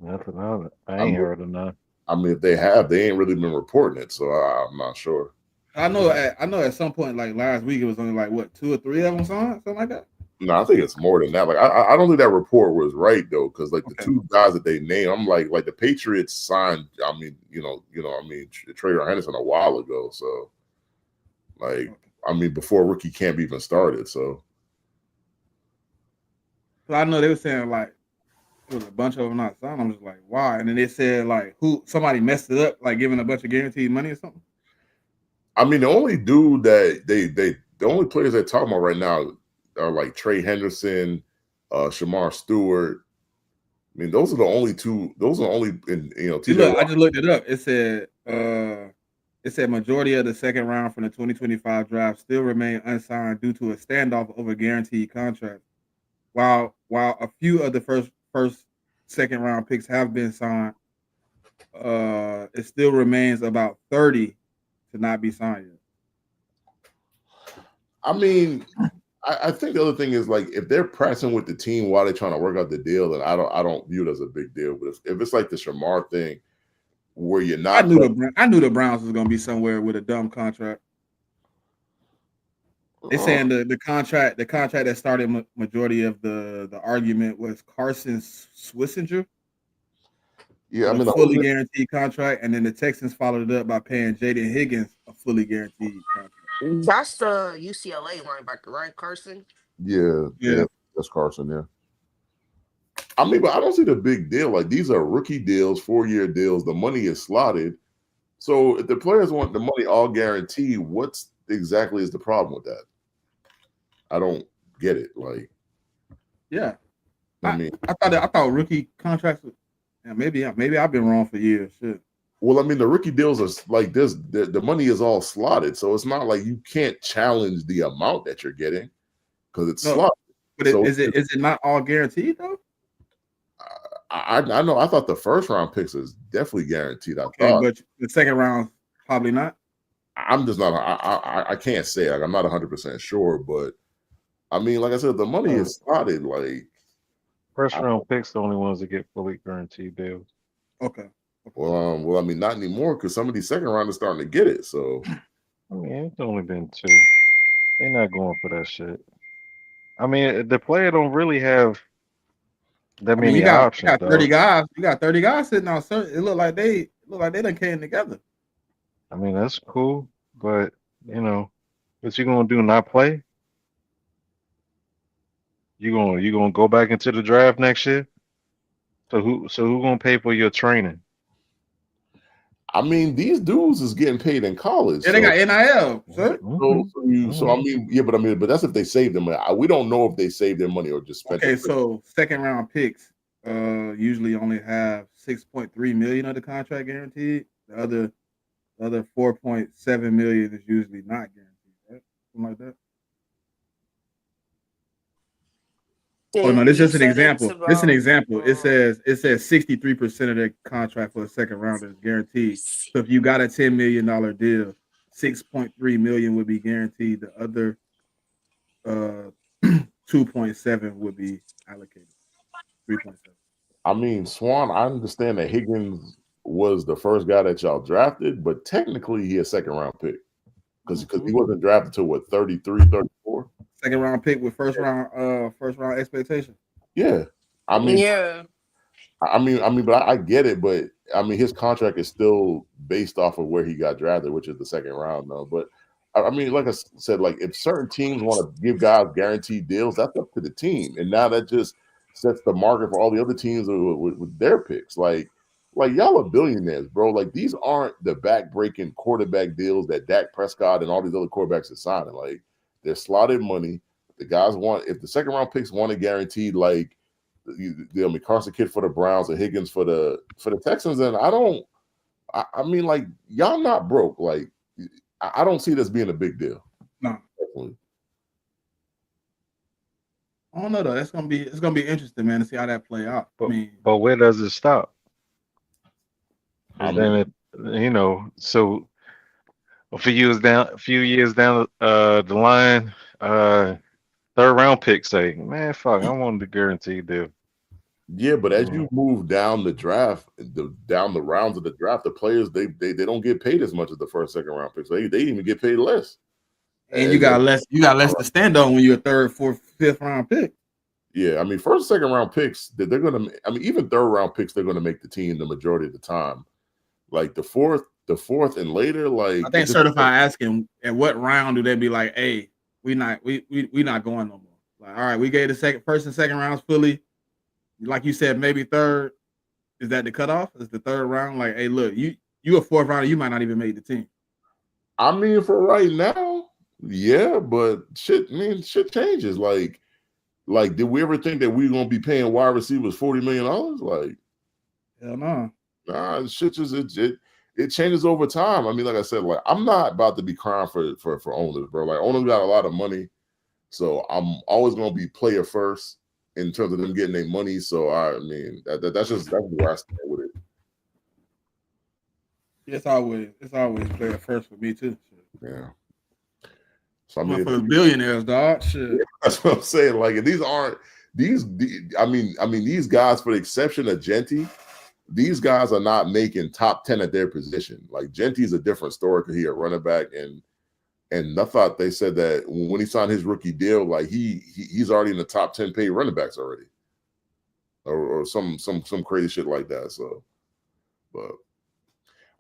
Nothing on it. I ain't heard of none. I mean, if they have, they ain't really been reporting it, so I'm not sure. I know at some point, like last week, it was only like what 2 or 3 of them signed, something like that. No, I think it's more than that. Like, I don't think that report was right though, because like the 2 guys that they named, I'm like the Patriots signed. I mean, Trader Henderson a while ago. So, like, I mean, before rookie camp even started. So, I know they were saying like there was a bunch of them not signed. I'm just like, why? And then they said like somebody messed it up, like giving a bunch of guaranteed money or something. I mean, the only dude that the only players they're talking about right now are like Trey Henderson, Shamar Stewart. I mean, those are the only 2. Those are only Look, I just looked it up. It said majority of the second round from the 2025 draft still remain unsigned due to a standoff over guaranteed contracts. While a few of the first second round picks have been signed, it still remains about 30 to not be signed yet. I mean, I think the other thing is like if they're pressing with the team while they're trying to work out the deal, then I don't view it as a big deal. But if it's like the Shamar thing where you're I not, knew the Browns was gonna be somewhere with a dumb contract. They saying the contract that started majority of the argument was Carson Swissinger. yeah, I mean, fully guaranteed contract, and then the Texans followed it up by paying Jaden Higgins a fully guaranteed contract. That's the UCLA linebacker, right, Carson? yeah, that's Carson. Yeah, I mean, but I don't see the big deal. Like these are rookie deals, 4-year deals. The money is slotted. So if the players want the money all guaranteed, what's exactly is the problem with that? I don't get it. Like, yeah, I mean, I thought rookie contracts. Yeah, maybe I've been wrong for years. Shit. Well, I mean, the rookie deals are like this. The money is all slotted, so it's not like you can't challenge the amount that you're getting because it's slotted. But so is it not all guaranteed though? I know. I thought the first round picks is definitely guaranteed. I thought, but the second round probably not. I'm just not. I can't say. Like, I'm not 100% sure, but I mean, like I said, the money is slotted. Like first round picks, the only ones that get fully guaranteed deals. Okay. Well, I mean, not anymore because some of these second rounders starting to get it. So, I mean, it's only been 2. They're not going for that shit. I mean, the player don't really have that many options. You got 30 guys. You got 30 guys sitting on. It look like they done came together. I mean, that's cool, but what you gonna do? Not play? You gonna go back into the draft next year? So who gonna pay for your training? I mean, these dudes is getting paid in college. Yeah, they got NIL. Sir. So I mean, yeah, but that's if they save them. We don't know if they save their money or just spent. Okay, so second round picks usually only have 6.3 million of the contract guaranteed. The other 4.7 million is usually not guaranteed, right? Something like that. Oh no, this is just an example. This is an example. It says 63% of the contract for the second round is guaranteed. So if you got a $10 million deal, 6.3 million would be guaranteed. The other 2.7 would be allocated. 3.7. I mean, Swan, I understand that Higgins was the first guy that y'all drafted, but technically he a second round pick because he wasn't drafted till what 33, 34. Second round pick with first round expectation. Yeah, I mean, yeah. But I get it. But I mean, his contract is still based off of where he got drafted, which is the second round, though. But I mean, like I said, like if certain teams want to give guys guaranteed deals, that's up to the team, and now that just sets the market for all the other teams with their picks. Like y'all are billionaires, bro. Like these aren't the back-breaking quarterback deals that Dak Prescott and all these other quarterbacks are signing. Like they're slotted money. The guys want, if the second round picks want a guaranteed, like Carson Kidd for the Browns or Higgins for the Texans, and I mean, like y'all not broke. Like I don't see this being a big deal. No. Definitely. I don't know though. It's gonna be interesting, man, to see how that play out. But where does it stop? And then so a few years down the line, third round pick say, man, fuck, I wanted the guaranteed deal. Yeah, but as you move down the draft, down the rounds of the draft, the players they don't get paid as much as the first, second round picks. They even get paid less. And you got less to stand on when you're a third, fourth, fifth round pick. Yeah, I mean, first, second round picks, they're gonna. I mean, even third round picks, they're gonna make the team the majority of the time. Like the fourth and later, like I think certified asking at what round do they be like, hey, we not going no more. Like, all right, we gave the first and second rounds fully. Like you said, maybe third. Is that the cutoff? Is the third round? Like, hey, look, you a fourth rounder, you might not even make the team. I mean, for right now, yeah, but shit changes. Like, did we ever think that we were gonna be paying wide receivers $40 million? Like, hell no. Nah, shit just it changes over time. I mean, like I said, like I'm not about to be crying for owners, bro. Like owners got a lot of money, so I'm always gonna be player first in terms of them getting their money. So I mean, that's where I stand with it. It's always player first for me too. Yeah. So I One mean, for the billionaires, dog. Shit. that's what I'm saying. Like, and these aren't these. I mean, these guys, for the exception of Genty, these guys are not making top 10 at their position. Like Genty's a different story because he a running back, and I thought they said that when he signed his rookie deal, like he's already in the top 10 paid running backs already, or some crazy shit like that. So, but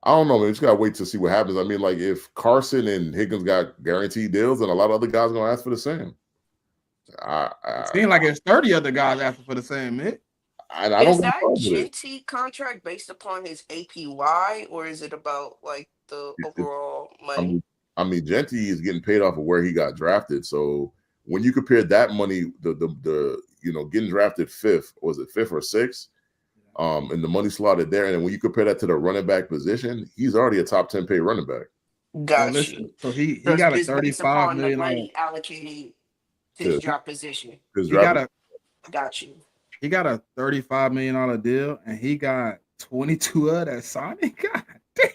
I don't know, man. Just gotta wait to see what happens. I mean, like if Carson and Higgins got guaranteed deals, and a lot of other guys are gonna ask for the same. It seems like it's 30 other guys asking for the same, man. I don't Is got a that problem with it. Genty contract based upon his APY, or is it about like the overall money? I mean, Genty is getting paid off of where he got drafted. So when you compare that money, the getting drafted fifth, was it fifth or sixth? And the money slotted there, and then when you compare that to the running back position, he's already a top 10 paid running back. Got you. So he So got a it's based $35 upon the million. money allocated to his draft position. Got you. He got a $35 million deal, and he got 22 of that signing. God damn.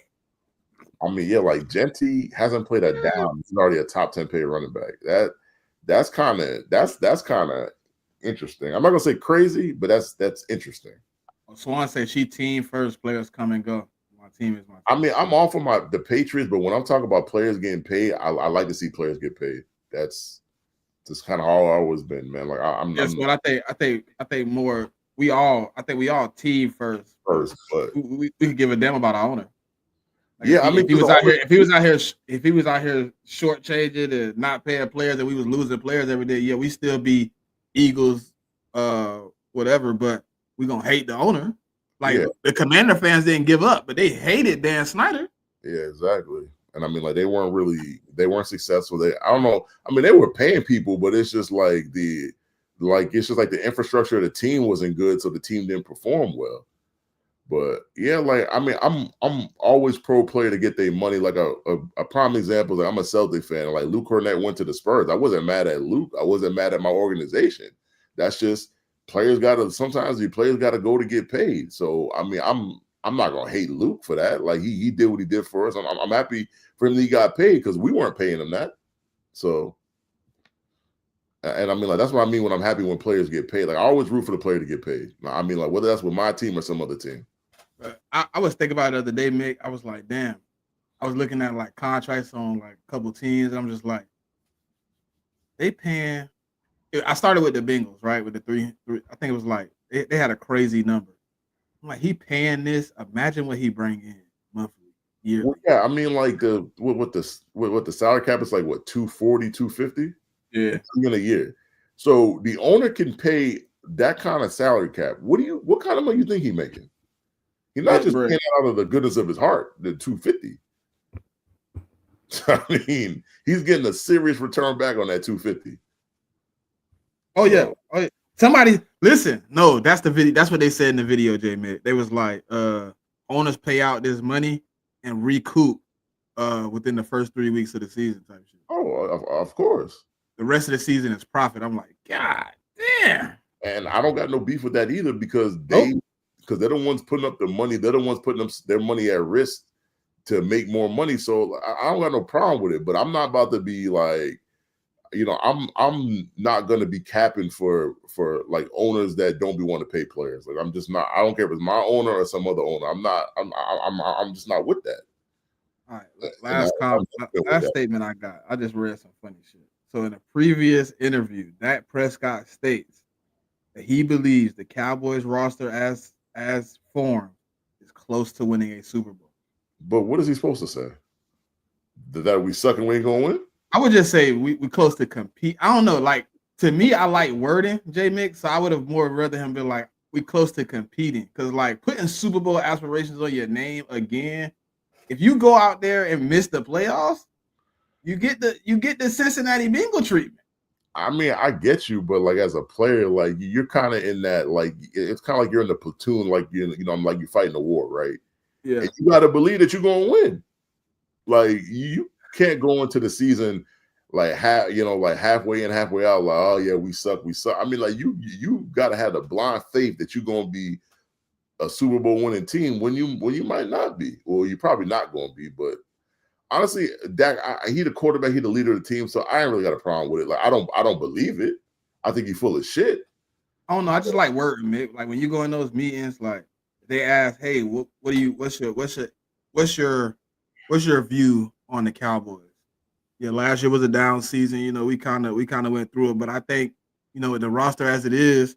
I mean, yeah, like Genty hasn't played a down. He's already a top 10 paid running back. That's kind of interesting. I'm not gonna say crazy, but that's interesting. Swan said she team first, players come and go. My team is my team. I mean, I'm all for the Patriots, but when I'm talking about players getting paid, I like to see players get paid. That's just kind of how I've always been, man. Like what I think more. I think we all team first, but we could give a damn about our owner. Like yeah, if he was out here shortchanging and not paying players, and we was losing players every day, yeah, we still be Eagles, whatever. But we gonna hate the owner. Like the Commander fans didn't give up, but they hated Dan Snyder. Yeah, exactly. And I mean, like they weren't successful. I don't know. I mean, they were paying people, but it's just like the infrastructure of the team wasn't good, so the team didn't perform well. But yeah, like I mean, I'm always pro player to get their money. Like a prime example, like I'm a Celtic fan. Like Luke Cornett went to the Spurs. I wasn't mad at Luke. I wasn't mad at my organization. That's just sometimes the players gotta go to get paid. So I mean, I'm not gonna hate Luke for that. Like he did what he did for us. I'm happy for him that he got paid because we weren't paying him that. So, and I mean, like that's what I mean when I'm happy when players get paid. Like I always root for the player to get paid. I mean, like whether that's with my team or some other team. I was thinking about it the other day, Mick. I was like, damn. I was looking at like contracts on like a couple teams, and I'm just like, they paying. I started with the Bengals, right? With the three I think it was like they had a crazy number. I'm like, he paying this. Imagine what he bring in monthly, yearly. Well, yeah, I mean, like what the salary cap is like what 240, 250? Yeah, in a year. So the owner can pay that kind of salary cap. What kind of money you think he's making? He's not just paying out of the goodness of his heart, the 250. I mean, he's getting a serious return back on that 250. Oh yeah. Somebody listen. No, that's the video. That's what they said in the video, JMIK. They was like, owners pay out this money and recoup within the first 3 weeks of the season type shit. Oh, of course. The rest of the season is profit. I'm like, God damn. And I don't got no beef with that either because they're the ones putting up the money. They're the ones putting up their money at risk to make more money. So I don't got no problem with it. But I'm not about to be like, I'm not going to be capping for like owners that don't be want to pay players. Like I'm just not. I don't care if it's my owner or some other owner. I'm just not with that. All right. Last statement I got. I just read some funny shit. So in a previous interview, Dak Prescott states that he believes the Cowboys roster as formed is close to winning a Super Bowl. But what is he supposed to say? That we suck and we ain't gonna win? I would just say we close to compete. I don't know. Like to me, I like wording, JMIK. So I would have more rather him be like, we close to competing. Because like putting Super Bowl aspirations on your name again, if you go out there and miss the playoffs, you get the Cincinnati Bengal treatment. I mean, I get you, but like as a player, like you're kind of in that, like it's kind of like you're in the platoon, like I'm like you're fighting a war, right? Yeah. And you got to believe that you're gonna win. Like you can't go into the season like halfway in, halfway out, like, oh yeah, we suck. I mean, like you got to have the blind faith that you're gonna be a Super Bowl winning team when you might not be, or you're probably not gonna be. But honestly, Dak, he the quarterback, he the leader of the team, so I ain't really got a problem with it. Like I don't believe it. I think he's full of shit. I don't know. I just like word, Mick. Like when you go in those meetings, like they ask, "Hey, what's your view on the Cowboys?" Yeah, last year was a down season. You know, we kind of went through it, but I think with the roster as it is,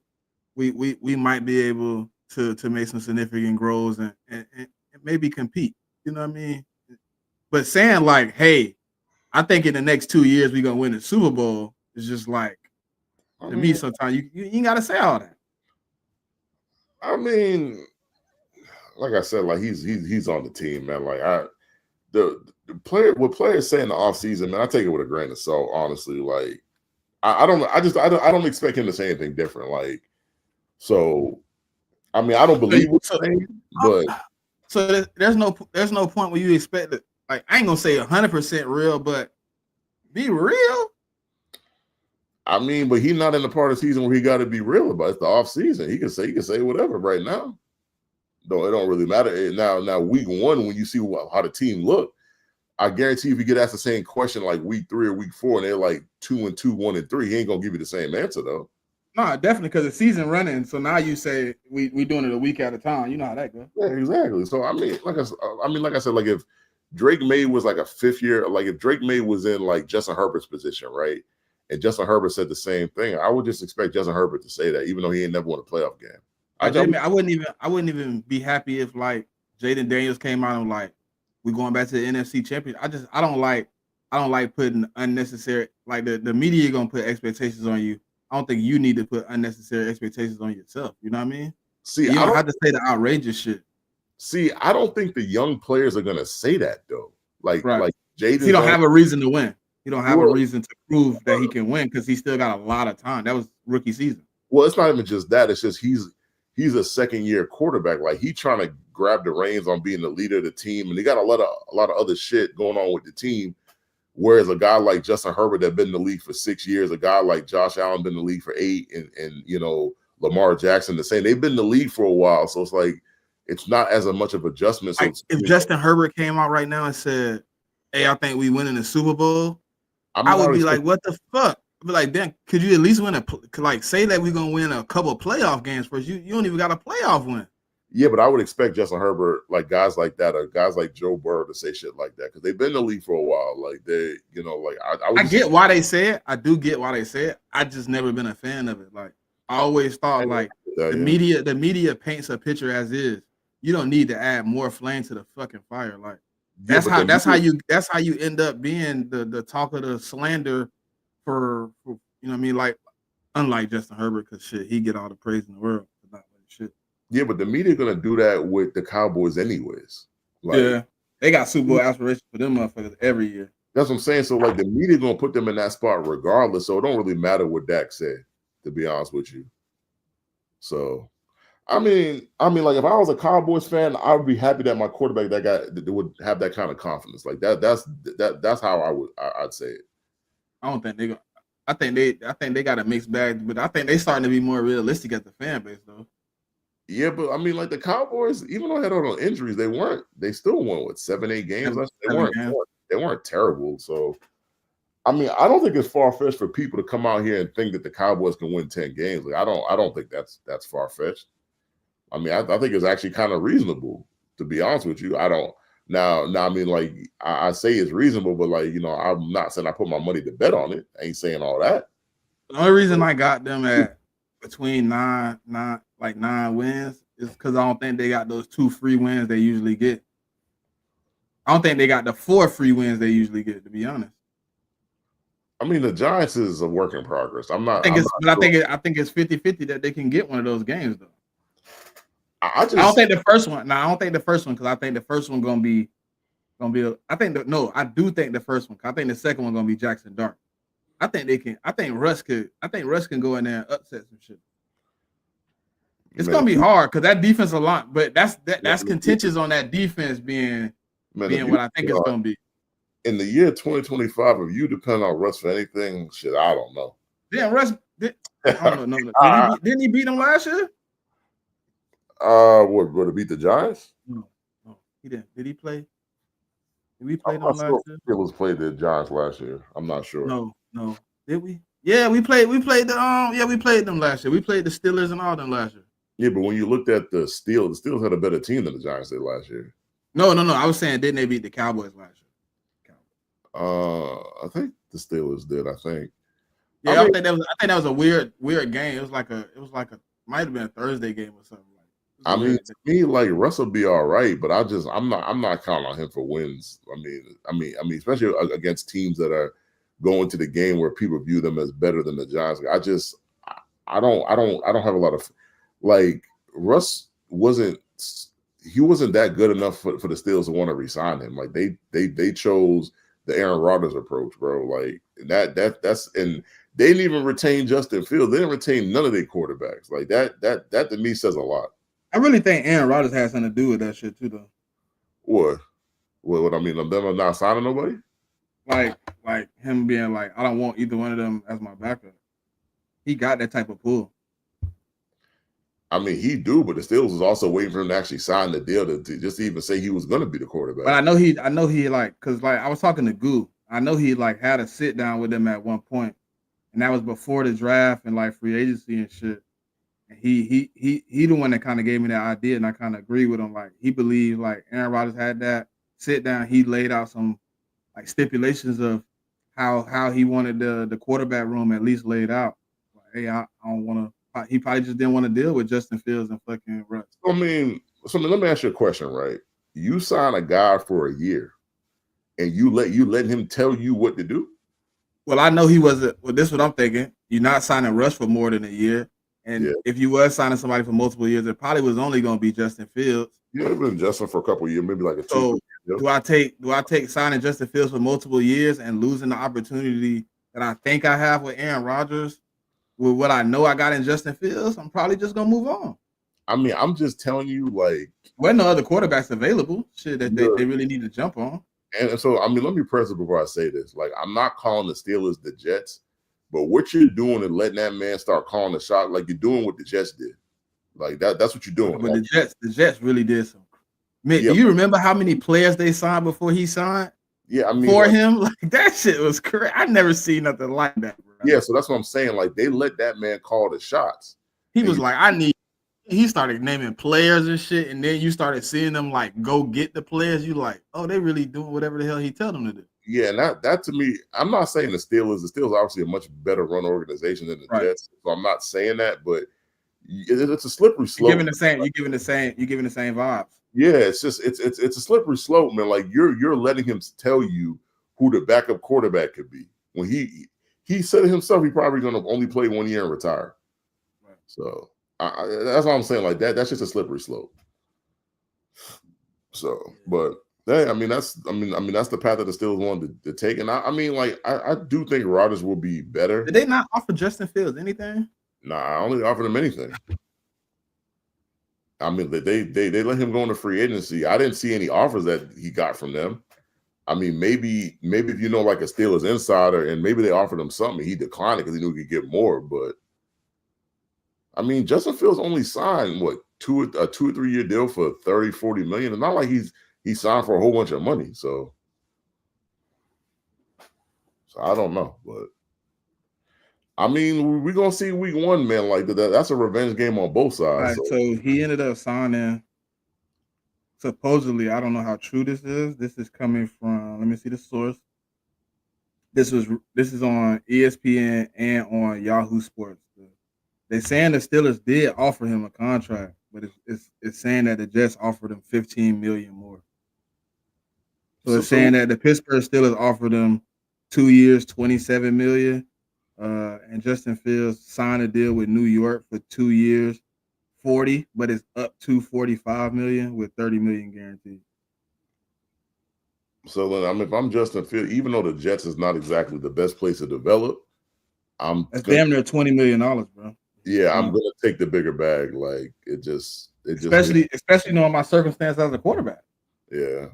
we might be able to make some significant growth and maybe compete. You know what I mean? But saying like, "Hey, I think in the next 2 years we're gonna win the Super Bowl," is just like to me. Sometimes you ain't gotta say all that. I mean, like I said, like he's on the team, man. Like the players say in the offseason, man, I take it with a grain of salt, honestly. Like I don't expect him to say anything different. Like, so I mean, I don't believe what he's saying, but so there's no point where you expect it. Like, I ain't gonna say 100% real, but be real. I mean, but he's not in the part of the season where he got to be real about it. It's the off season. He can say whatever right now. No, it don't really matter. Now week one, when you see how the team look, I guarantee if you get asked the same question like week 3 or week 4, and they're like 2-2, 1-3, he ain't gonna give you the same answer though. No, definitely, because the season running. So now you say we doing it a week at a time. You know how that goes. Yeah, exactly. So I mean, like I said, like if Drake May was like a 5th year, like if Drake May was in like Justin Herbert's position, right? And Justin Herbert said the same thing, I would just expect Justin Herbert to say that, even though he ain't never won a playoff game. I wouldn't even be happy if like Jaden Daniels came out and like we going back to the NFC Championship. I don't like putting unnecessary, like the media gonna put expectations on you. I don't think you need to put unnecessary expectations on yourself. You know what I mean? See, you don't have to say the outrageous shit. See, I don't think the young players are gonna say that though. Like Jaden, he don't have a reason to win. He don't have a reason to prove that he can win because he still got a lot of time. That was rookie season. Well, it's not even just that. It's just he's a 2nd-year quarterback. Like he trying to grab the reins on being the leader of the team, and he got a lot of other shit going on with the team. Whereas a guy like Justin Herbert that been in the league for 6 years, a guy like Josh Allen been in the league for 8, and Lamar Jackson the same. They've been in the league for a while, so it's like it's not as much of adjustment. So if Justin Herbert came out right now and said, "Hey, I think we winning the Super Bowl," I would be like, "What the fuck?" I'd be like, "Then could you at least win say that we're gonna win a couple of playoff games first? You don't even got a playoff win." Yeah, but I would expect Justin Herbert, like guys like that, or guys like Joe Burrow to say shit like that because they've been in the league for a while. Like they, I get why they say it. I do get why they say it. I just never been a fan of it. Like I always thought, like the media paints a picture as is. You don't need to add more flame to the fucking fire. Like that's how you end up being the talk of the slander for you know what I mean. Like unlike Justin Herbert, because shit, he get all the praise in the world for not like shit. Yeah, but the media gonna do that with the Cowboys anyways. Like, yeah, they got Super Bowl aspirations for them motherfuckers every year. That's what I'm saying. So like the media gonna put them in that spot regardless. So it don't really matter what Dak said, to be honest with you. So I mean, like if I was a Cowboys fan, I would be happy that my quarterback that would have that kind of confidence. Like that's how I'd say it. I don't think they gonna. I think they got a mixed bag, but I think they starting to be more realistic as the fan base though. Yeah, but I mean, like the Cowboys, even though they had all those injuries, they still won with 7-8 games. They weren't terrible. So I mean, I don't think it's far-fetched for people to come out here and think that the Cowboys can win 10 games. Like I don't think that's far-fetched. I mean, I think it's actually kind of reasonable, to be honest with you. I don't now. I mean, like I say it's reasonable, but like I'm not saying I put my money to bet on it. I ain't saying all that. The only reason I got them at between nine wins is because I don't think they got those 2 free wins they usually get. I don't think they got the 4 free wins they usually get, to be honest. I mean, the Giants is a work in progress. I think it's 50-50 that they can get one of those games though. I don't think the first one. No, I don't think the first one because I think the first one gonna be. I do think the first one. I think the second one gonna be Jackson Dart. I think they can. I think Russ can go in there and upset some shit. It's gonna be hard because that defense a lot, but that's contentious on that defense being what I think it's gonna be. In the year 2025, if you depend on Russ for anything, shit, I don't know. Yeah, Russ. I don't know. Didn't he beat them last year? What to beat the Giants? No, he didn't. Did he play? Did we play them I'm last sure year? Steelers played the Giants last year. I'm not sure. No. Did we? Yeah, we played the we played them last year. We played the Steelers and all them last year. Yeah, but when you looked at the Steelers had a better team than the Giants did last year. No. I was saying, didn't they beat the Cowboys last year? I think the Steelers did. I think. Yeah, I think that was a weird game. It was like a might have been a Thursday game or something. I mean, to me, like Russ will be all right, but I'm not counting on him for wins. I mean, especially against teams that are going to the game where people view them as better than the Giants. I don't have a lot of like Russ wasn't that good enough for the Steelers to want to resign him. Like they chose the Aaron Rodgers approach, bro. Like that's and they didn't even retain Justin Fields. They didn't retain none of their quarterbacks. Like that to me says a lot. I really think Aaron Rodgers has something to do with that shit too, though. What I mean, them not signing nobody? Like him being like, I don't want either one of them as my backup. He got that type of pull. I mean, he do, but the Steelers was also waiting for him to actually sign the deal to just even say he was going to be the quarterback. But I know he like, cause like I was talking to Goo. I know he like had a sit down with him at one point, and that was before the draft and like free agency and shit. He the one that kind of gave me that idea, and I kind of agree with him. Like he believed like Aaron Rodgers had that sit down. He laid out some like stipulations of how he wanted the quarterback room at least laid out. Like, hey, I don't want to. He probably just didn't want to deal with Justin Fields and fucking Russ. I mean, let me ask you a question, right? You sign a guy for a year, and you let him tell you what to do. Well, I know he wasn't. Well, this is what I'm thinking. You're not signing Russ for more than a year. And if you were signing somebody for multiple years, it probably was only going to be Justin Fields. Yeah, it's been Justin for a couple of years, maybe like a 2 So do I take signing Justin Fields for multiple years and losing the opportunity that I think I have with Aaron Rodgers with what I know I got in Justin Fields? I'm probably just gonna move on. I mean, I'm just telling you, like, well, no other quarterbacks available. Shit that they really need to jump on. And so, I mean, let me press it before I say this. Like, I'm not calling the Steelers the Jets. But what you're doing and letting that man start calling the shot, like you're doing what the Jets did. Like that's what you're doing. But the Jets really did some. Man, do you remember how many players they signed before he signed? Yeah, I mean, for him, like that shit was crazy. I never seen nothing like that, bro. Yeah, so that's what I'm saying. Like they let that man call the shots. He was like, he started naming players and shit, and then you started seeing them like go get the players. You like, oh, they really doing whatever the hell he tell them to do. Yeah, and that to me, I'm not saying the Steelers obviously a much better run organization than the Jets. So I'm not saying that, but it's a slippery slope. You're giving the same vibes. Yeah, it's just it's a slippery slope, man. Like you're letting him tell you who the backup quarterback could be. When he said it himself, he probably gonna only play 1 year and retire. Right. So that's what I'm saying. Like that's just a slippery slope. So, but hey, I mean that's the path that the Steelers wanted to take, and I do think Rodgers will be better. Did they not offer Justin Fields anything? Nah, I only offered him anything. I mean, they let him go into free agency. I didn't see any offers that he got from them. I mean, maybe if you know like a Steelers insider, and maybe they offered him something, he declined it because he knew he could get more. But I mean, Justin Fields only signed a 2 or 3 year deal for 30-40 million. It's not like he signed for a whole bunch of money. So I don't know, but I mean, we're gonna see week 1, man. Like that's a revenge game on both sides. Right, so he ended up signing. Supposedly, I don't know how true this is. This is coming from. Let me see the source. This is on ESPN and on Yahoo Sports. They're saying the Steelers did offer him a contract, but it's saying that the Jets offered him $15 million more. So it's saying that the Pittsburgh Steelers offered him 2 years, $27 million. And Justin Fields signed a deal with New York for 2 years, 40, but it's up to $45 million with $30 million guaranteed. So then, I mean, if I'm Justin Fields, even though the Jets is not exactly the best place to develop, that's damn near $20 million, bro. Yeah, I'm gonna take the bigger bag. Like especially knowing my circumstance as a quarterback. Yeah,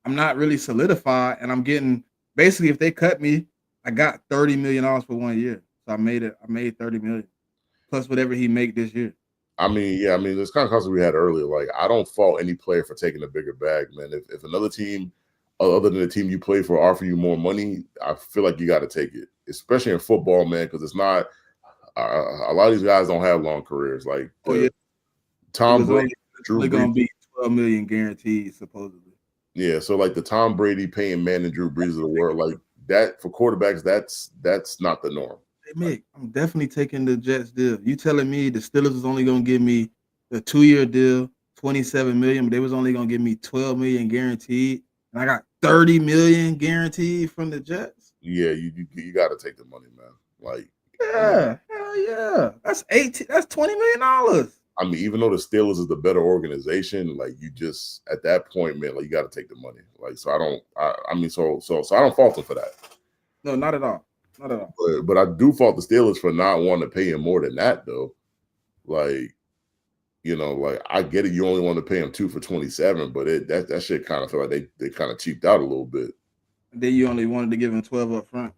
I'm not really solidified, and I'm getting basically if they cut me, I got $30 million for 1 year. So I made $30 million plus whatever he make this year. I mean, yeah, it's kind of concept we had earlier. Like, I don't fault any player for taking a bigger bag, man. If another team other than the team you play for offer you more money, I feel like you got to take it, especially in football, man, because it's not a lot of these guys don't have long careers. Like Tom Brady, Drew Brees, gonna be 12 million guaranteed supposedly. Yeah, so like the Tom Brady, Peyton Manning, Drew Brees of the world, like that for quarterbacks, that's not the norm. Hey Mick, I'm definitely taking the Jets deal. You telling me the Steelers is only gonna give me the 2-year deal, 27 million, but they was only gonna give me 12 million guaranteed, and I got 30 million guaranteed from the Jets? Yeah, you got to take the money, man. Like, yeah, hell yeah, that's $20 million. I mean, even though the Steelers is the better organization, like you just at that point, man, like you got to take the money. Like, so I don't fault them for that. No, not at all. Not at all. But I do fault the Steelers for not wanting to pay him more than that, though. Like, you know, like I get it. You only want to pay him 2 for 27, but that shit kind of feel like they kind of cheaped out a little bit. And then you only wanted to give him 12 up front.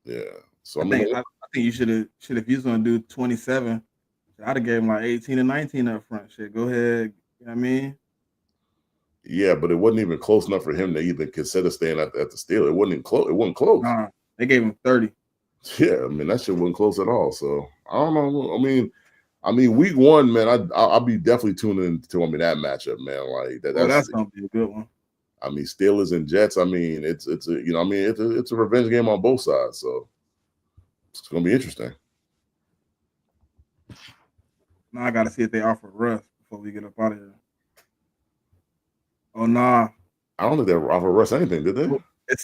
Yeah. So I think you should have if you was gonna do 27, I'd have gave him like 18 and 19 up front. Shit, go ahead. You know what I mean? Yeah, but it wasn't even close enough for him to even consider staying at the Steelers. It wasn't even close. It wasn't close. Nah, they gave him 30. Yeah, I mean that shit wasn't close at all. So I don't know. I mean, week 1, man, I'll be definitely tuning into that matchup, man. Like that's gonna be a good one. I mean, Steelers and Jets. I mean, it's a revenge game on both sides. So it's gonna be interesting. Now I gotta see if they offer Russ before we get up out of here. Oh nah. I don't think they offered Russ anything, did they? It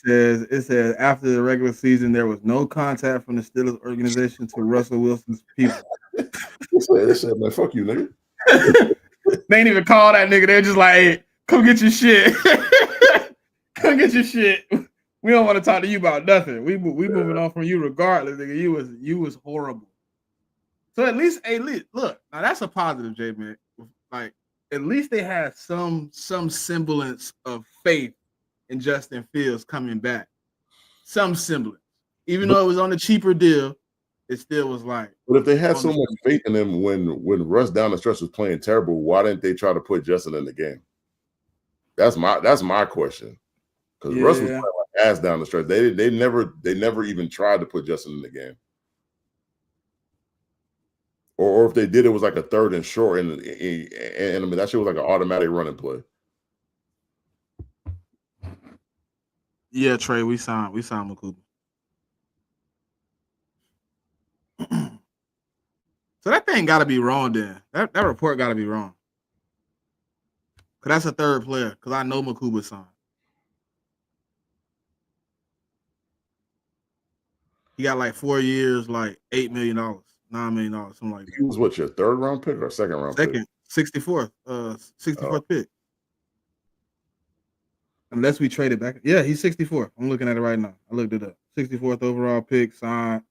says after the regular season there was no contact from the Steelers organization to Russell Wilson's people. They said, man, fuck you, nigga. They ain't even call that nigga. They're just like, hey, come get your shit. Come get your shit. We don't want to talk to you about nothing. We moving on from you regardless, nigga. You was horrible. So at least look, now that's a positive, JMIK. Like at least they had some semblance of faith in Justin Fields coming back. Some semblance. Even though it was on a cheaper deal, it still was like. But if they had so much faith in him when Russ down the stretch was playing terrible, why didn't they try to put Justin in the game? That's my question. Because Russ was playing like ass down the stretch. They never even tried to put Justin in the game. Or if they did, it was like a 3rd and short, and I mean that shit was like an automatic running play. Yeah, Trey, we signed McCougar. So that thing got to be wrong then. That report got to be wrong. Because that's a 3rd player. Because I know McCougar signed. He got like 4 years, like $8 million, $9 million, something like that. He was what, your 3rd round pick or 2nd round pick? 64th. 64th pick. Unless we traded back. Yeah, he's 64th. I'm looking at it right now. I looked it up. 64th overall pick, signed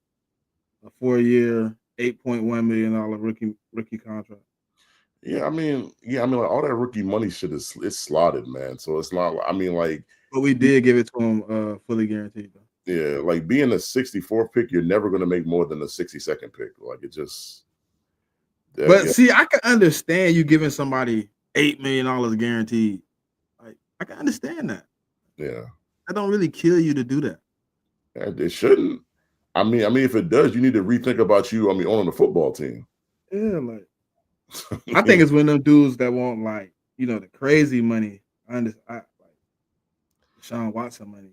a 4-year, $8.1 million rookie contract. Yeah, I mean, like all that rookie money shit it's slotted, man. So it's not. I mean, like, but we did give it to him fully guaranteed though. Yeah, like being a 64th pick, you're never going to make more than a 62nd pick. Like it just. But see, I can understand you giving somebody $8 million guaranteed. Like I can understand that. Yeah. That don't really kill you to do that. Yeah, it shouldn't. I mean, if it does, you need to rethink about you. I mean, on the football team. Yeah, like I think it's when them dudes that want like the crazy money. Like Deshaun Watson money.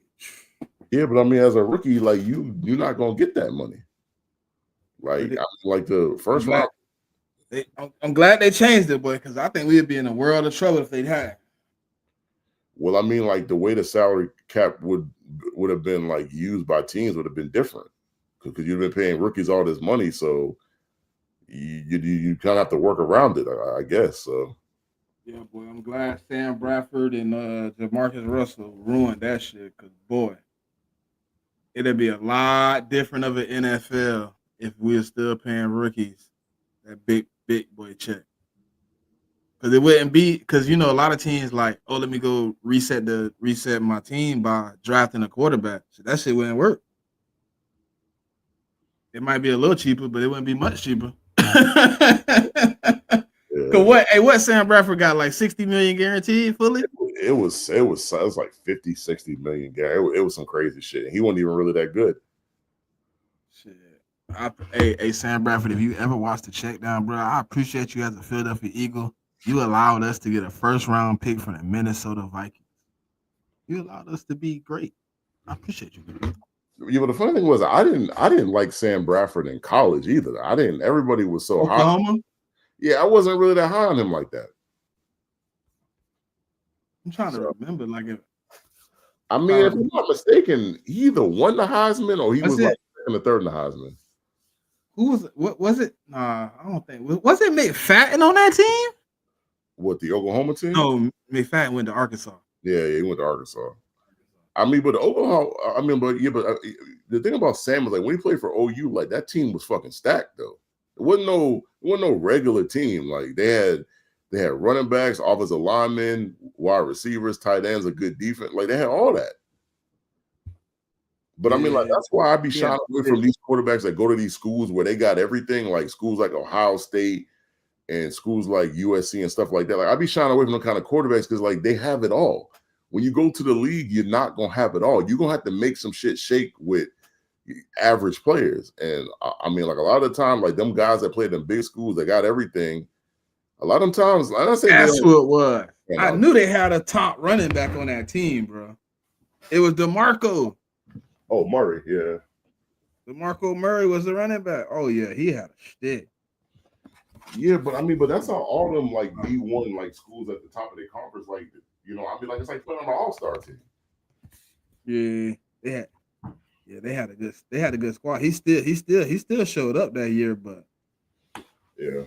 Yeah, but I mean, as a rookie, like you're not gonna get that money. Like the first round. I'm glad they changed it, boy, because I think we'd be in a world of trouble if they'd had. Well, I mean, like the way the salary cap would have been like used by teams would have been different because you've been paying rookies all this money, so you kind of have to work around it, I guess. So. Yeah, boy, I'm glad Sam Bradford and Jamarcus Russell ruined that shit because, boy, it'd be a lot different of an NFL if we were still paying rookies that big boy check. Because it wouldn't be because a lot of teams like, oh, let me go reset my team by drafting a quarterback. So that shit wouldn't work. It might be a little cheaper, but it wouldn't be much cheaper. Cause what Sam Bradford got like $60 million guaranteed fully? it was like 50, 60 million. It was some crazy shit. And he wasn't even really that good. Shit. Hey, Sam Bradford, if you ever watched the check down, bro, I appreciate you as a Philadelphia Eagle. You allowed us to get a first round pick from the Minnesota Vikings. You allowed us to be great. I appreciate you, man. Yeah, but the funny thing was I didn't like Sam Bradford in college either. Everybody was so Oklahoma? high. Yeah, I wasn't really that high on him like that. I'm trying to remember, like, if I'm not mistaken, he either won the Heisman or he was like second or third in the Heisman. Who was it? What was it? Nah, I don't think. Was it McFadden on that team? What, the Oklahoma team? No, McFadden went to Arkansas. Yeah, he went to Arkansas. But the thing about Sam was like when he played for OU, like that team was fucking stacked though. It wasn't no regular team. Like they had running backs, offensive linemen, wide receivers, tight ends, a good defense. Like they had all that. But I mean, like that's why I be shying away from these quarterbacks that go to these schools where they got everything, like schools like Ohio State and schools like USC and stuff like that. Like I be shying away from them kind of quarterbacks because like they have it all. When you go to the league, you're not gonna have it all. You're gonna have to make some shit shake with average players. And I mean, like a lot of the time, like them guys that played in big schools, they got everything. A lot of them times, like I say, that's what it was. I knew they had a top running back on that team, bro. It was DeMarco. Oh, Murray, yeah. DeMarco Murray was the running back. Oh yeah, he had a stick. Yeah, but that's how all them like D1 like schools at the top of their conference, like like it's like playing on an all-star team. Yeah, they had a good squad. He still showed up that year, but yeah.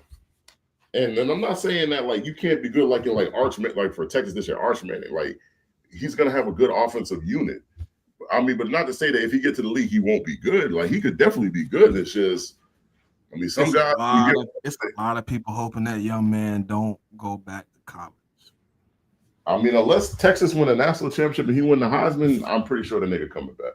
And I'm not saying that like you can't be good like in like Archman, like for Texas this year, Archman, like he's gonna have a good offensive unit. But not to say that if he gets to the league, he won't be good. Like he could definitely be good. It's just, some guys. It's a lot of people hoping that young man don't go back to college. Unless Texas win a national championship and he win the Heisman, I'm pretty sure the nigga coming back.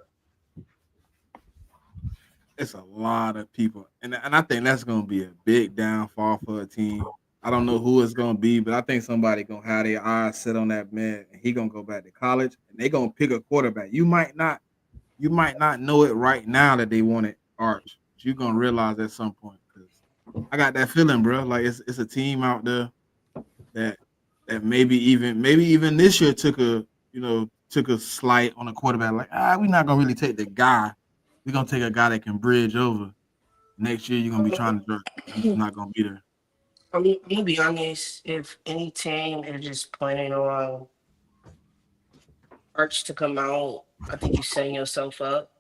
It's a lot of people, and I think that's going to be a big downfall for a team. I don't know who it's going to be, but I think somebody going to have their eyes set on that man, and he going to go back to college, and they going to pick a quarterback. You might not know it right now that they wanted Arch, but you're going to realize at some point. Because I got that feeling, bro. Like it's a team out there that maybe even this year took a slight on a quarterback. Like we're not gonna really take the guy. We're gonna take a guy that can bridge over. Next year you're gonna be trying to draft. He's not gonna be there. I'm gonna be honest. If any team is just planning on Arch to come out, I think you're setting yourself up.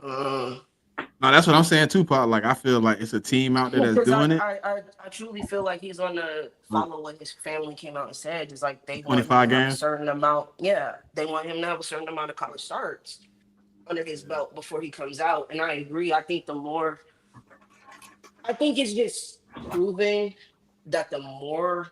No, that's what I'm saying too, Paul. Like I feel like it's a team out there that's doing it. I truly feel like he's on the follow what his family came out and said. It's like they want him 25 to have a games. certain amount. Yeah, they want him to have a certain amount of college starts under his belt before he comes out. And I agree. I think it's just proving that the more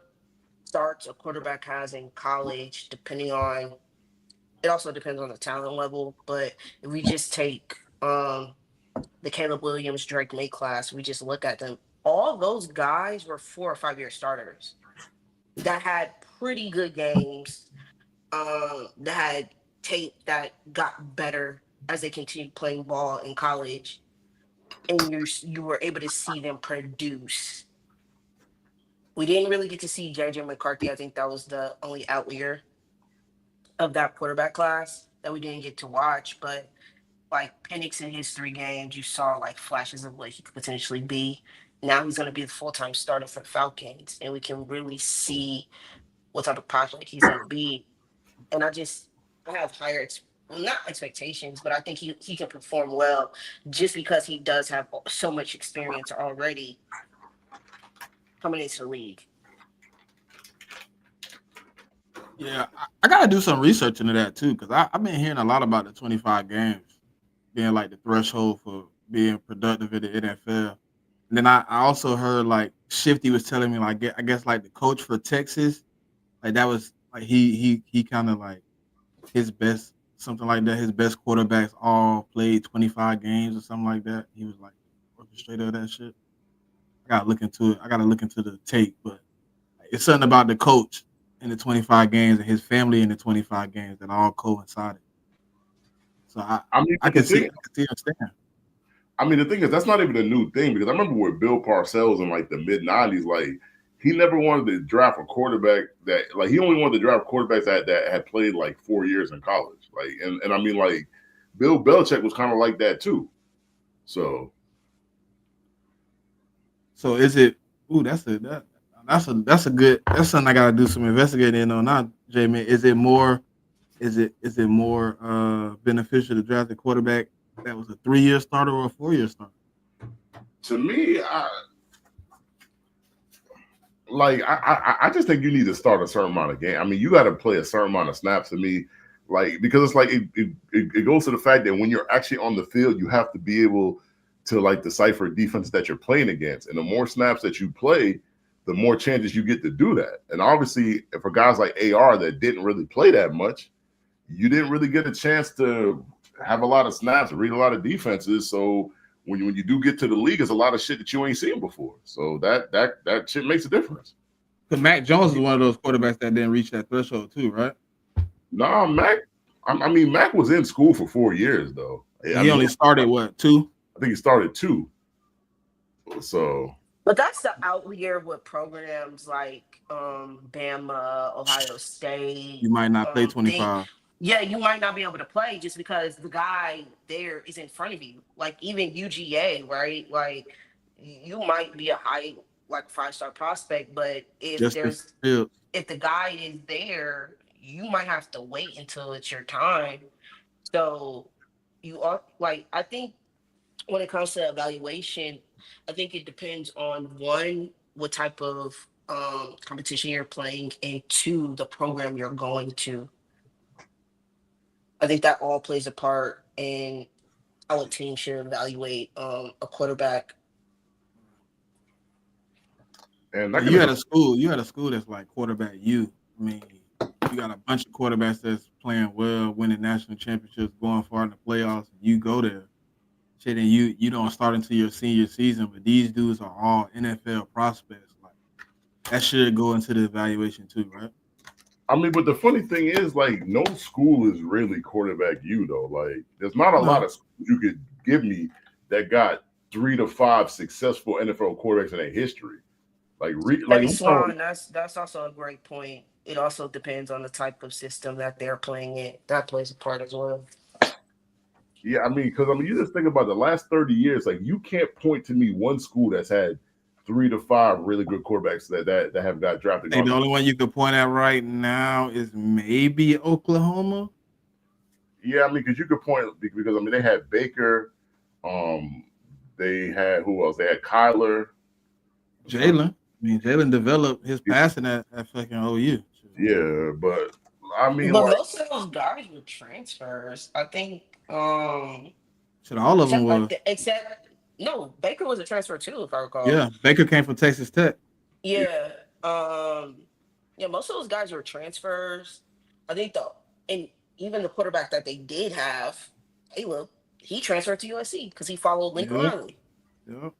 starts a quarterback has in college, it also depends on the talent level. But if we just take the Caleb Williams, Drake May class, we just look at them. All those guys were 4 or 5 year starters that had pretty good games, that had tape that got better as they continued playing ball in college, and you were able to see them produce. We didn't really get to see JJ McCarthy. I think that was the only outlier of that quarterback class that we didn't get to watch, but like Penix in his 3 games, you saw like flashes of what he could potentially be. Now he's going to be the full-time starter for the Falcons, and we can really see what type of prospect he's going to be. And I have higher, not expectations, but I think he can perform well just because he does have so much experience already coming into the league. Yeah, I got to do some research into that too, because I've been hearing a lot about the 25 games being like the threshold for being productive in the NFL. And then I also heard like Shifty was telling me like I guess like the coach for Texas, like that was like he kind of like his best something like that. His best quarterbacks all played 25 games or something like that. He was like orchestrator of that shit. I gotta look into it. I gotta look into the tape, but it's something about the coach in the 25 games and his family in the 25 games that all coincided. So I mean, I but can the see thing, understand. I mean, the thing is, that's not even a new thing because I remember with Bill Parcells in like the mid '90s, like he never wanted to draft a quarterback that, like, he only wanted to draft quarterbacks that had played like 4 years in college. Like, and I mean, like, Bill Belichick was kind of like that too. So So is it? Ooh, that's a good. That's something I gotta do some investigating on. Not JMIK. Is it more beneficial to draft a quarterback that was a 3-year starter or a 4-year starter? to me, I just think you need to start a certain amount of game. I mean, you got to play a certain amount of snaps to me, like, because it's like it goes to the fact that when you're actually on the field, you have to be able to like decipher defense that you're playing against, and the more snaps that you play, the more chances you get to do that. And obviously, for guys like AR that didn't really play that much, you didn't really get a chance to have a lot of snaps, read a lot of defenses. So when you do get to the league, it's a lot of shit that you ain't seen before. So that shit makes a difference. Because Mac Jones is one of those quarterbacks that didn't reach that threshold too, right? Nah, Mac. I mean, Mac was in school for 4 years though. He only started what, 2? I think he started 2. So, but that's the out year with programs like Bama, Ohio State. You might not play They 25. Yeah, you might not be able to play just because the guy there is in front of you. Like even UGA, right? Like you might be a high, like 5-star prospect, but Just if the guy is there, you might have to wait until it's your time. So you are like, I think when it comes to evaluation, I think it depends on one, what type of competition you're playing, and 2, the program you're going to. I think that all plays a part in how a team should evaluate a quarterback. and So you had a school that's like quarterback you. I mean, you got a bunch of quarterbacks that's playing well, winning national championships, going far in the playoffs, and you go there. Shit, and you don't start until your senior season, but these dudes are all NFL prospects. Like that should go into the evaluation too, right? I mean, but the funny thing is, like, no school is really quarterback you though. Like, there's not a lot of schools you could give me that got 3 to 5 successful NFL quarterbacks in their history. Like, Hey, Swan, that's also a great point. It also depends on the type of system that they're playing in. That plays a part as well. yeah, I mean, because you just think about the last 30 years, like, you can't point to me one school that's had 3 to 5 really good quarterbacks that have got drafted. I think the only one you could point at right now is maybe Oklahoma. Yeah, I mean, because you could point because I mean they had Baker, they had who else? They had Kyler, Jalen. I mean, Jalen developed his passing at fucking OU. Yeah, but I mean, But like, most of those guys were transfers. I think. Shit, all of them Except was. except no, Baker was a transfer too, if I recall. Yeah, Baker came from Texas Tech. Yeah. Yeah, most of those guys were transfers. I think and even the quarterback that they did have, Caleb, he transferred to USC because he followed Lincoln Riley. Yep.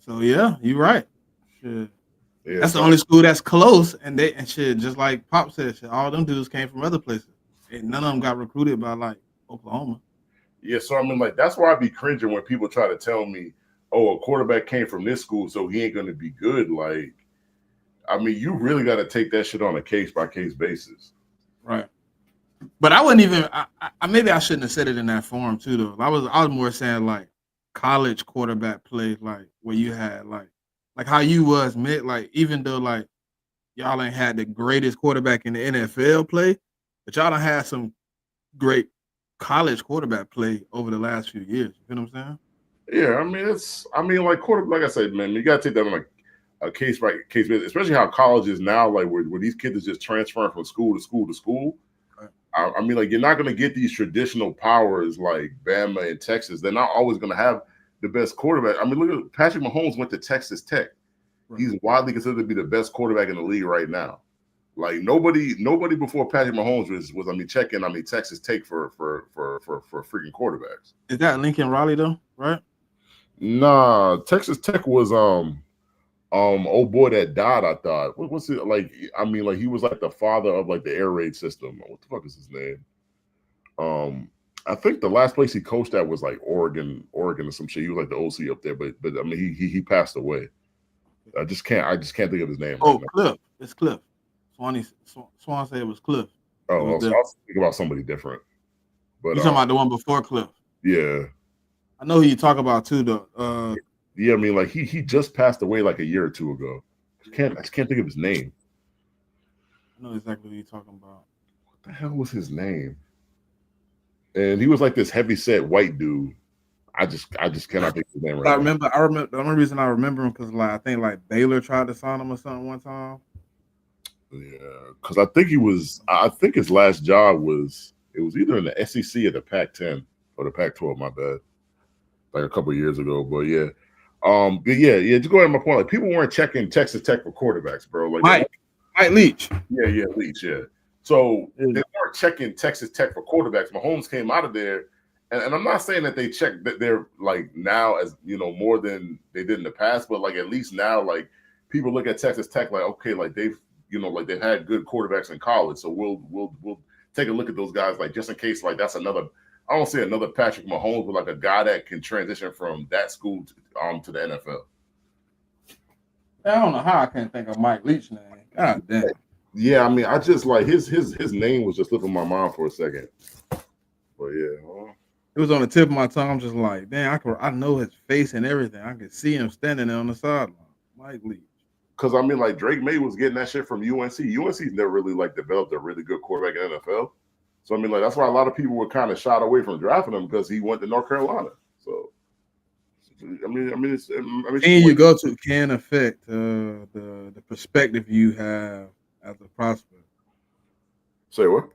So yeah, you're right. Shit. Yeah, that's the only school that's close, and shit, just like Pop said, shit, all them dudes came from other places, and none of them got recruited by like Oklahoma. Yeah, so I mean, like, that's why I be cringing when people try to tell me, "Oh, a quarterback came from this school, so he ain't going to be good." Like, I mean, you really got to take that shit on a case by case basis, right? But I wouldn't even. I maybe I shouldn't have said it in that form too, though. I was more saying like college quarterback play, like where you had like how you was Mitt, like even though like y'all ain't had the greatest quarterback in the NFL play, but y'all done had some great college quarterback play over the last few years. You know what I'm saying? Yeah, I mean, like quarterback. Like I said, man, you gotta take that on like a case by case basis, especially how college is now, like where these kids are just transferring from school to school to school. Right. I mean, like, you're not gonna get these traditional powers like Bama and Texas. They're not always gonna have the best quarterback. I mean, look at Patrick Mahomes went to Texas Tech. Right. He's widely considered to be the best quarterback in the league right now. Like nobody before Patrick Mahomes was checking Texas Tech for freaking quarterbacks. Is that Lincoln Riley though, right? Nah, Texas Tech was Old boy that died, I thought. What's it like? I mean, like he was like the father of like the air raid system. What the fuck is his name? I think the last place he coached at was like Oregon or some shit. He was like the OC up there, but I mean he passed away. I just can't think of his name right now. Cliff. It's Cliff. Swan said it was Cliff. Oh, I was thinking about somebody different. But you talking about the one before Cliff? Yeah. I know who you talk about too, though. Yeah, I mean, like he just passed away like a year or two ago. I just can't think of his name. I know exactly what you're talking about. What the hell was his name? And he was like this heavy set white dude. I just cannot think of his name right I remember. The only reason I remember him because like I think like Baylor tried to sign him or something one time. Yeah, because I think his last job was either in the SEC or the Pac-10 or the Pac-12. My bad, like a couple of years ago. But yeah, but yeah. To go ahead, my point, like people weren't checking Texas Tech for quarterbacks, bro. Like Mike Leach. Yeah, Leach. Yeah. So they weren't checking Texas Tech for quarterbacks. Mahomes came out of there, and I'm not saying that they checked that they're like now as more than they did in the past, but like at least now like people look at Texas Tech like okay, like they've like they've had good quarterbacks in college, so we'll take a look at those guys like just in case like that's another. I don't say another Patrick Mahomes, but like a guy that can transition from that school to the NFL. I don't know how I can't think of Mike Leach's name. God damn. Yeah, I mean, I just like his name was just slipping my mind for a second. But yeah, it was on the tip of my tongue. I'm just like, damn, I know his face and everything. I could see him standing there on the sideline. Mike Leach. Because I mean, like Drake May was getting that shit from UNC. UNC's never really like developed a really good quarterback in the NFL. So I mean, like that's why a lot of people were kind of shot away from drafting him because he went to North Carolina. So I mean, you go to can affect the perspective you have as a prospect. Say what?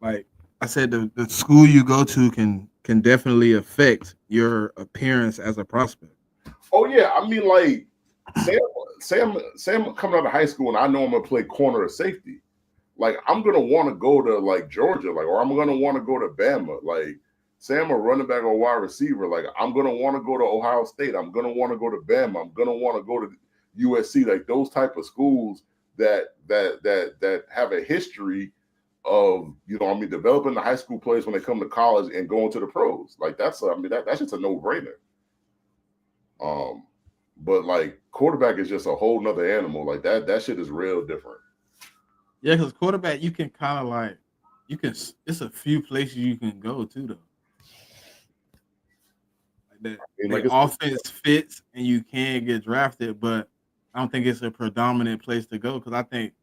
Like I said, the school you go to can definitely affect your appearance as a prospect. Oh yeah, I mean, like Sam coming out of high school, and I know I'm gonna play corner or safety. Like I'm gonna want to go to like Georgia, like or I'm gonna want to go to Bama, like. Sam a running back or wide receiver, like I'm gonna want to go to Ohio State. I'm gonna want to go to Bama. I'm gonna want to go to USC, like those type of schools that have a history of developing the high school players when they come to college and going to the pros. Like that's just a no brainer. But like quarterback is just a whole nother animal. Like that shit is real different. Yeah, because quarterback you can kind of like it's a few places you can go to though. The offense fits and you can get drafted, but I don't think it's a predominant place to go because I think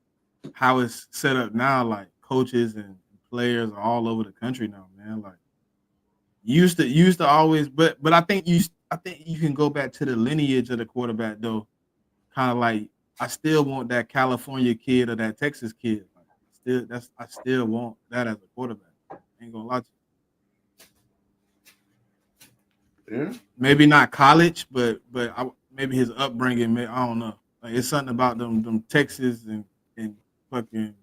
how it's set up now, like coaches and players are all over the country now, man. Like used to always, but I think you can go back to the lineage of the quarterback though. Kind of like I still want that California kid or that Texas kid. Like, I still want that as a quarterback. Ain't gonna lie to you. Yeah. Maybe not college, but maybe his upbringing. I don't know. Like it's something about them Texas and fucking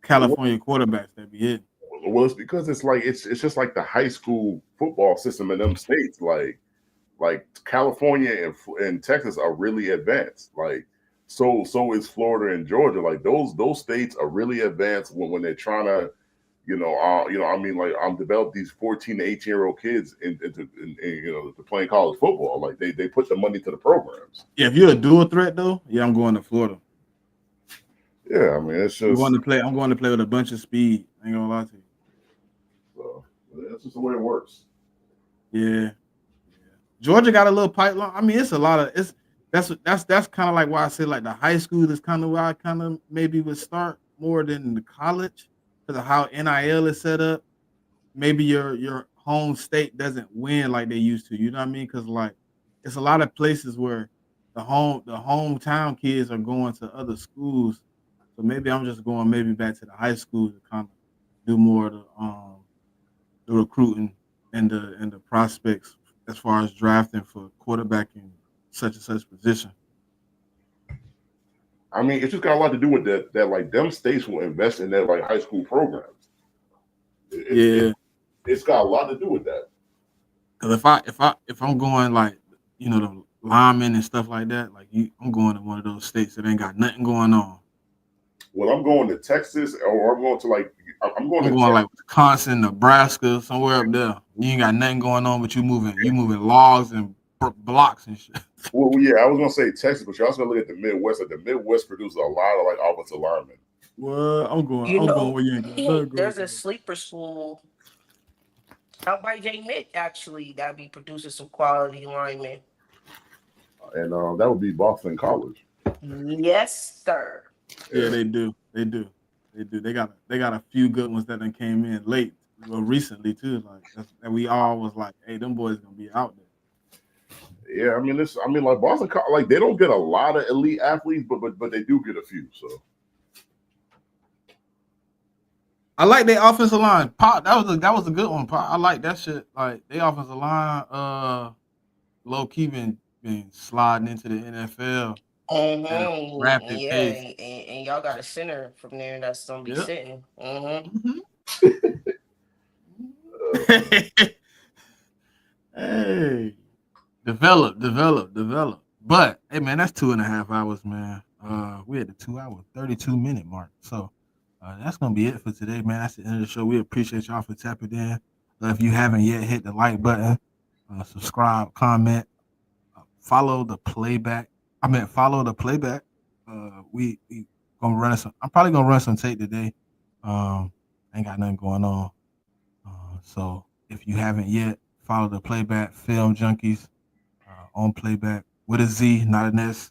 California quarterbacks that be hitting. Well, it's because it's like it's just like the high school football system in them states. Like California and Texas are really advanced. Like so is Florida and Georgia. Like those states are really advanced when they're trying to. Develop these 14 to 18-year-old kids into playing college football. Like they put the money to the programs. Yeah, if you're a dual threat though, yeah, I'm going to Florida. Yeah, I mean it's just I'm going to play with a bunch of speed. I ain't gonna lie to you. So that's just the way it works. Yeah. Georgia got a little pipeline. I mean, it's a lot of that's kind of like why I say like the high school is kind of where I kind of maybe would start more than the college. Because of how NIL is set up, maybe your home state doesn't win like they used to. You know what I mean? Because like it's a lot of places where the hometown kids are going to other schools. So maybe I'm just going maybe back to the high school to kind of do more of the recruiting and the prospects as far as drafting for quarterback in such and such position. I mean, it's just got a lot to do with that like them states will invest in their like high school programs. It's got a lot to do with that. Because if I'm going like linemen and stuff like that, like I'm going to one of those states that ain't got nothing going on. Well, I'm going to Texas, or I'm going to I'm going to like Wisconsin, Nebraska, somewhere up there. You ain't got nothing going on, but you moving logs and blocks and shit. Well, yeah, I was gonna say Texas, but you're also gonna look at the Midwest. Like the Midwest produces a lot of like offensive linemen. Well, I'm going where you ain't got nothing there's going a sleeper school out by JMIK actually that be producing some quality linemen. And that would be Boston College. Yes, sir. Yeah, they do. They got a few good ones that then came in late, recently too. Like that we all was like, hey, them boys gonna be out there. Yeah, I mean like Boston College, like they don't get a lot of elite athletes, but they do get a few. So I like their offensive line. Pop, that was a good one. Pop, I like that shit. Like their offensive line, low key been sliding into the NFL at a rapid pace. And y'all got a center from there that's gonna be sitting. Hey, develop. But hey, man, that's 2.5 hours, man. We at the 2 hour 32-minute mark. So that's gonna be it for today, man. That's the end of the show. We appreciate y'all for tapping in. If you haven't yet, hit the like button, subscribe, comment, follow the playback. Follow the playback. We gonna run some. I'm probably gonna run some tape today. Ain't got nothing going on. So if you haven't yet, follow the playback Film Junkies on playback with a Z, not an S.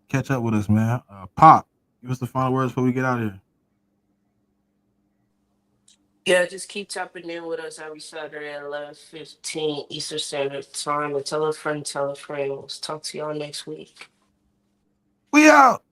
Catch up with us, man. Pop, give us the final words before we get out of here. Yeah, just keep tapping in with us every Saturday at 11:15 Eastern Standard Time. And tell a friend, tell a friend. We'll talk to y'all next week. We out.